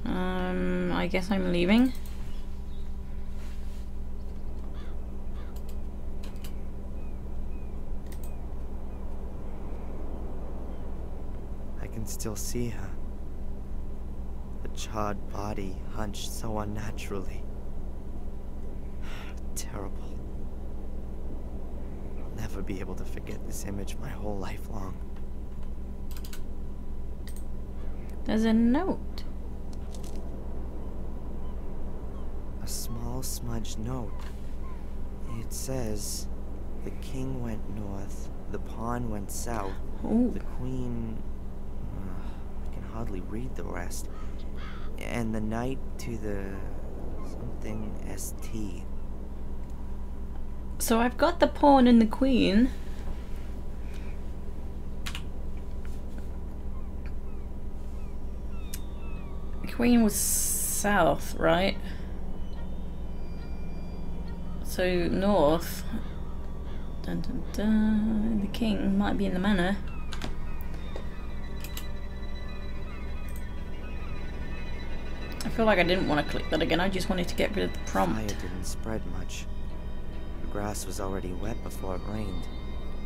I guess I'm leaving. I can still see her. The charred body hunched so unnaturally. Terrible. I'll never be able to forget this image my whole life long. There's a note. A small smudged note. It says, the king went north, the pawn went south, the queen... I can hardly read the rest. And the knight to the... something ST. So I've got the pawn and the queen. The queen was south, right? So north. Dun, dun, dun. The king might be in the manor. I feel like I didn't want to click that again. I just wanted to get rid of the prompt. Fire didn't spread much. The grass was already wet before it rained.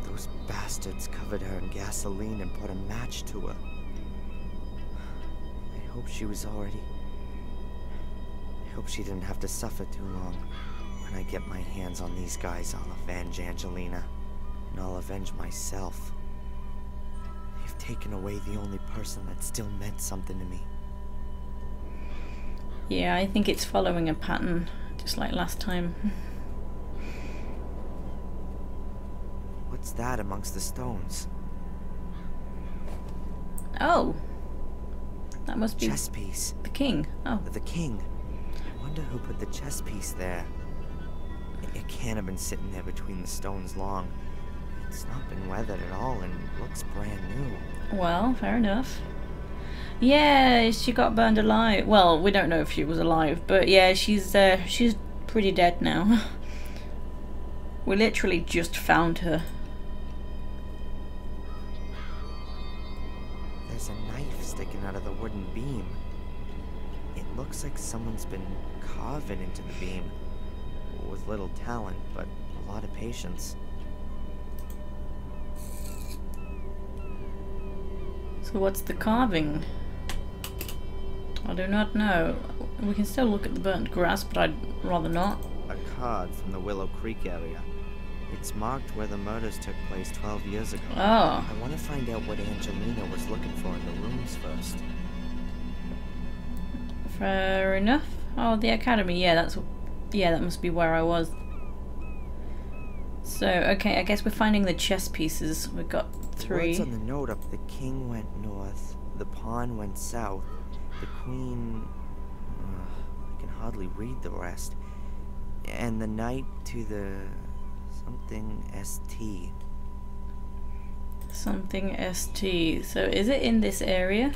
Those bastards covered her in gasoline and put a match to her. hope she was already... I hope she didn't have to suffer too long. When I get my hands on these guys, I'll avenge Angelina. And I'll avenge myself. They've taken away the only person that still meant something to me. Yeah, I think it's following a pattern, just like last time. What's that amongst the stones? Oh! That must be chess piece. The king. Oh. The king. I wonder who put the chess piece there. It can't have been sitting there between the stones long. It's not been weathered at all and looks brand new. Well, fair enough. Yeah, she got burned alive. Well, we don't know if she was alive, but yeah, she's pretty dead now. We literally just found her. There's a knife sticking out of the wooden beam. It looks like someone's been carving into the beam. With little talent, but a lot of patience. So what's the carving? I do not know. We can still look at the burnt grass, but I'd rather not. A card from the Willow Creek area. It's marked where the murders took place 12 years ago. Oh. I want to find out what Angelina was looking for in the rooms first. Fair enough. Oh, the academy. Yeah, that must be where I was. So, okay, I guess we're finding the chess pieces. We've got 3. The words on the note up: the king went north, the pawn went south, the queen... I can hardly read the rest. And the knight to the... something ST. Something ST. So is it in this area?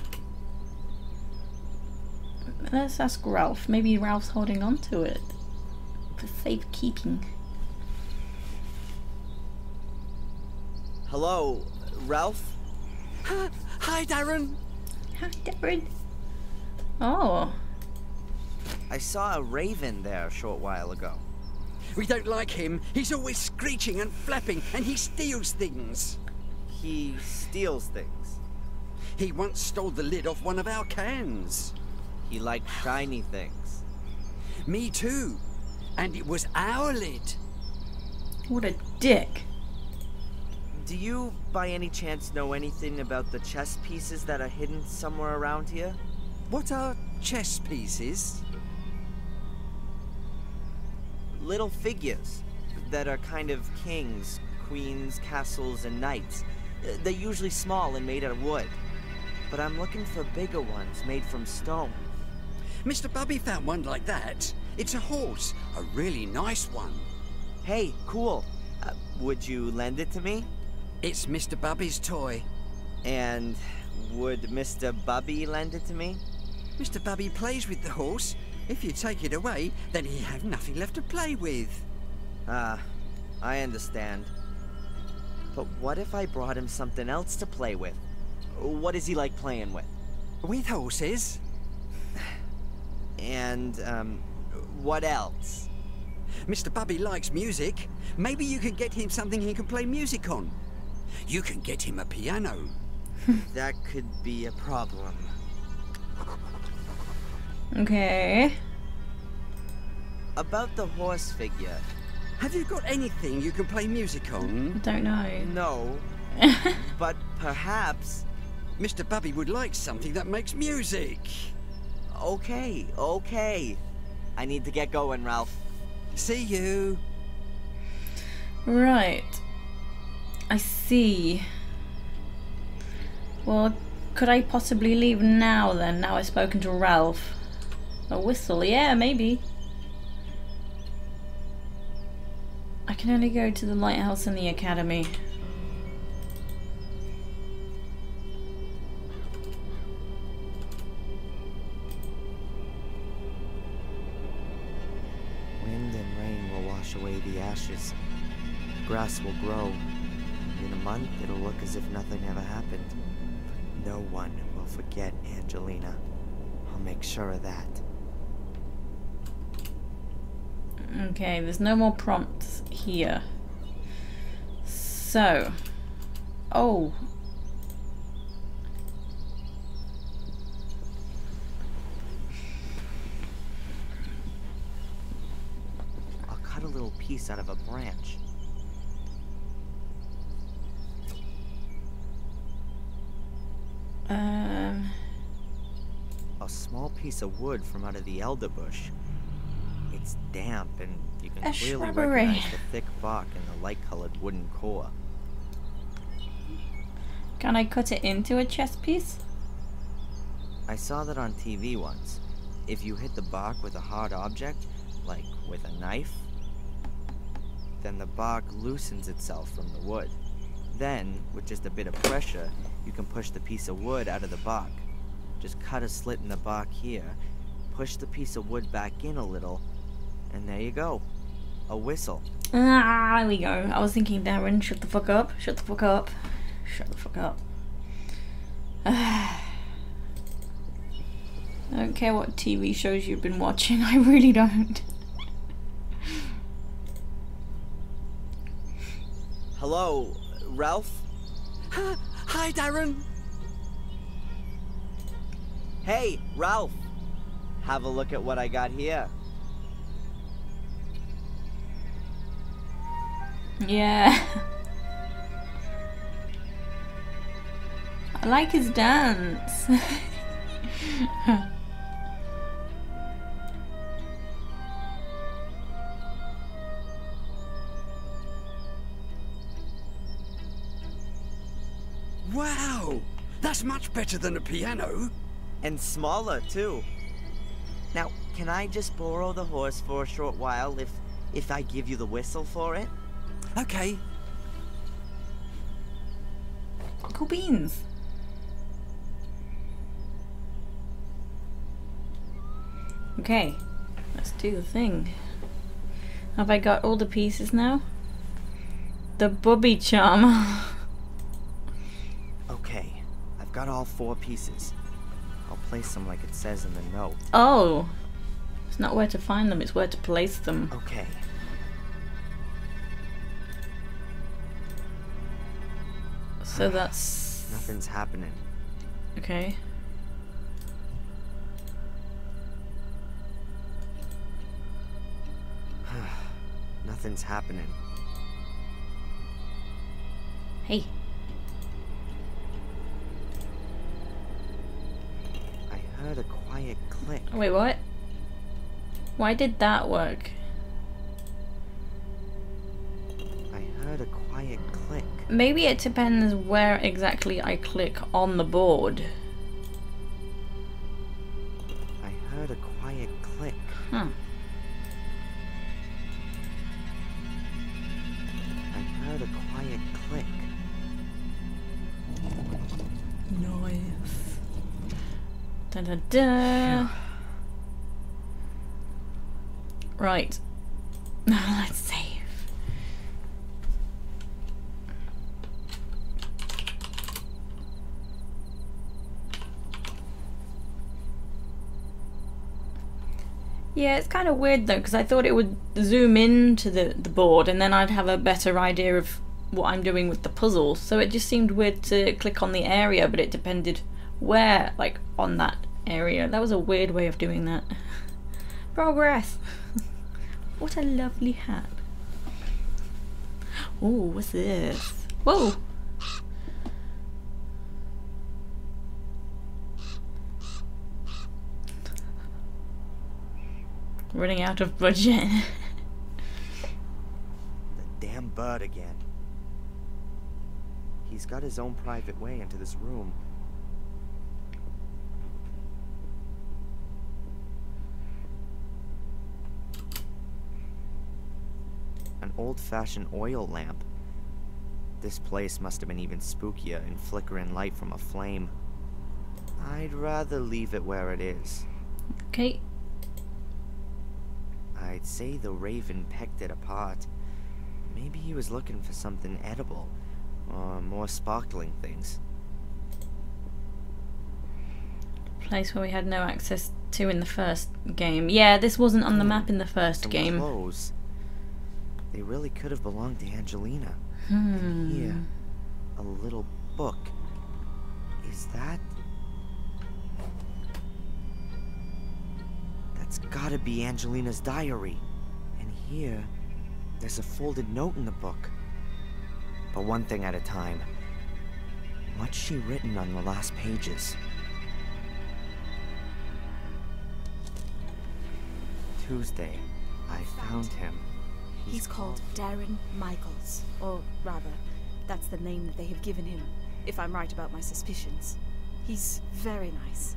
Let's ask Ralph. Maybe Ralph's holding on to it for safekeeping. Hello, Ralph? Hi, Darren. Hi, Darren. Oh. I saw a raven there a short while ago. We don't like him. He's always screeching and flapping, and he steals things. He steals things? He once stole the lid off one of our cans. He liked shiny things. Me too. And it was our lid. What a dick. Do you, by any chance, know anything about the chess pieces that are hidden somewhere around here? What are chess pieces? Little figures that are kind of kings, queens, castles, and knights. They're usually small and made out of wood. But I'm looking for bigger ones made from stone. Mr. Bubby found one like that. It's a horse, a really nice one. Hey, cool. Would you lend it to me? It's Mr. Bubby's toy. And would Mr. Bubby lend it to me? Mr. Bubby plays with the horse. If you take it away, then he'd have nothing left to play with. Ah, I understand. But what if I brought him something else to play with? What is he like playing with? With horses. And, what else? Mr. Bubby likes music. Maybe you can get him something he can play music on. You can get him a piano. That could be a problem. Okay. About the horse figure. Have you got anything you can play music on? Don't know. No. But perhaps... Mr. Bubby would like something that makes music. Okay, okay. I need to get going, Ralph. See you. Right. I see. Well, could I possibly leave now then, now I've spoken to Ralph? A whistle, yeah, maybe. I can only go to the lighthouse and the academy. Wind and rain will wash away the ashes. Grass will grow. In a month, it'll look as if nothing ever happened. But no one will forget Angelina. I'll make sure of that. Okay, there's no more prompts here. So... Oh. piece out of a branch. A small piece of wood from out of the elder bush. It's damp, and you can clearly recognize the thick bark and the light-colored wooden core. Can I cut it into a chess piece? I saw that on TV once. If you hit the bark with a hard object, like with a knife, then the bark loosens itself from the wood. Then, with just a bit of pressure, you can push the piece of wood out of the bark. Just cut a slit in the bark here, push the piece of wood back in a little, and there you go. A whistle. Ah, there we go. I was thinking, Darren, shut the fuck up. Shut the fuck up. Shut the fuck up. I don't care what TV shows you've been watching, I really don't. Hello, Ralph? Hi, Darren. Hey, Ralph. Have a look at what I got here. Yeah. I like his dance. Wow! That's much better than a piano. And smaller, too. Now, can I just borrow the horse for a short while if I give you the whistle for it? Okay. Cool beans. Okay, let's do the thing. Have I got all the pieces now? The bubby charm. Okay, I've got all 4 pieces. I'll place them like it says in the note. Oh, it's not where to find them, it's where to place them. Okay. So that's... Nothing's happening. Okay. Nothing's happening. Hey. I heard a quiet click. Wait, what? Why did that work? I heard a quiet click. Maybe it depends where exactly I click on the board. I heard a quiet click. Huh. I heard a quiet click. Nice. Da da da. Right. Let's save. Yeah, it's kind of weird though, because I thought it would zoom into the board and then I'd have a better idea of what I'm doing with the puzzle. So it just seemed weird to click on the area, but it depended where, like, on that area. That was a weird way of doing that. Progress! What a lovely hat. Oh, what's this? Whoa! Running out of budget. The damn bird again. He's got his own private way into this room. An old-fashioned oil lamp. This place must have been even spookier in flickering light from a flame. I'd rather leave it where it is. Okay. I'd say the raven pecked it apart. Maybe he was looking for something edible, or more sparkling things. Place where we had no access to in the first game. Yeah, this wasn't on the map in the first game. Clothes. They really could have belonged to Angelina. Hmm. And here, a little book. Is that... That's gotta be Angelina's diary. And here, there's a folded note in the book. But one thing at a time. What's she written on the last pages? Tuesday, I found him. He's called Darren Michaels. Or rather, that's the name that they have given him, if I'm right about my suspicions. He's very nice.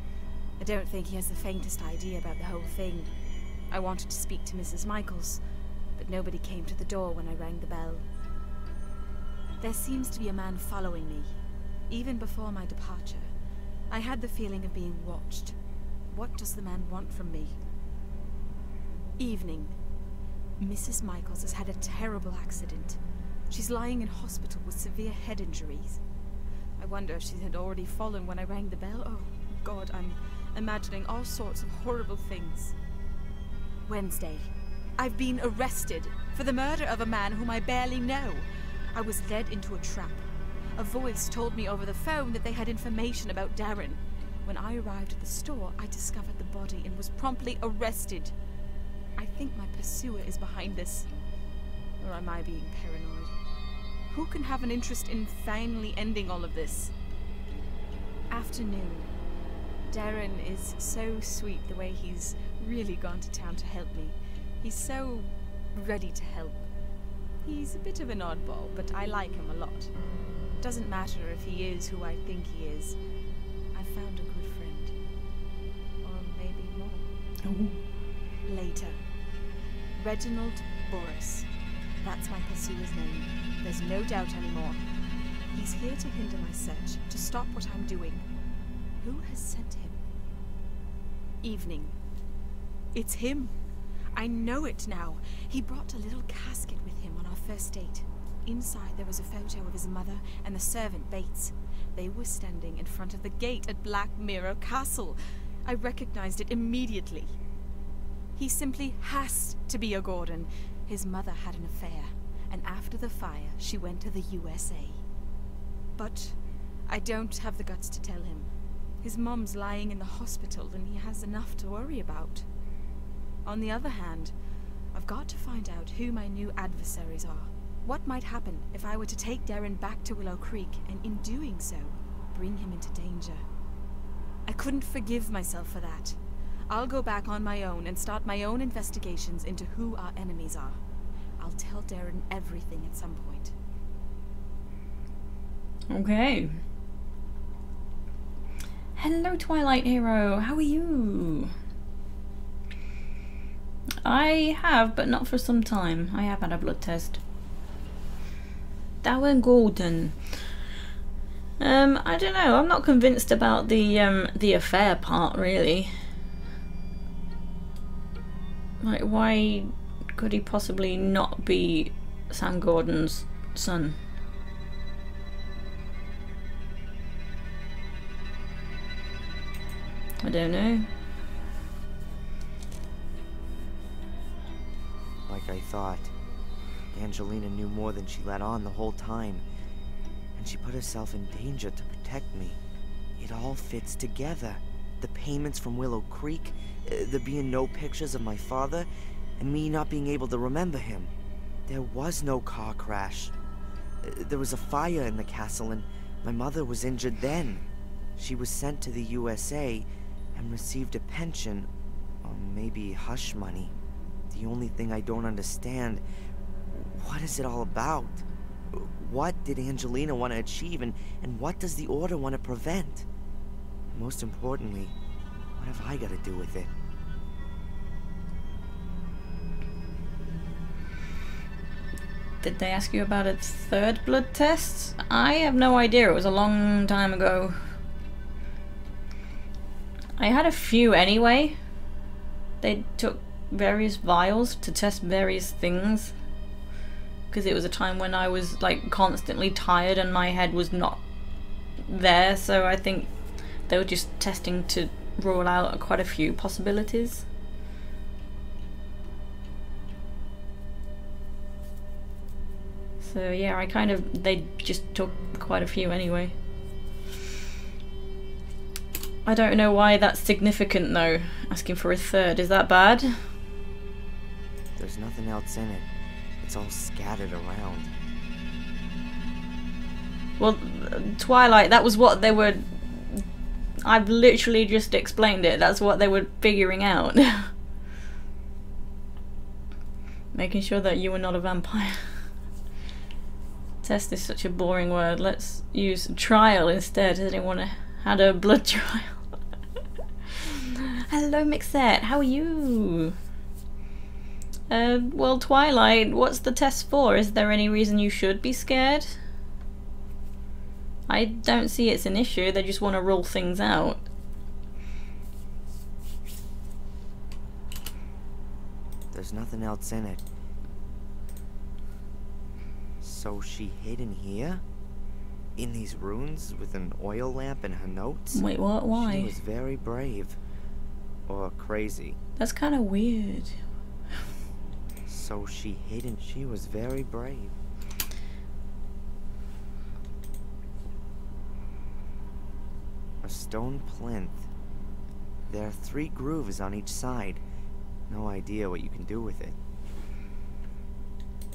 I don't think he has the faintest idea about the whole thing. I wanted to speak to Mrs. Michaels, but nobody came to the door when I rang the bell. There seems to be a man following me. Even before my departure, I had the feeling of being watched. What does the man want from me? Evening. Mrs. Michaels has had a terrible accident. She's lying in hospital with severe head injuries. I wonder if she had already fallen when I rang the bell. Oh, God, I'm imagining all sorts of horrible things. Wednesday. I've been arrested for the murder of a man whom I barely know. I was led into a trap. A voice told me over the phone that they had information about Darren. When I arrived at the store, I discovered the body and was promptly arrested. I think my pursuer is behind this. Or am I being paranoid? Who can have an interest in finally ending all of this? Afternoon. Darren is so sweet the way he's really gone to town to help me. He's so ready to help. He's a bit of an oddball, but I like him a lot. Doesn't matter if he is who I think he is. I found a good friend. Or maybe more. Ooh. Later. Reginald Boris. That's my pursuer's name. There's no doubt anymore. He's here to hinder my search, to stop what I'm doing. Who has sent him? Evening. It's him. I know it now. He brought a little casket with him on our first date. Inside there was a photo of his mother and the servant Bates. They were standing in front of the gate at Black Mirror Castle. I recognized it immediately. He simply has to be a Gordon. His mother had an affair, and after the fire, she went to the USA. But I don't have the guts to tell him. His mom's lying in the hospital, and he has enough to worry about. On the other hand, I've got to find out who my new adversaries are. What might happen if I were to take Darren back to Willow Creek, and in doing so, bring him into danger? I couldn't forgive myself for that. I'll go back on my own and start my own investigations into who our enemies are. I'll tell Darren everything at some point. Okay. Hello, Twilight Hero. How are you? I have, but not for some time. I have had a blood test. Darren Gordon. I don't know. I'm not convinced about the affair part, really. Like, why could he possibly not be Sam Gordon's son? I don't know. Like I thought, Angelina knew more than she let on the whole time, and she put herself in danger to protect me. It all fits together. The payments from Willow Creek, there being no pictures of my father, and me not being able to remember him. There was no car crash. There was a fire in the castle, and my mother was injured then. She was sent to the USA and received a pension, or maybe hush money. The only thing I don't understand, what is it all about? What did Angelina want to achieve, and what does the Order want to prevent? Most importantly, what have I got to do with it? Did they ask you about a third blood test? I have no idea. It was a long time ago. I had a few anyway. They took various vials to test various things. Because it was a time when I was like constantly tired and my head was not there. So I think they were just testing to rule out quite a few possibilities. So yeah, they just took quite a few anyway. I don't know why that's significant though, asking for a third. Is that bad? There's nothing else in it. It's all scattered around. Well, Twilight, that was what they were... I've literally just explained it. That's what they were figuring out. Making sure that you were not a vampire. Test is such a boring word. Let's use trial instead. I didn't want to have a blood trial. Hello, Mixette. How are you? Well, Twilight, what's the test for? Is there any reason you should be scared? I don't see it's an issue. They just want to rule things out. There's nothing else in it. So she hid in here? In these rooms with an oil lamp and her notes? Wait, what? Why? She was very brave. Or crazy. That's kind of weird. So she hid and she was very brave. A stone plinth. There are 3 grooves on each side. No idea what you can do with it.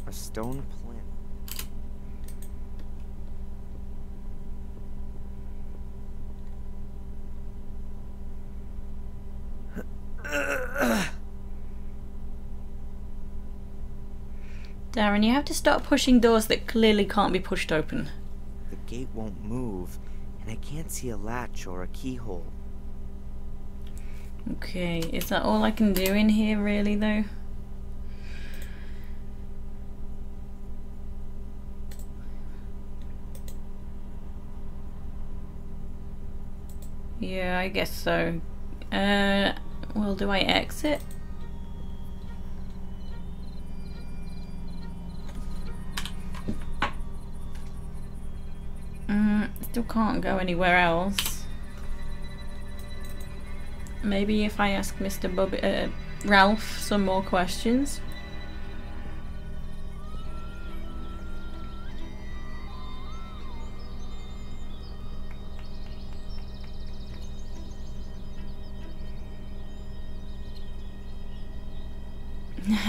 A stone plinth. Darren, you have to stop pushing doors that clearly can't be pushed open. The gate won't move, and I can't see a latch or a keyhole. Okay, is that all I can do in here really though? Yeah, I guess so. Well, do I exit? Still can't go anywhere else. Maybe if I ask Mr. Ralph some more questions.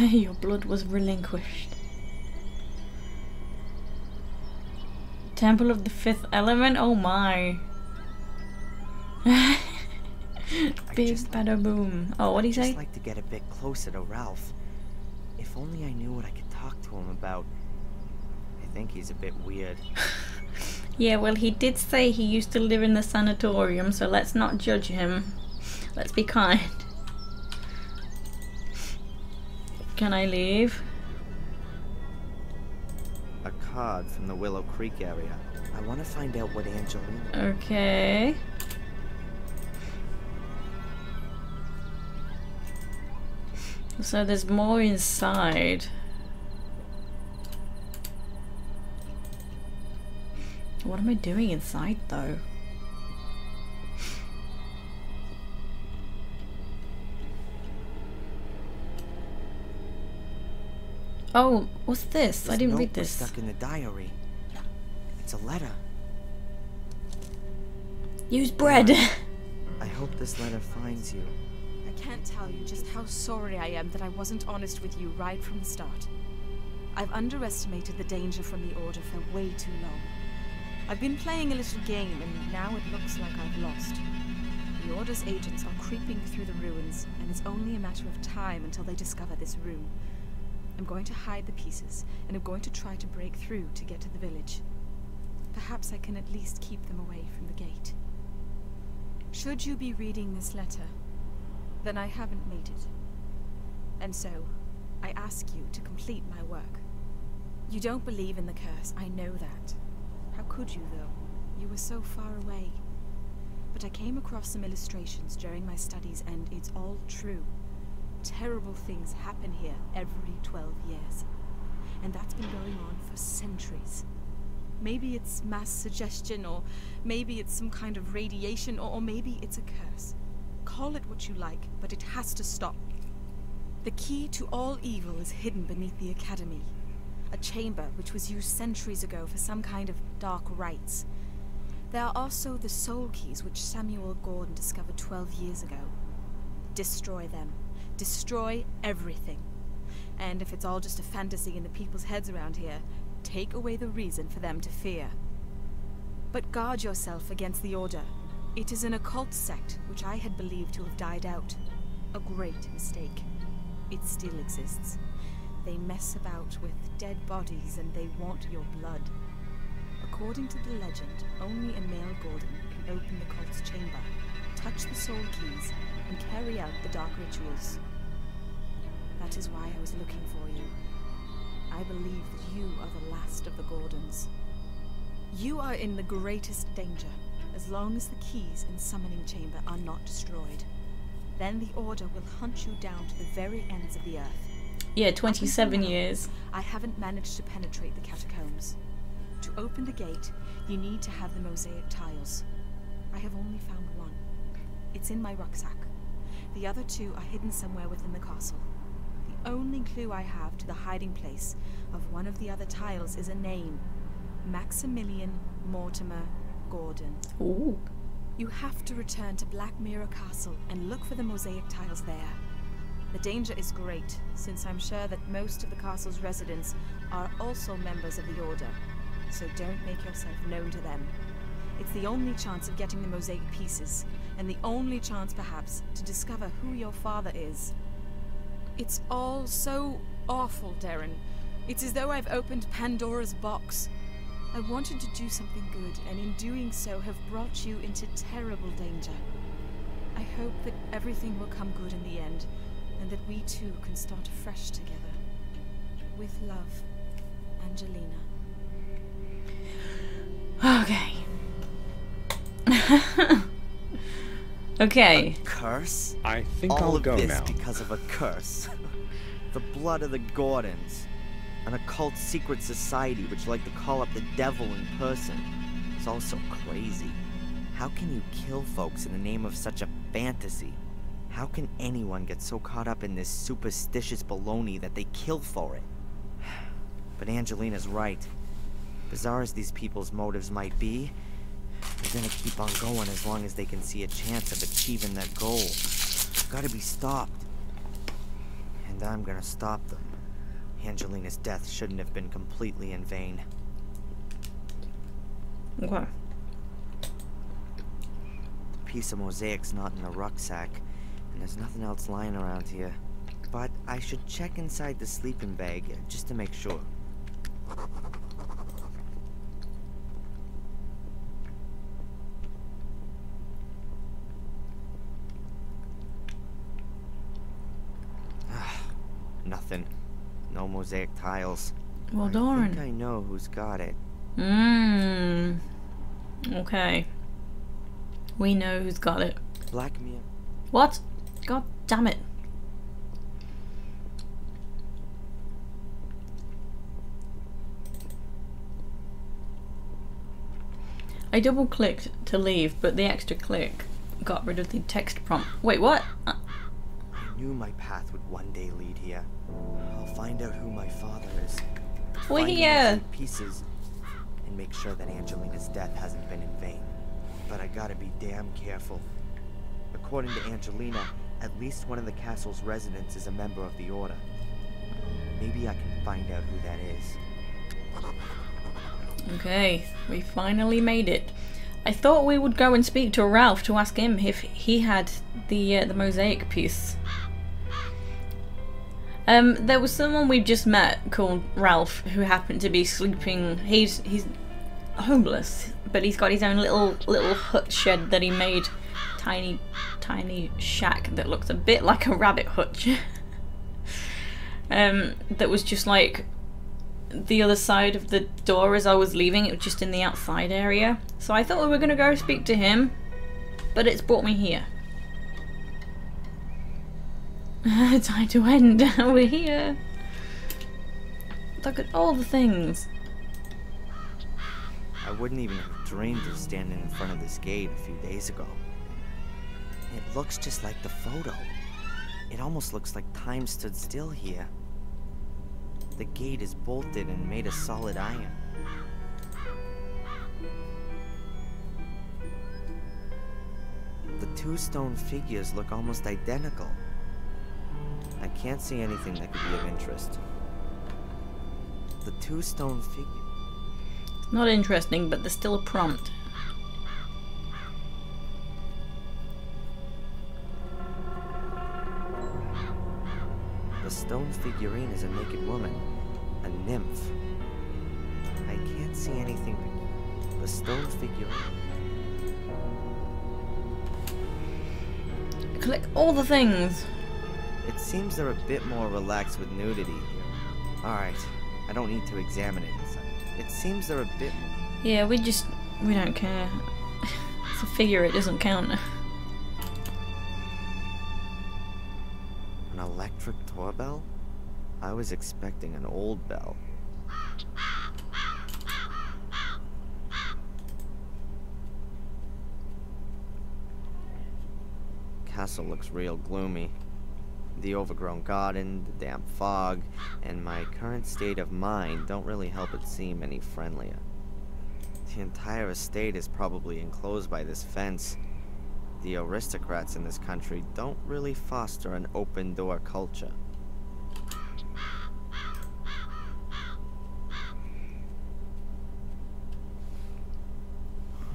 Your blood was relinquished. Temple of the 5th Element? Oh my. Big bada boom. Oh, what do you say? I'd just like to get a bit closer to Ralph. If only I knew what I could talk to him about. I think he's a bit weird. Yeah, well, he did say he used to live in the sanatorium, so let's not judge him. Let's be kind. Can I leave? A card from the Willow Creek area. I want to find out what Angelina... Okay. So there's more inside. What am I doing inside though? Oh, what's this? I didn't read this. Stuck in the diary. It's a letter. Use bread. I hope this letter finds you. I can't tell you just how sorry I am that I wasn't honest with you right from the start. I've underestimated the danger from the Order for way too long. I've been playing a little game, and now it looks like I've lost. The Order's agents are creeping through the ruins, and it's only a matter of time until they discover this room. I'm going to hide the pieces, and I'm going to try to break through to get to the village. Perhaps I can at least keep them away from the gate. Should you be reading this letter, then I haven't made it. And so, I ask you to complete my work. You don't believe in the curse, I know that. How could you, though? You were so far away. But I came across some illustrations during my studies, and it's all true. Terrible things happen here every 12 years. And that's been going on for centuries. Maybe it's mass suggestion, or maybe it's some kind of radiation, or maybe it's a curse. Call it what you like, but it has to stop. The key to all evil is hidden beneath the Academy. A chamber which was used centuries ago for some kind of dark rites. There are also the soul keys which Samuel Gordon discovered 12 years ago. Destroy them. Destroy everything. And if it's all just a fantasy in the people's heads around here, take away the reason for them to fear. But guard yourself against the Order. It is an occult sect which I had believed to have died out. A great mistake. It still exists. They mess about with dead bodies and they want your blood. According to the legend, only a male Gordon can open the cult's chamber, touch the soul keys, and carry out the dark rituals. That is why I was looking for you. I believe that you are the last of the Gordons. You are in the greatest danger, as long as the keys in Summoning Chamber are not destroyed. Then the Order will hunt you down to the very ends of the earth. Yeah, 27 now, years. I haven't managed to penetrate the catacombs. To open the gate, you need to have the mosaic tiles. I have only found one. It's in my rucksack. The other two are hidden somewhere within the castle. The only clue I have to the hiding place of one of the other tiles is a name. Maximilian Mortimer Gordon. Ooh. You have to return to Black Mirror Castle and look for the mosaic tiles there. The danger is great, since I'm sure that most of the castle's residents are also members of the Order, so don't make yourself known to them. It's the only chance of getting the mosaic pieces, and the only chance, perhaps, to discover who your father is. It's all so awful, Darren. It's as though I've opened Pandora's box. I wanted to do something good, and in doing so have brought you into terrible danger. I hope that everything will come good in the end, and that we too can start afresh together. With love, Angelina. Okay. Okay. A curse? I think All I'll of go this now. because of a curse. The blood of the Gordons. An occult secret society which like to call up the devil in person. It's all so crazy. How can you kill folks in the name of such a fantasy? How can anyone get so caught up in this superstitious baloney that they kill for it? But Angelina's right. Bizarre as these people's motives might be, they're gonna keep on going as long as they can see a chance of achieving their goal. It's gotta be stopped. And I'm gonna stop them. Angelina's death shouldn't have been completely in vain. Okay. The piece of mosaic's not in the rucksack, and there's nothing else lying around here. But I should check inside the sleeping bag just to make sure. Nothing. No mosaic tiles. Well, I darn. think I know who's got it. Okay. We know who's got it. Black Mirror. What? God damn it. I double clicked to leave, but the extra click got rid of the text prompt. Wait, what? I knew my path would one day lead here. I'll find out who my father is. We're Find the here. missing pieces and make sure that Angelina's death hasn't been in vain. But I gotta be damn careful. According to Angelina, at least one of the castle's residents is a member of the Order. Maybe I can find out who that is. Okay, we finally made it. I thought we would go and speak to Ralph to ask him if he had the mosaic piece. There was someone we just met called Ralph who happened to be sleeping. He's homeless, but he's got his own little hut shed that he made. Tiny shack that looks a bit like a rabbit hutch. That was just like the other side of the door as I was leaving. It was just in the outside area. So I thought we were gonna go speak to him, but it's brought me here. Time to end. We're here. Look at all the things. I wouldn't even have dreamed of standing in front of this gate a few days ago. It looks just like the photo. It almost looks like time stood still here. The gate is bolted and made of solid iron. The two stone figures look almost identical. I can't see anything that could be of interest. The 2 stone figures. Not interesting, but there's still a prompt. The stone figurine is a naked woman, a nymph. I can't see anything. The stone figurine. Click all the things. It seems they're a bit more relaxed with nudity here. Alright, I don't need to examine it inside. It seems they're a bit more... Yeah, we don't care. It's a figure, it doesn't count. An electric doorbell? I was expecting an old bell. Castle looks real gloomy. The overgrown garden, the damp fog, and my current state of mind don't really help it seem any friendlier. The entire estate is probably enclosed by this fence. The aristocrats in this country don't really foster an open-door culture.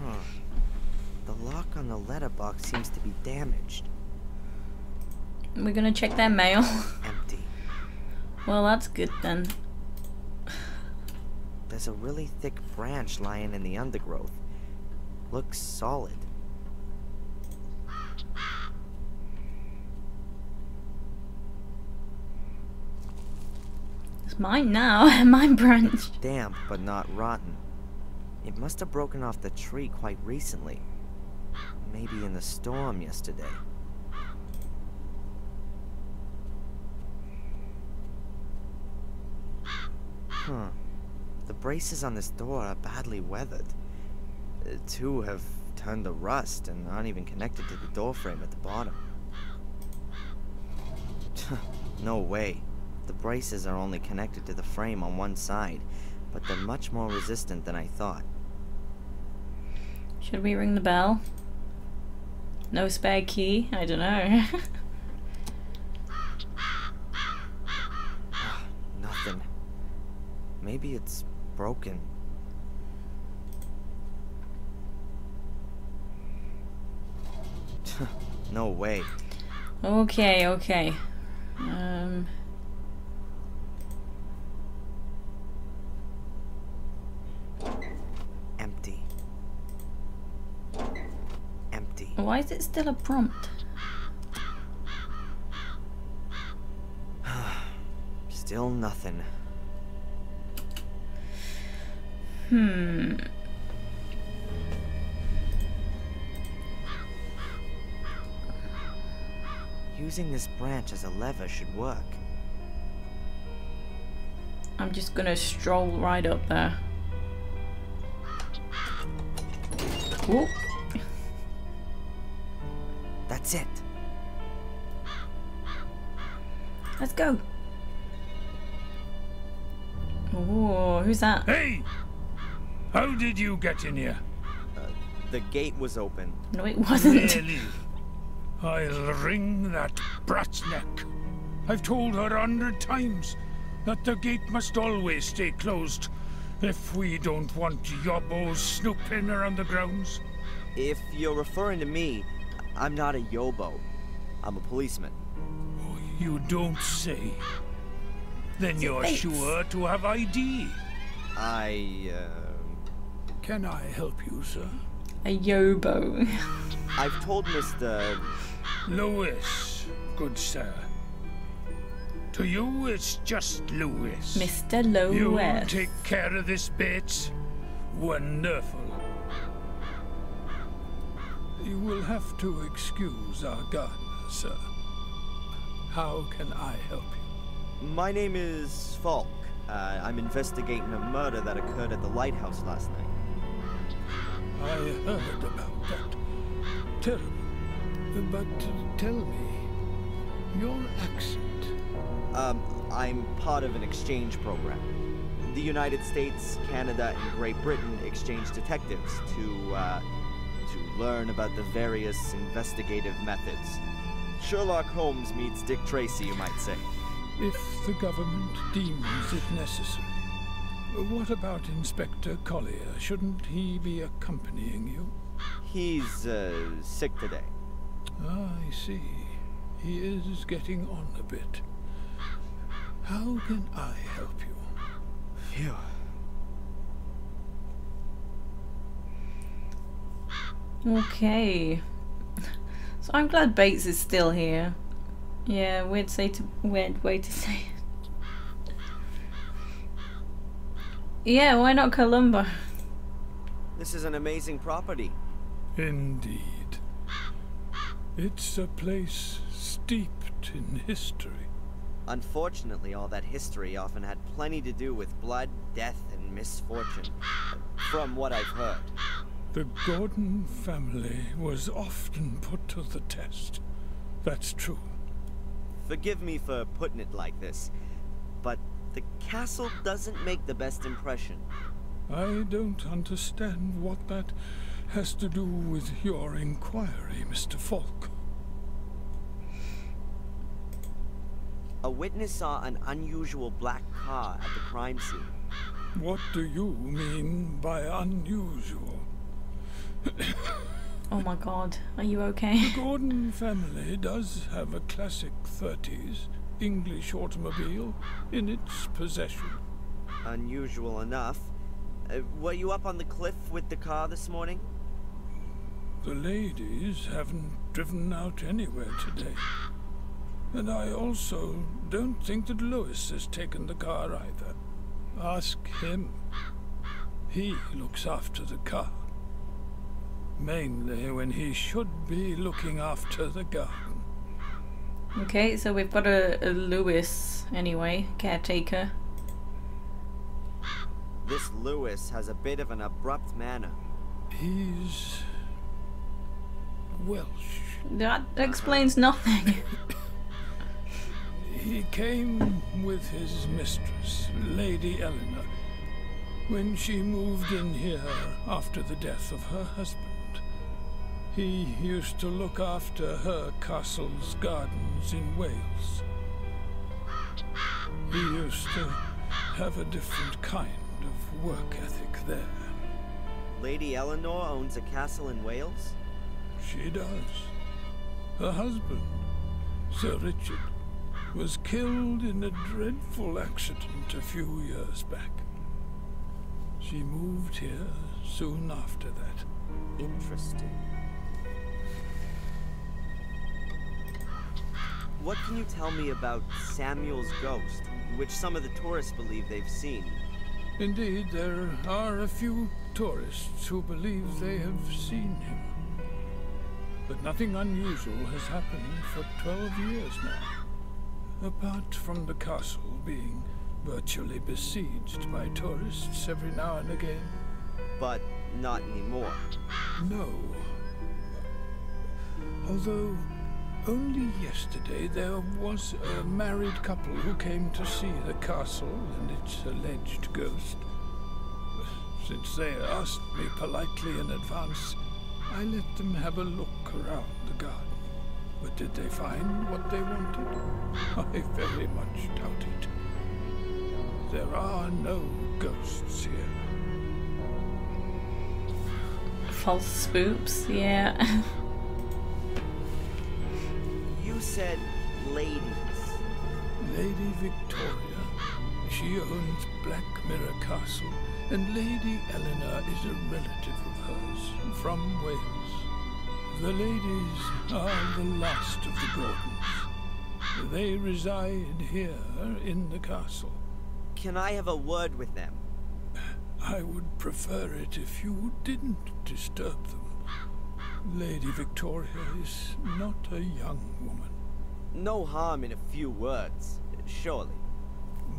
Huh. The lock on the letterbox seems to be damaged. We're gonna check their mail. Empty. Well, that's good then. There's a really thick branch lying in the undergrowth. Looks solid. It's mine now. Mine branch. Damp, but not rotten. It must have broken off the tree quite recently. Maybe in the storm yesterday. Huh. The braces on this door are badly weathered. 2 have turned to rust and aren't even connected to the door frame at the bottom. No way. The braces are only connected to the frame on one side, but they're much more resistant than I thought. Should we ring the bell? No spare key? I don't know. Nothing. Maybe it's broken. No way. Okay. Empty. Empty. Why is it still a prompt? Still nothing. Using this branch as a lever should work. I'm just gonna stroll right up there. Whoop. That's it. Let's go. Oh, who's that? Hey! How did you get in here? The gate was open. No, it wasn't. Really? I'll wring that brat's neck. I've told her 100 times that the gate must always stay closed if we don't want yobbos snooping around the grounds. If you're referring to me, I'm not a yobo. I'm a policeman. Oh, you don't say. Then you're sure to have ID. Can I help you, sir? A yobo. I've told Mr. Lewis, good sir. To you, it's just Lewis. Mr. Lewis. You'll take care of this bit. Wonderful. You will have to excuse our gardener, sir. How can I help you? My name is Falk. I'm investigating a murder that occurred at the lighthouse last night. I heard about that. Terrible. But tell me, your accent. I'm part of an exchange program. The United States, Canada, and Great Britain exchange detectives to learn about the various investigative methods. Sherlock Holmes meets Dick Tracy, you might say. If the government deems it necessary. What about Inspector Collier? Shouldn't he be accompanying you? He's, sick today. Ah, I see. He is getting on a bit. How can I help you? Phew. Okay. So I'm glad Bates is still here. Yeah, weird way to say it. Yeah, why not Columbo? This is an amazing property. Indeed. It's a place steeped in history. Unfortunately, all that history often had plenty to do with blood, death, and misfortune. From what I've heard. The Gordon family was often put to the test. That's true. Forgive me for putting it like this, but the castle doesn't make the best impression. I don't understand what that has to do with your inquiry, Mr. Falk. A witness saw an unusual black car at the crime scene. What do you mean by unusual? Oh my god, are you okay? The Gordon family does have a classic 30s English automobile in its possession. Unusual enough. Were you up on the cliff with the car this morning? The ladies haven't driven out anywhere today. And I also don't think that Lewis has taken the car either. Ask him. He looks after the car. Mainly when he should be looking after the garden. Okay, so we've got a Lewis, anyway, caretaker. This Lewis has a bit of an abrupt manner. He's Welsh. That explains nothing. He came with his mistress, Lady Eleanor, when she moved in here after the death of her husband. He used to look after her castle's gardens in Wales. He used to have a different kind of work ethic there. Lady Eleanor owns a castle in Wales? She does. Her husband, Sir Richard, was killed in a dreadful accident a few years back. She moved here soon after that. Interesting. What can you tell me about Samuel's ghost, which some of the tourists believe they've seen? Indeed, there are a few tourists who believe they have seen him. But nothing unusual has happened for 12 years now. Apart from the castle being virtually besieged by tourists every now and again. But not anymore. No. Although, only yesterday there was a married couple who came to see the castle and its alleged ghost. Since they asked me politely in advance, I let them have a look around the garden. But did they find what they wanted? I very much doubt it. There are no ghosts here. False spoops, yeah. You said ladies. Lady Victoria. She owns Black Mirror Castle, and Lady Eleanor is a relative of hers from Wales. The ladies are the last of the Gordons. They reside here in the castle. Can I have a word with them? I would prefer it if you didn't disturb them. Lady Victoria is not a young woman. No harm in a few words, surely.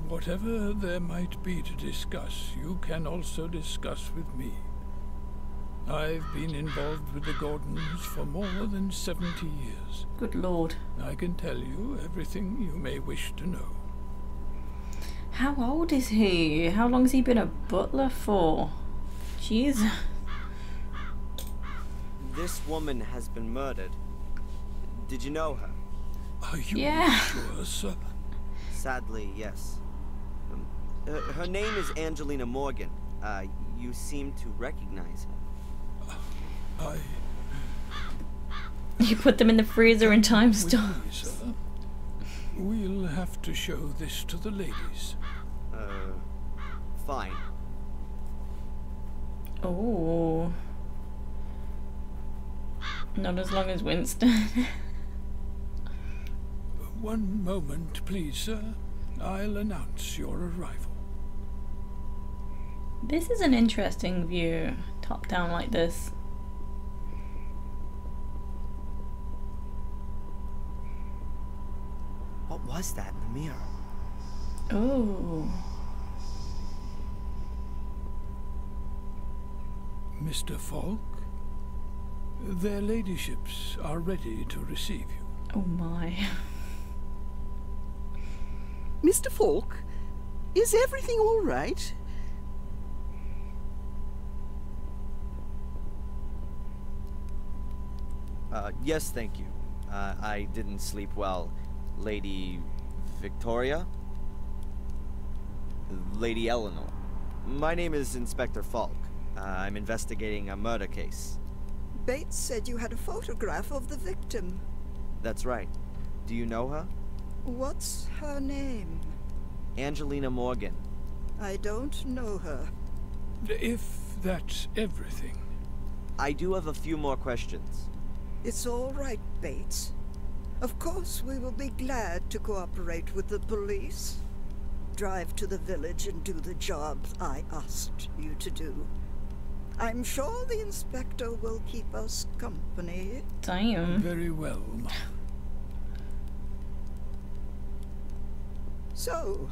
Whatever there might be to discuss, you can also discuss with me. I've been involved with the Gordons for more than 70 years. Good lord. I can tell you everything you may wish to know. How old is he? How long has he been a butler for? Jeez. This woman has been murdered. Did you know her? Are you Yeah. sure, sir? Sadly, yes. Her name is Angelina Morgan. You seem to recognize her. I... You put them in the freezer and time With me, stops. sir. We'll have to show this to the ladies. Fine. Oh. Not as long as Winston. One moment, please, sir. I'll announce your arrival. This is an interesting view, top down like this. What was that in the mirror? Oh. Mr. Falk, their ladyships are ready to receive you. Oh my. Mr. Falk, is everything all right? Yes, thank you. I didn't sleep well. Lady Victoria? Lady Eleanor. My name is Inspector Falk. I'm investigating a murder case. Bates said you had a photograph of the victim. That's right. Do you know her? What's her name? Angelina Morgan. I don't know her. If that's everything. I do have a few more questions. It's all right, Bates. Of course, we will be glad to cooperate with the police. Drive to the village and do the job I asked you to do. I'm sure the inspector will keep us company. Damn. Very well. So,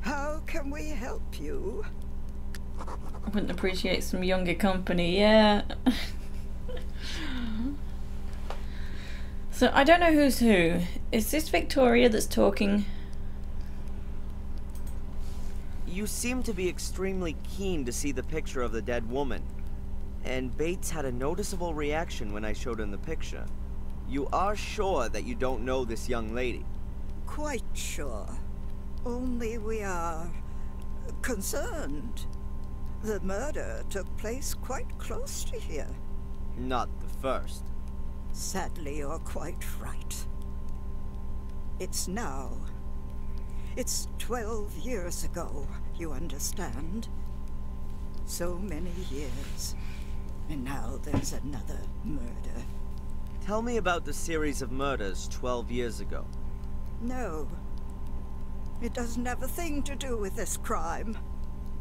how can we help you? I wouldn't appreciate some younger company, yeah. So I don't know who's who. Is this Victoria that's talking? You seem to be extremely keen to see the picture of the dead woman. And Bates had a noticeable reaction when I showed him the picture. You are sure that you don't know this young lady? Quite sure. Only we are concerned. The murder took place quite close to here. Not the first. Sadly, you're quite right. It's now. It's 12 years ago, you understand? So many years. And now there's another murder. Tell me about the series of murders 12 years ago. No. It doesn't have a thing to do with this crime.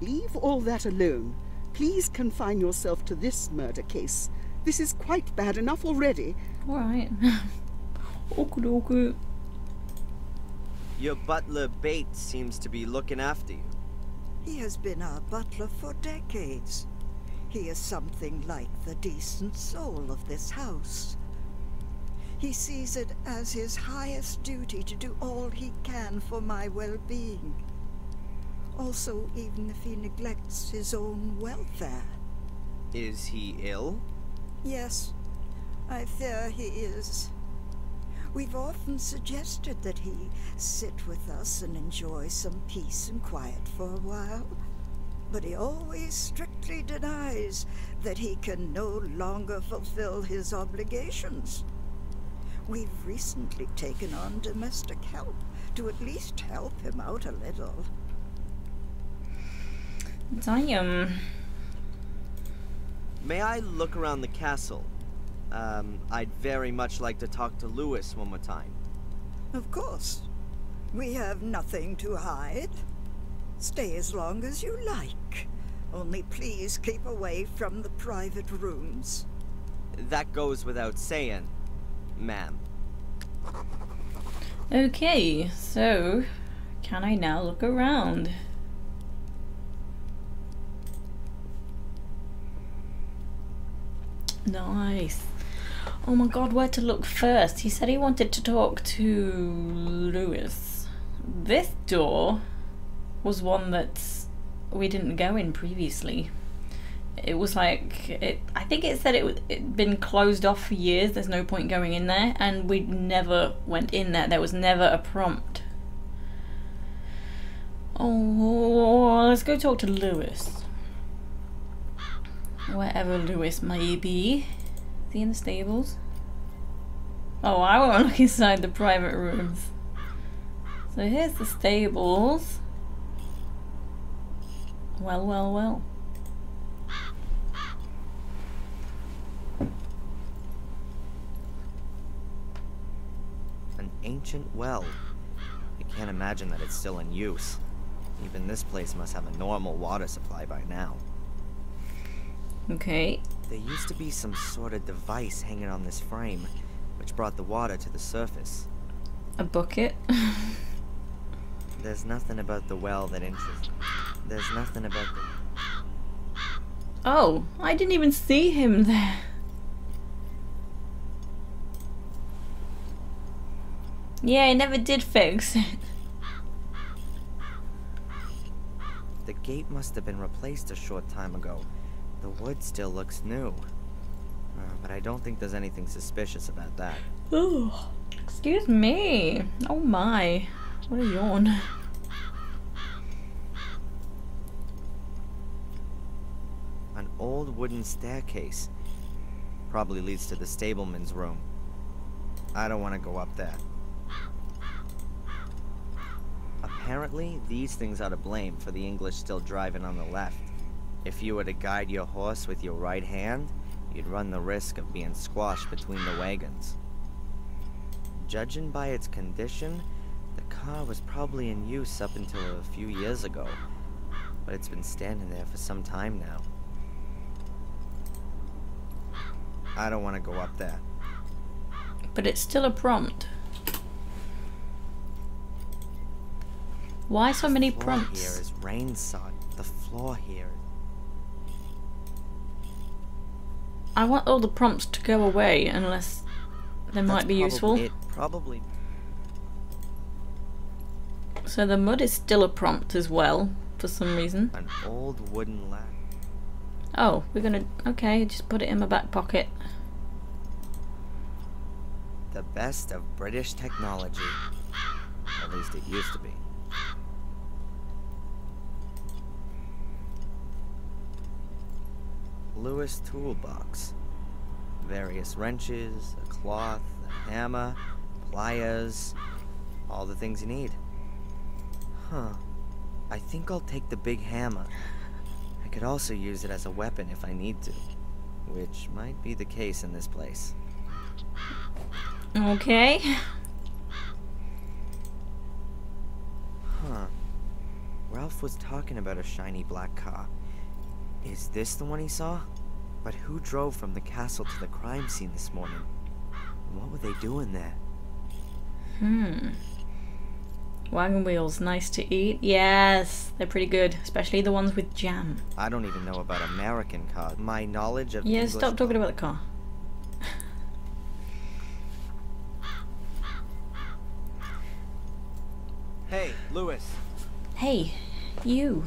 Leave all that alone. Please confine yourself to this murder case. This is quite bad enough already. Alright. Okie Your butler Bates seems to be looking after you. He has been our butler for decades. He is something like the decent soul of this house. He sees it as his highest duty to do all he can for my well-being. Also, even if he neglects his own welfare. Is he ill? Yes, I fear he is. We've often suggested that he sit with us and enjoy some peace and quiet for a while. But he always strictly denies that he can no longer fulfill his obligations. We've recently taken on domestic help to at least help him out a little. Damn. May I look around the castle? I'd very much like to talk to Lewis one more time. Of course. We have nothing to hide. Stay as long as you like. Only please keep away from the private rooms. That goes without saying, ma'am. Okay, so can I now look around? Nice. Oh my god, where to look first? He said he wanted to talk to Lewis. This door was one that we didn't go in previously. it was like, I think it said it'd been closed off for years, there's no point going in there, and we never went in there. There was never a prompt. Oh, let's go talk to Lewis. Wherever Lewis may be. Is he in the stables? Oh, I want to look inside the private rooms. So here's the stables. Well, well, well. An ancient well. I can't imagine that it's still in use. Even this place must have a normal water supply by now. Okay. There used to be some sort of device hanging on this frame, which brought the water to the surface. A bucket? There's nothing about the well that interests me. There's nothing about the... Oh, I didn't even see him there. Yeah, he never did fix it. The gate must have been replaced a short time ago. The wood still looks new. But I don't think there's anything suspicious about that. Ooh, excuse me. Oh my. What a yawn. An old wooden staircase. Probably leads to the stableman's room. I don't want to go up there. Apparently, these things are to blame for the English still driving on the left. If you were to guide your horse with your right hand, you'd run the risk of being squashed between the wagons. Judging by its condition, the car was probably in use up until a few years ago, but it's been standing there for some time now. I don't want to go up there. But it's still a prompt. Why so many prompts? The floor here is rain-sod. The floor here. I want all the prompts to go away unless they might be useful. Probably. So the mud is still a prompt as well, for some reason. An old wooden ladder. Oh, we're gonna... Okay, just put it in my back pocket. The best of British technology. At least it used to be. Lewis toolbox. Various wrenches, a cloth, a hammer, pliers, all the things you need. Huh. I think I'll take the big hammer. I could also use it as a weapon if I need to, which might be the case in this place. Okay. Huh. Ralph was talking about a shiny black car. Is this the one he saw? But who drove from the castle to the crime scene this morning? What were they doing there? Wagon wheels, nice to eat. Yes, they're pretty good, especially the ones with jam. I don't even know about American cars. My knowledge of Yeah, English... stop talking about the car. Hey, Lewis. Hey, you.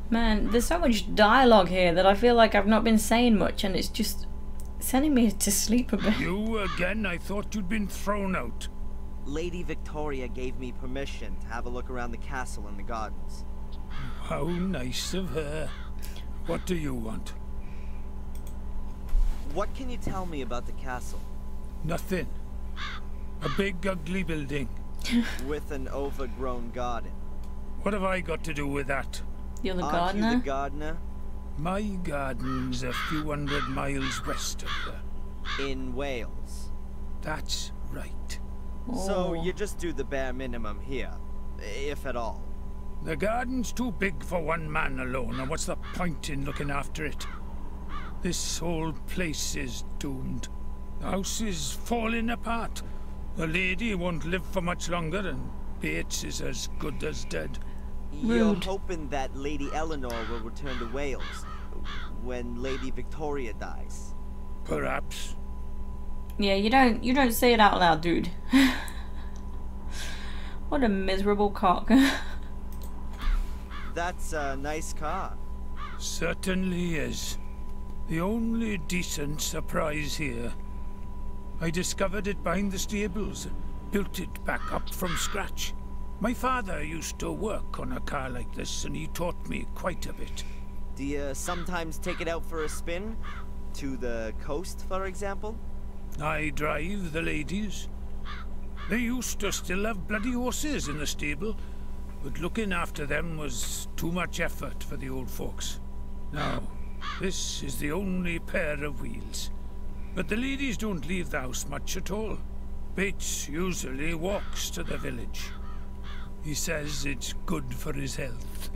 Man, there's so much dialogue here that I feel like I've not been saying much, and it's just sending me to sleep a bit. You again? I thought you'd been thrown out. Lady Victoria gave me permission to have a look around the castle and the gardens. How nice of her. What do you want? What can you tell me about the castle? Nothing. A big, ugly building. With an overgrown garden. What have I got to do with that? You're the Aren't gardener? you the gardener? My garden's a few 100 miles west of here. In Wales? That's right. So you just do the bare minimum here, if at all. The garden's too big for one man alone, and what's the point in looking after it? This whole place is doomed. The house is falling apart. The lady won't live for much longer, and Bates is as good as dead. You're hoping that Lady Eleanor will return to Wales when Lady Victoria dies? Perhaps. Yeah, you don't say it out loud, dude. What a miserable cock. That's a nice car. Certainly is. The only decent surprise here. I discovered it behind the stables, built it back up from scratch. My father used to work on a car like this, and he taught me quite a bit. Do you sometimes take it out for a spin? To the coast, for example? I drive the ladies. They used to still have bloody horses in the stable, but looking after them was too much effort for the old folks. Now, this is the only pair of wheels. But the ladies don't leave the house much at all. Bates usually walks to the village. He says it's good for his health,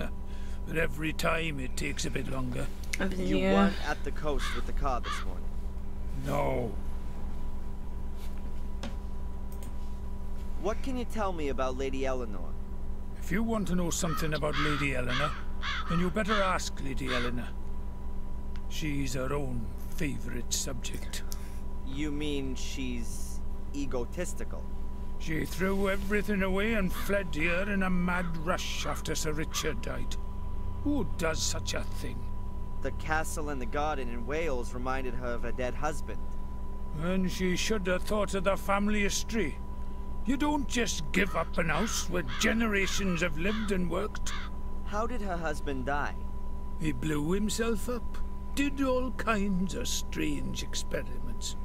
but every time it takes a bit longer. You weren't at the coast with the car this morning? No. What can you tell me about Lady Eleanor? If you want to know something about Lady Eleanor, then you better ask Lady Eleanor. She's her own favorite subject. You mean she's egotistical? She threw everything away and fled here in a mad rush after Sir Richard died. Who does such a thing? The castle and the garden in Wales reminded her of her dead husband. And she should have thought of the family history. You don't just give up an house where generations have lived and worked. How did her husband die? He blew himself up. Did all kinds of strange experiments.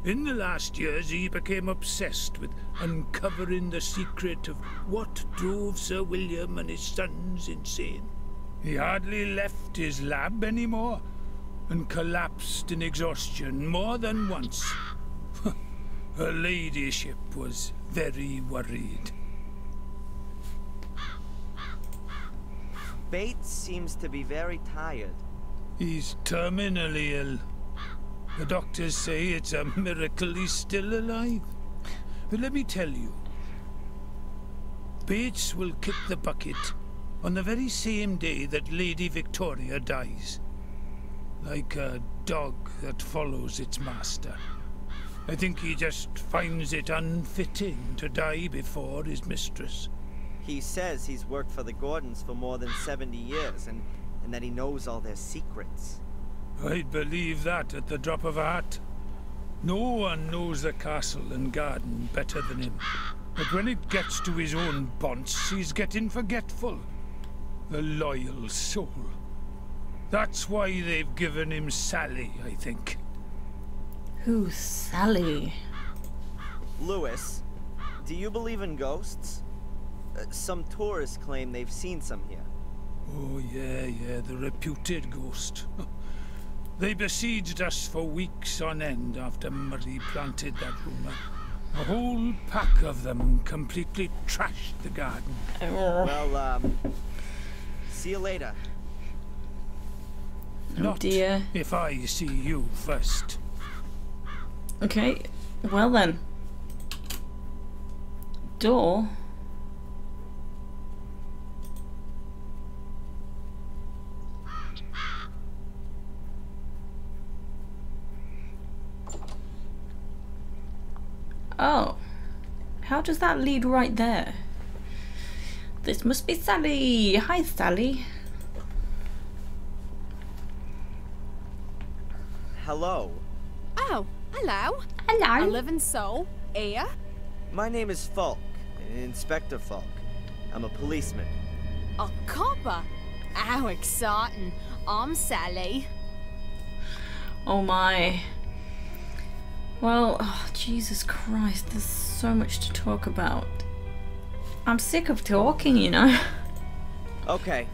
In the last years, he became obsessed with uncovering the secret of what drove Sir William and his sons insane. He hardly left his lab anymore, and collapsed in exhaustion more than once. Her ladyship was very worried. Bates seems to be very tired. He's terminally ill. The doctors say it's a miracle he's still alive. But let me tell you, Bates will kick the bucket on the very same day that Lady Victoria dies. Like a dog that follows its master. I think he just finds it unfitting to die before his mistress. He says he's worked for the Gordons for more than 70 years, and that he knows all their secrets. I'd believe that at the drop of a hat. No one knows the castle and garden better than him. But when it gets to his own bonds, he's getting forgetful. The loyal soul. That's why they've given him Sally, I think. Who's Sally? Lewis, do you believe in ghosts? Some tourists claim they've seen some here. Oh, yeah, the reputed ghost. They besieged us for weeks on end after Murray planted that rumour. A whole pack of them completely trashed the garden. Well, see you later. Not if I see you first. Okay, well then. Door? Oh. How does that lead right there? This must be Sally. Hi, Sally. Hello. Oh, hello. Hello. A living soul. Here. My name is Falk, Inspector Falk. I'm a policeman. A copper? How exciting. I'm Sally. Oh my. Well, oh, Jesus Christ, there's so much to talk about. I'm sick of talking, you know. Okay.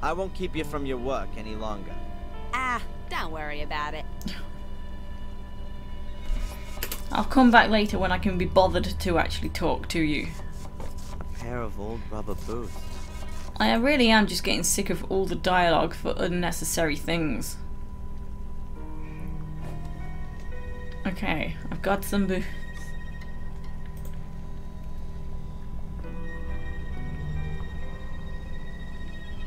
I won't keep you from your work any longer. Ah, don't worry about it. I'll come back later when I can be bothered to actually talk to you. A pair of old rubber boots. I really am just getting sick of all the dialogue for unnecessary things. Okay, I've got some boots.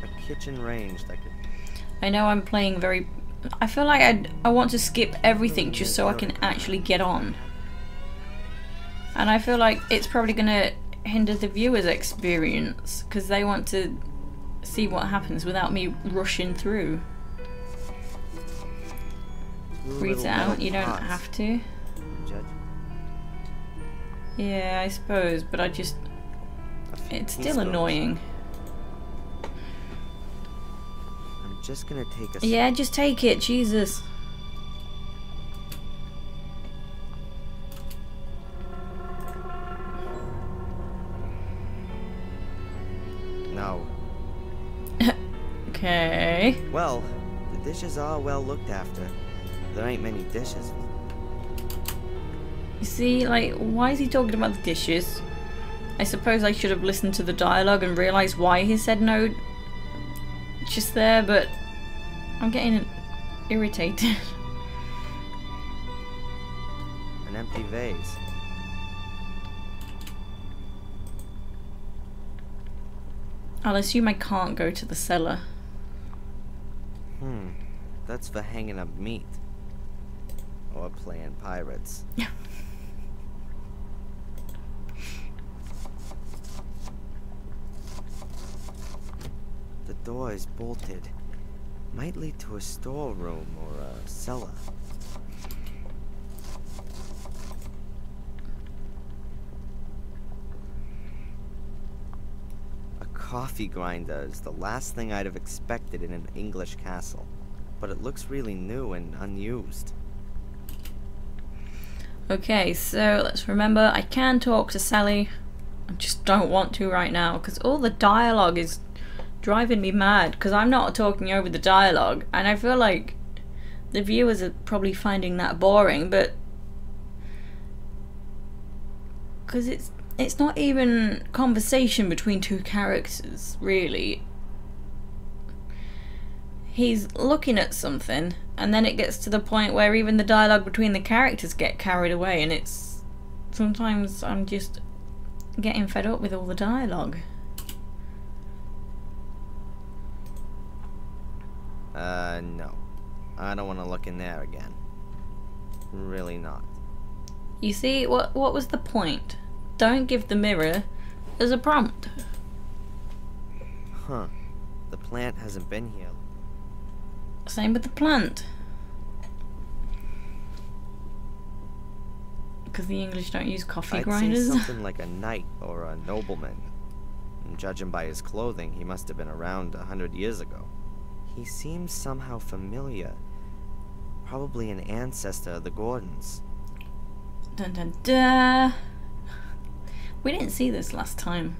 A kitchen range that could... I know I'm playing very... I feel like I want to skip everything just so I can actually get on. And I feel like it's probably going to hinder the viewer's experience because they want to see what happens without me rushing through. read it out. You don't have to. Judge. Yeah, I suppose, but it's still annoying. I'm just gonna take a... Yeah, just take it, Jesus. No. Okay. Well, the dishes are well looked after. There ain't many dishes. You see, like, why is he talking about the dishes? I suppose I should have listened to the dialogue and realised why he said no just there, but I'm getting irritated. An empty vase. I'll assume I can't go to the cellar. That's for hanging up meat. Or playing pirates. The door is bolted. Might lead to a storeroom or a cellar. A coffee grinder is the last thing I'd have expected in an English castle. But it looks really new and unused. Okay, so let's remember I can talk to Sally. I just don't want to right now because all the dialogue is driving me mad because I'm not talking over the dialogue and I feel like the viewers are probably finding that boring, but because it's not even conversation between two characters really. He's looking at something and then it gets to the point where even the dialogue between the characters get carried away, and it's sometimes I'm just getting fed up with all the dialogue. No. I don't want to look in there again. Really not. You see, what was the point? Don't give the mirror as a prompt. Huh. The plant hasn't been here. Same with the plant. Because the English don't use coffee grinders. I'd say something like a knight or a nobleman. And judging by his clothing, he must have been around 100 years ago. He seems somehow familiar. Probably an ancestor of the Gordons. Dun dun dun. We didn't see this last time.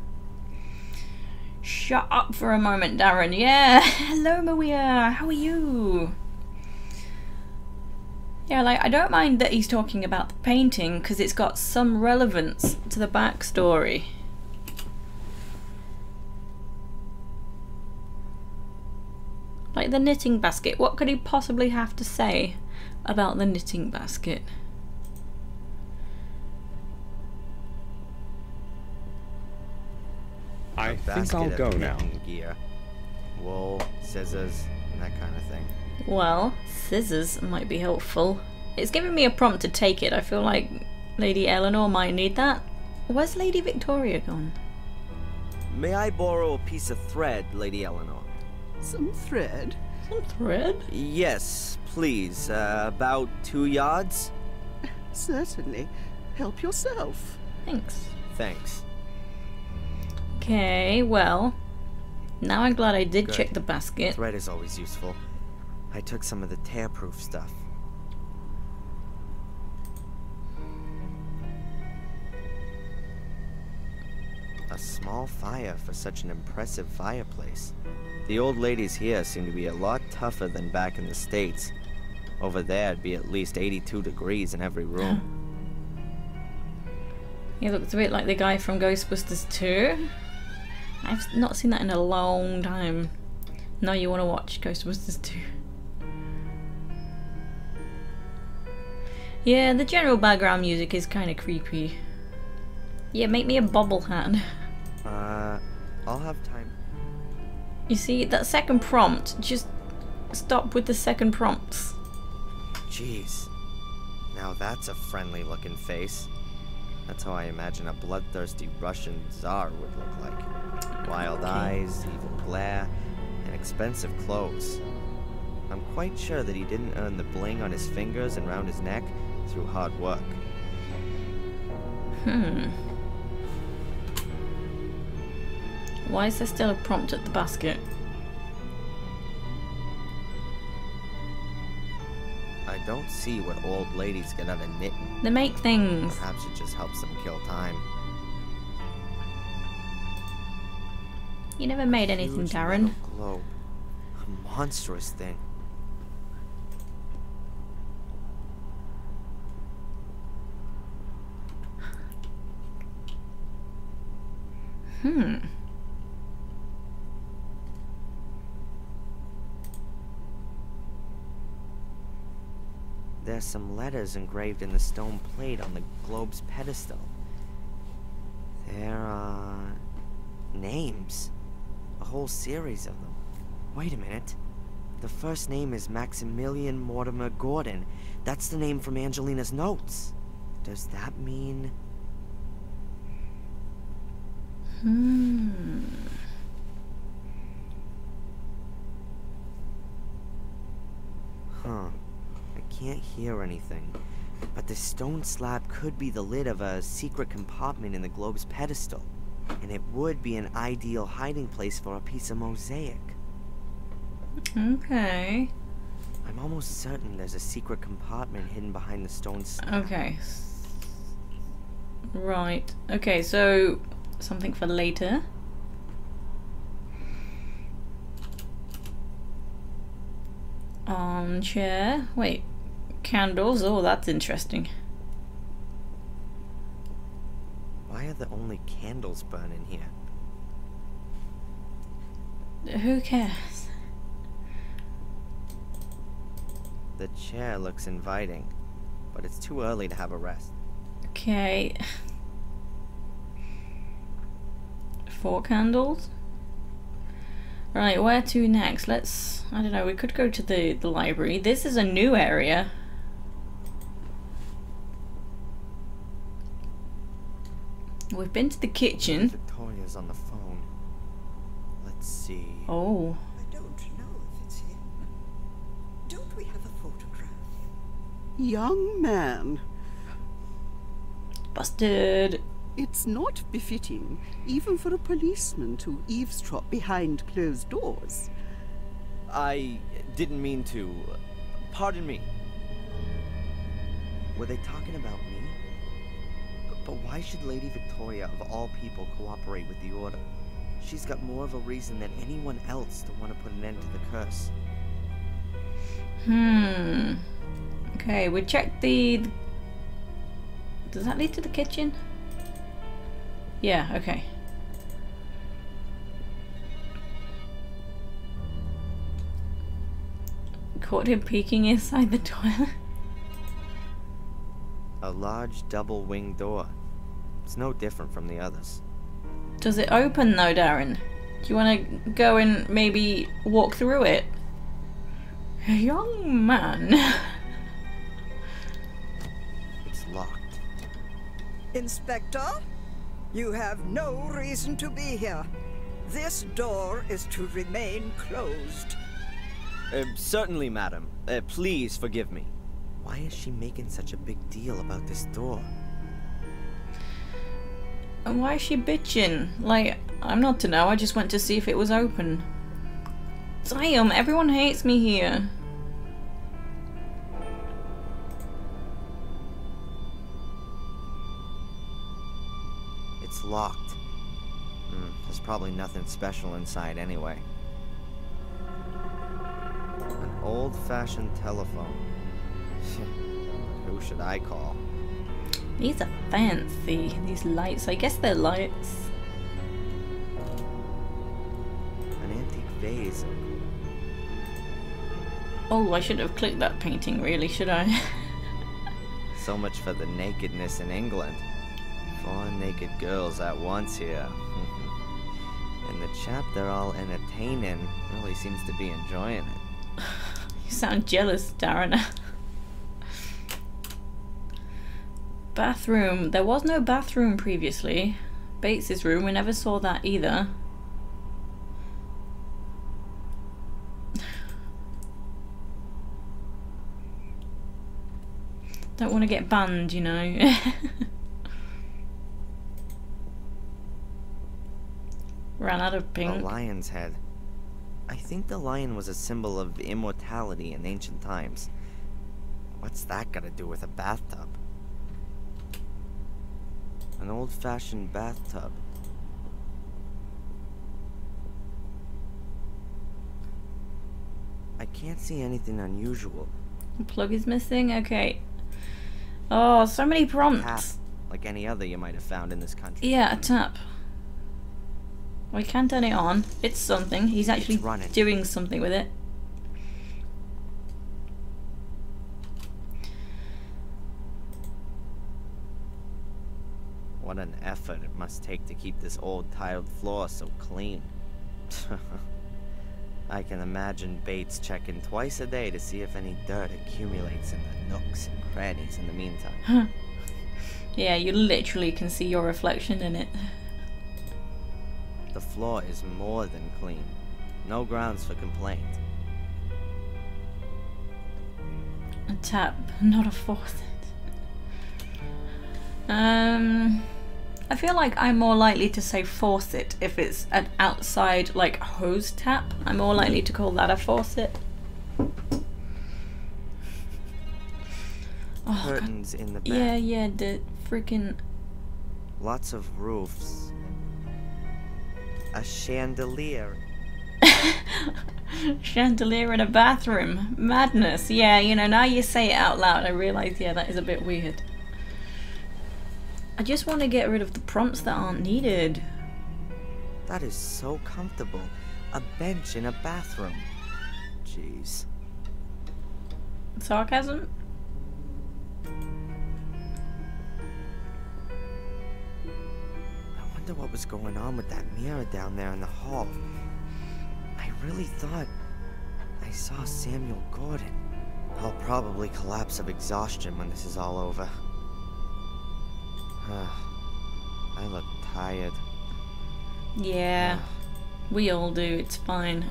Shut up for a moment, Darren. Yeah. Hello, Maria. How are you? Yeah, like, I don't mind that he's talking about the painting because it's got some relevance to the backstory. Like the knitting basket. What could he possibly have to say about the knitting basket? I think I'll go now. Gear. Wool, scissors, and that kind of thing. Well, scissors might be helpful. It's giving me a prompt to take it. I feel like Lady Eleanor might need that. Where's Lady Victoria gone? May I borrow a piece of thread, Lady Eleanor? Some thread? Some thread? Yes, please. About 2 yards? Certainly. Help yourself. Thanks. Thanks. Okay, well, now I'm glad I did Good. check the basket. Thread is always useful. I took some of the tear-proof stuff. A small fire for such an impressive fireplace. The old ladies here seem to be a lot tougher than back in the States. Over there it'd be at least 82 degrees in every room. He looks a bit like the guy from Ghostbusters 2. I've not seen that in a long time. Now you want to watch Ghostbusters 2. Yeah, the general background music is kind of creepy. Yeah, make me a bobble hat. I'll have time. You see, that second prompt, just stop with the second prompts. Jeez. Now that's a friendly looking face. That's how I imagine a bloodthirsty Russian Tsar would look like. Wild eyes, evil glare, and expensive clothes. I'm quite sure that he didn't earn the bling on his fingers and round his neck through hard work. Why is there still a prompt at the basket? I don't see what old ladies get out of knitting. They make things. Perhaps it just helps them kill time. You never made anything, Darren. Globe. A monstrous thing. There's some letters engraved in the stone plate on the globe's pedestal. There are names. A whole series of them. Wait a minute. The first name is Maximilian Mortimer Gordon. That's the name from Angelina's notes. Does that mean... Huh. I can't hear anything. But the stone slab could be the lid of a secret compartment in the globe's pedestal. And it would be an ideal hiding place for a piece of mosaic. Okay. I'm almost certain there's a secret compartment hidden behind the stone slab. Okay. Right. Okay, so something for later. Armchair. Wait. Candles. Oh, that's interesting. Why are there only candles burning here? Who cares? The chair looks inviting, but it's too early to have a rest. Okay. 4 candles. Right, where to next? Let's... I don't know, we could go to the library. This is a new area. We've been to the kitchen. Victoria's on the phone. Let's see. Oh. I don't know if it's him. Don't we have a photograph? Young man. Busted. It's not befitting, even for a policeman to eavesdrop behind closed doors. I didn't mean to. Pardon me. Were they talking about me? But why should Lady Victoria, of all people, cooperate with the Order? She's got more of a reason than anyone else to want to put an end to the curse. Okay, we checked the... Does that lead to the kitchen? Yeah, okay. Caught him peeking inside the toilet. A large double-winged door. It's no different from the others. Does it open though, Darren? Do you want to go and maybe walk through it? Young man. It's locked. Inspector, you have no reason to be here. This door is to remain closed. Certainly, madam. Please forgive me. Why is she making such a big deal about this door? And why is she bitching? Like, I'm not to know, I just went to see if it was open. Damn, everyone hates me here. It's locked. There's probably nothing special inside anyway. An old-fashioned telephone. Who should I call? These are fancy, these lights. I guess they're lights. An antique vase. Oh, I should have clicked that painting, really, should I? So much for the nakedness in England. 4 naked girls at once here. And the chap they're all entertaining really seems to be enjoying it. You sound jealous, Darren. Bathroom. There was no bathroom previously. Bates's room, we never saw that either. Don't want to get banned, you know. Ran out of pink. A lion's head. I think the lion was a symbol of immortality in ancient times. What's that got to do with a bathtub? An old-fashioned bathtub. I can't see anything unusual. The plug is missing? Okay. Oh, so many prompts. Tap, like any other you might have found in this country. Yeah, a tap. We can turn it on. It's something. He's actually doing something with it. What an effort it must take to keep this old tiled floor so clean. I can imagine Bates checking twice a day to see if any dirt accumulates in the nooks and crannies in the meantime. Yeah, you literally can see your reflection in it. The floor is more than clean. No grounds for complaint. A tap, not a faucet. I feel like I'm more likely to say faucet if it's an outside, like, hose tap. I'm more likely to call that a faucet. Oh, Curtains in the back. Yeah, the freaking... Lots of roofs. A chandelier. Chandelier in a bathroom. Madness. Yeah, you know, now you say it out loud, I realise, yeah, that is a bit weird. I just want to get rid of the prompts that aren't needed. That is so comfortable. A bench in a bathroom. Jeez. Sarcasm? I wonder what was going on with that mirror down there in the hall. I really thought I saw Samuel Gordon. I'll probably collapse of exhaustion when this is all over. I look tired. Yeah, we all do, it's fine.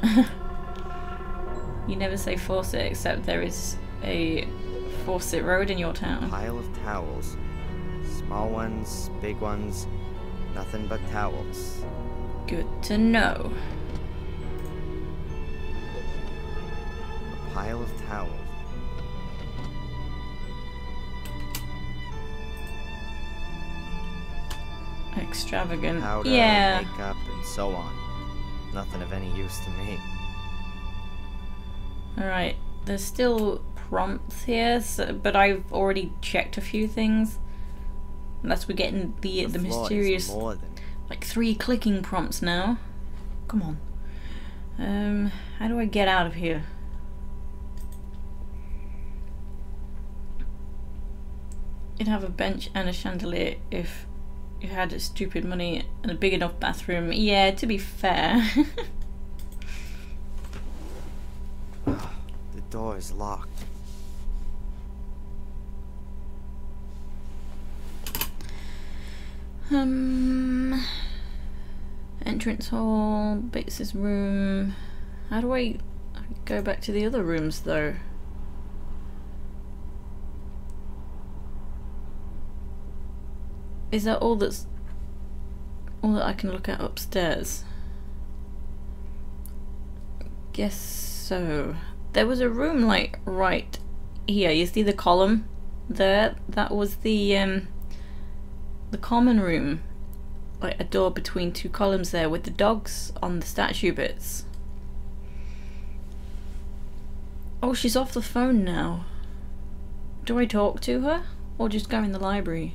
You never say faucet except there is a Fawcett Road in your town. Pile of towels. Small ones, big ones, nothing but towels. Good to know. A pile of towels. Extravagant. Powder, yeah. makeup, and so on. Nothing of any use to me. Alright, there's still prompts here, so, but I've already checked a few things. Unless we're getting the mysterious, like 3 clicking prompts now. Come on. How do I get out of here? You'd have a bench and a chandelier if you had stupid money and a big enough bathroom. Yeah, to be fair. The door is locked. Entrance hall, Bates's room. How do I go back to the other rooms though? Is that all that I can look at upstairs? Guess so. There was a room like right here. You see the column there? That was the common room. Like a door between 2 columns there with the dogs on the statue bits. Oh, she's off the phone now. Do I talk to her or just go in the library?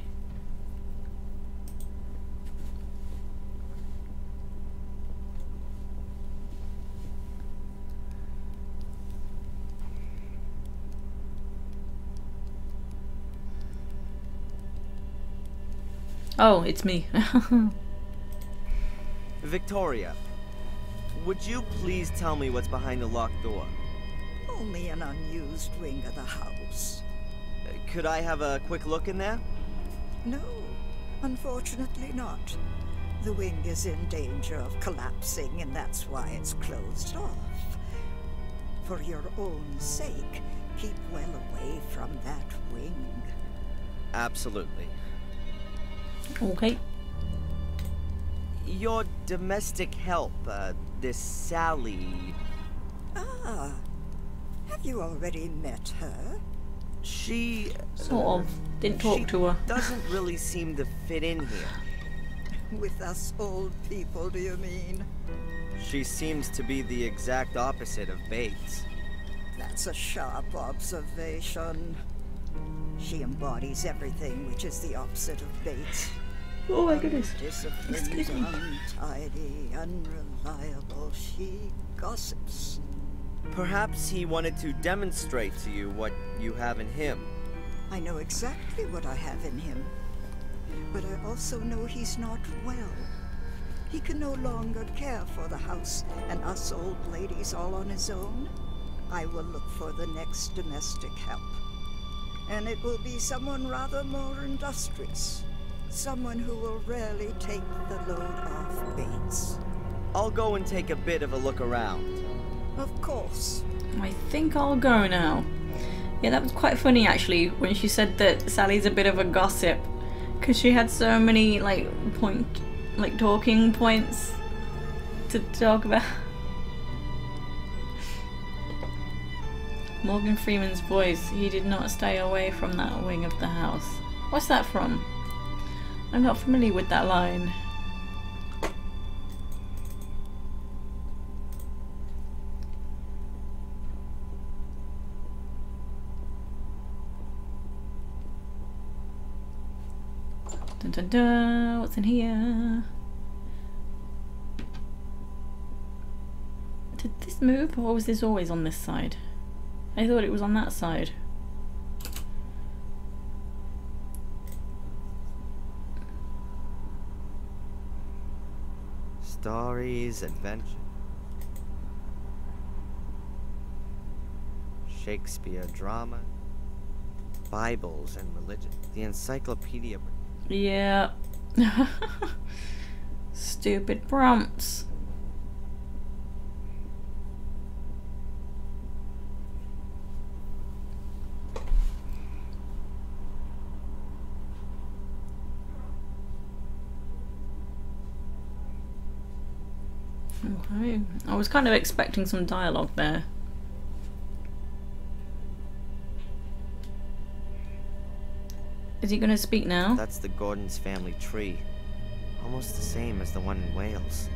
Oh, it's me. Victoria, would you please tell me what's behind the locked door? Only an unused wing of the house. Could I have a quick look in there? No, unfortunately not. The wing is in danger of collapsing, and that's why it's closed off. For your own sake, keep well away from that wing. Absolutely. Okay. Your domestic help, this Sally... Ah, have you already met her? She... Sort of. Didn't talk to her. Doesn't really seem to fit in here. With us old people, do you mean? She seems to be the exact opposite of Bates. That's a sharp observation. She embodies everything which is the opposite of Bates. Oh my goodness. Disciplined, untidy, unreliable. She gossips. Perhaps he wanted to demonstrate to you what you have in him. I know exactly what I have in him. But I also know he's not well. He can no longer care for the house and us old ladies all on his own. I will look for the next domestic help. And it will be someone rather more industrious. Someone who will rarely take the load off Bates. I'll go and take a bit of a look around. Of course. I think I'll go now. Yeah, that was quite funny actually when she said that Sally's a bit of a gossip, because she had so many talking points to talk about. Morgan Freeman's voice. He did not stay away from that wing of the house. What's that from? I'm not familiar with that line. Dun dun dun, what's in here? Did this move, or was this always on this side? I thought it was on that side. Stories, adventure. Shakespeare drama. Bibles and religion. The encyclopedia. Yeah. Stupid prompts. Okay. I was kind of expecting some dialogue there. Is he going to speak now? That's the Gordon's family tree. Almost the same as the one in Wales.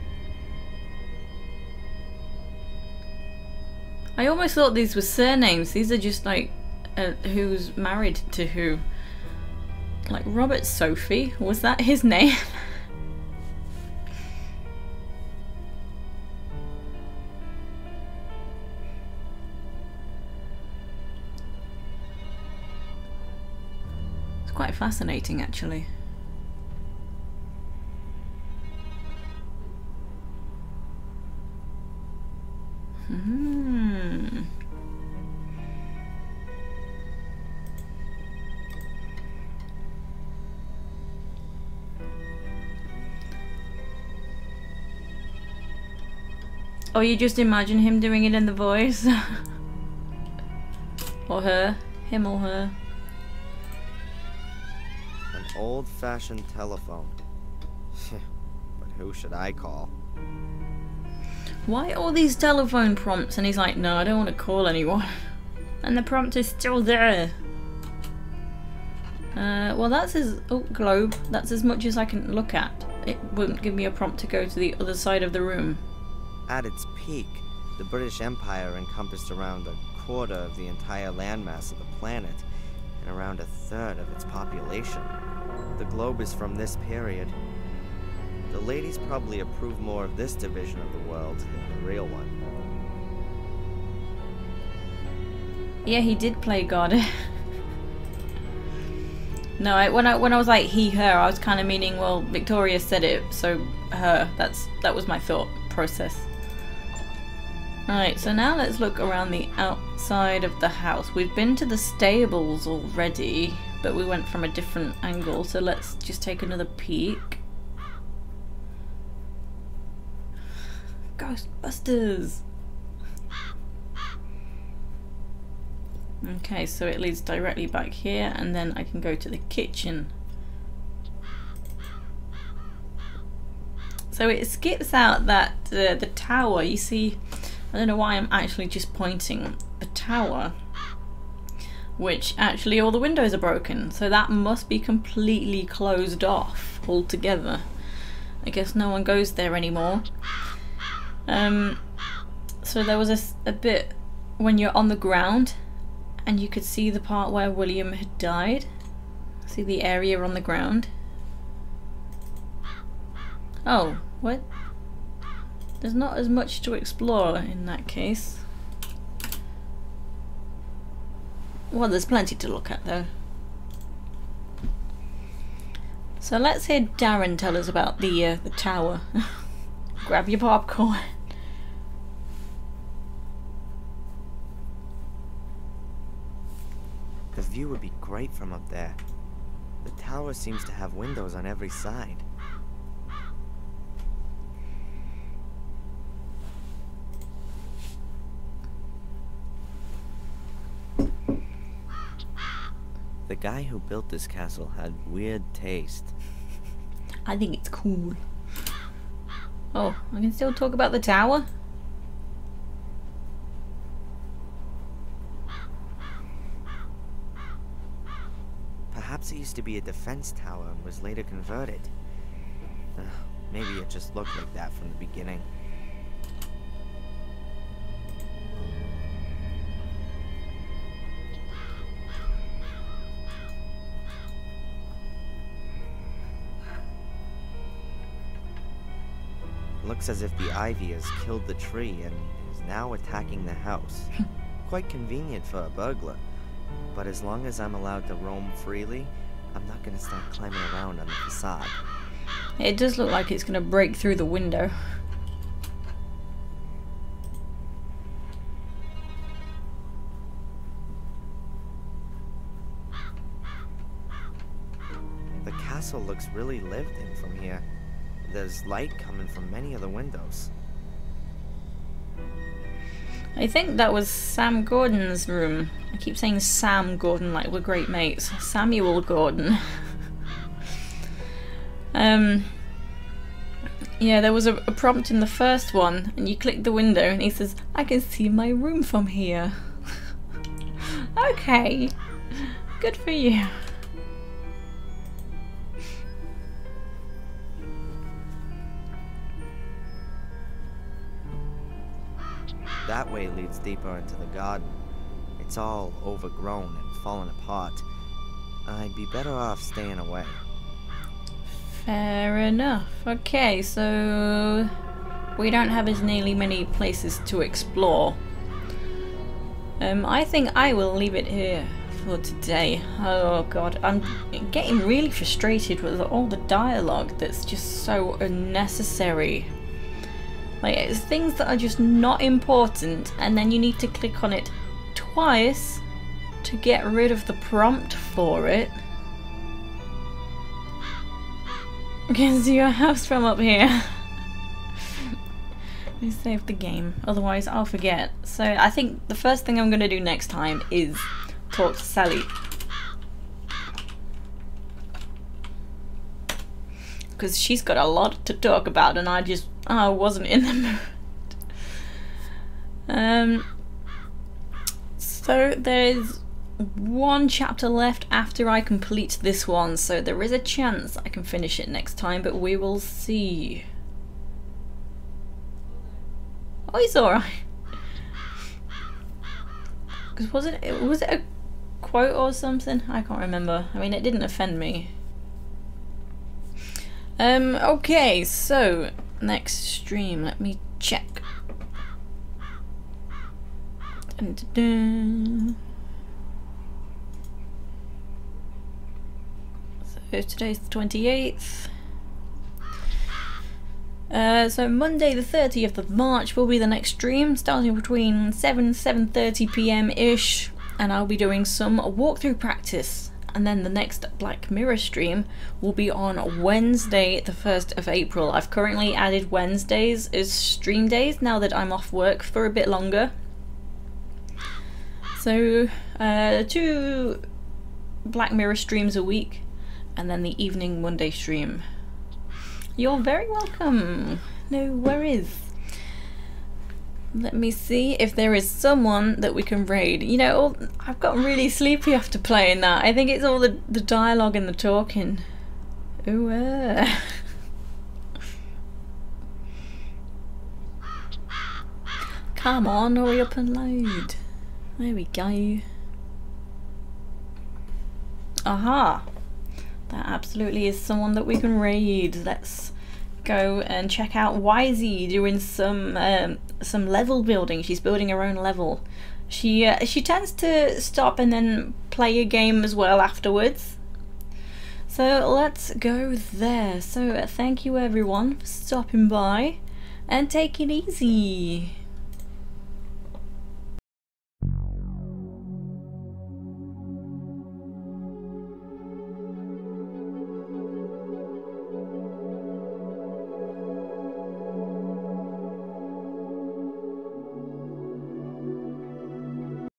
I almost thought these were surnames. These are just like who's married to who. Like Robert Sophie. Was that his name? Quite fascinating actually. Oh, you just imagine him doing it in the voice? Or her. Him or her. Old-fashioned telephone. But who should I call? Why all these telephone prompts? And he's like, no, I don't want to call anyone. And the prompt is still there. Well, that's his globe. That's as much as I can look at. It won't give me a prompt to go to the other side of the room. At its peak, the British Empire encompassed around a quarter of the entire landmass of the planet and around a third of its population. The globe is from this period. The ladies probably approve more of this division of the world than the real one. Yeah, he did play God. No, when I was like he, her, I was kind of meaning, well, Victoria said it, so her. That was my thought process. Alright, so now let's look around the outside of the house. We've been to the stables already, but we went from a different angle, so let's just take another peek. Ghostbusters! Okay, so it leads directly back here, and then I can go to the kitchen. So it skips out that the tower. You see, I don't know why I'm actually just pointing the tower, which actually all the windows are broken, so that must be completely closed off altogether. I guess no one goes there anymore. So there was a bit when you're on the ground and you could see the part where William had died. See the area on the ground? Oh, what? There's not as much to explore in that case. Well, there's plenty to look at though. So let's hear Darren tell us about the tower. Grab your popcorn. The view would be great from up there. The tower seems to have windows on every side. The guy who built this castle had weird taste. I think it's cool. Oh, I can still talk about the tower? Perhaps it used to be a defense tower and was later converted. Maybe it just looked like that from the beginning. Looks as if the ivy has killed the tree and is now attacking the house. Quite convenient for a burglar. But as long as I'm allowed to roam freely, I'm not gonna start climbing around on the facade. It does look like it's gonna break through the window. The castle looks really lived in from here. There's light coming from many of the windows. I think that was Sam Gordon's room. I keep saying Sam Gordon like we're great mates. Samuel Gordon. Yeah, there was a prompt in the first one, and you click the window and he says, I can see my room from here. Okay. Good for you. That way leads deeper into the garden. It's all overgrown and fallen apart. I'd be better off staying away. Fair enough. Okay, so we don't have as nearly many places to explore. I think I will leave it here for today. Oh god, I'm getting really frustrated with all the dialogue that's just so unnecessary. Like, it's things that are just not important, and then you need to click on it twice to get rid of the prompt for it. You can see your house from up here. I saved the game, otherwise I'll forget. So I think the first thing I'm going to do next time is talk to Sally. Because she's got a lot to talk about and I wasn't in the mood. So there's one chapter left after I complete this one, so there is a chance I can finish it next time, but we will see. Oh, he's alright. Because was it a quote or something? I can't remember. I mean, it didn't offend me. Okay, so next stream, let me check. Dun, dun, dun. So today's the 28th. So Monday the 30th of March will be the next stream, starting between 7:30 PM ish, and I'll be doing some walkthrough practice. And then the next Black Mirror stream will be on Wednesday the 1st of April. I've currently added Wednesdays as stream days now that I'm off work for a bit longer. So 2 Black Mirror streams a week, and then the evening Monday stream. You're very welcome. No worries. Let me see if there is someone that we can raid. You know, I've gotten really sleepy after playing that. I think it's all the dialogue and the talking. Ooh, Come on, hurry up and load. There we go. Aha! That absolutely is someone that we can raid. Let's go and check out Wisey doing some level building. She's building her own level. She tends to stop and then play a game as well afterwards. So let's go there. So thank you everyone for stopping by, and take it easy.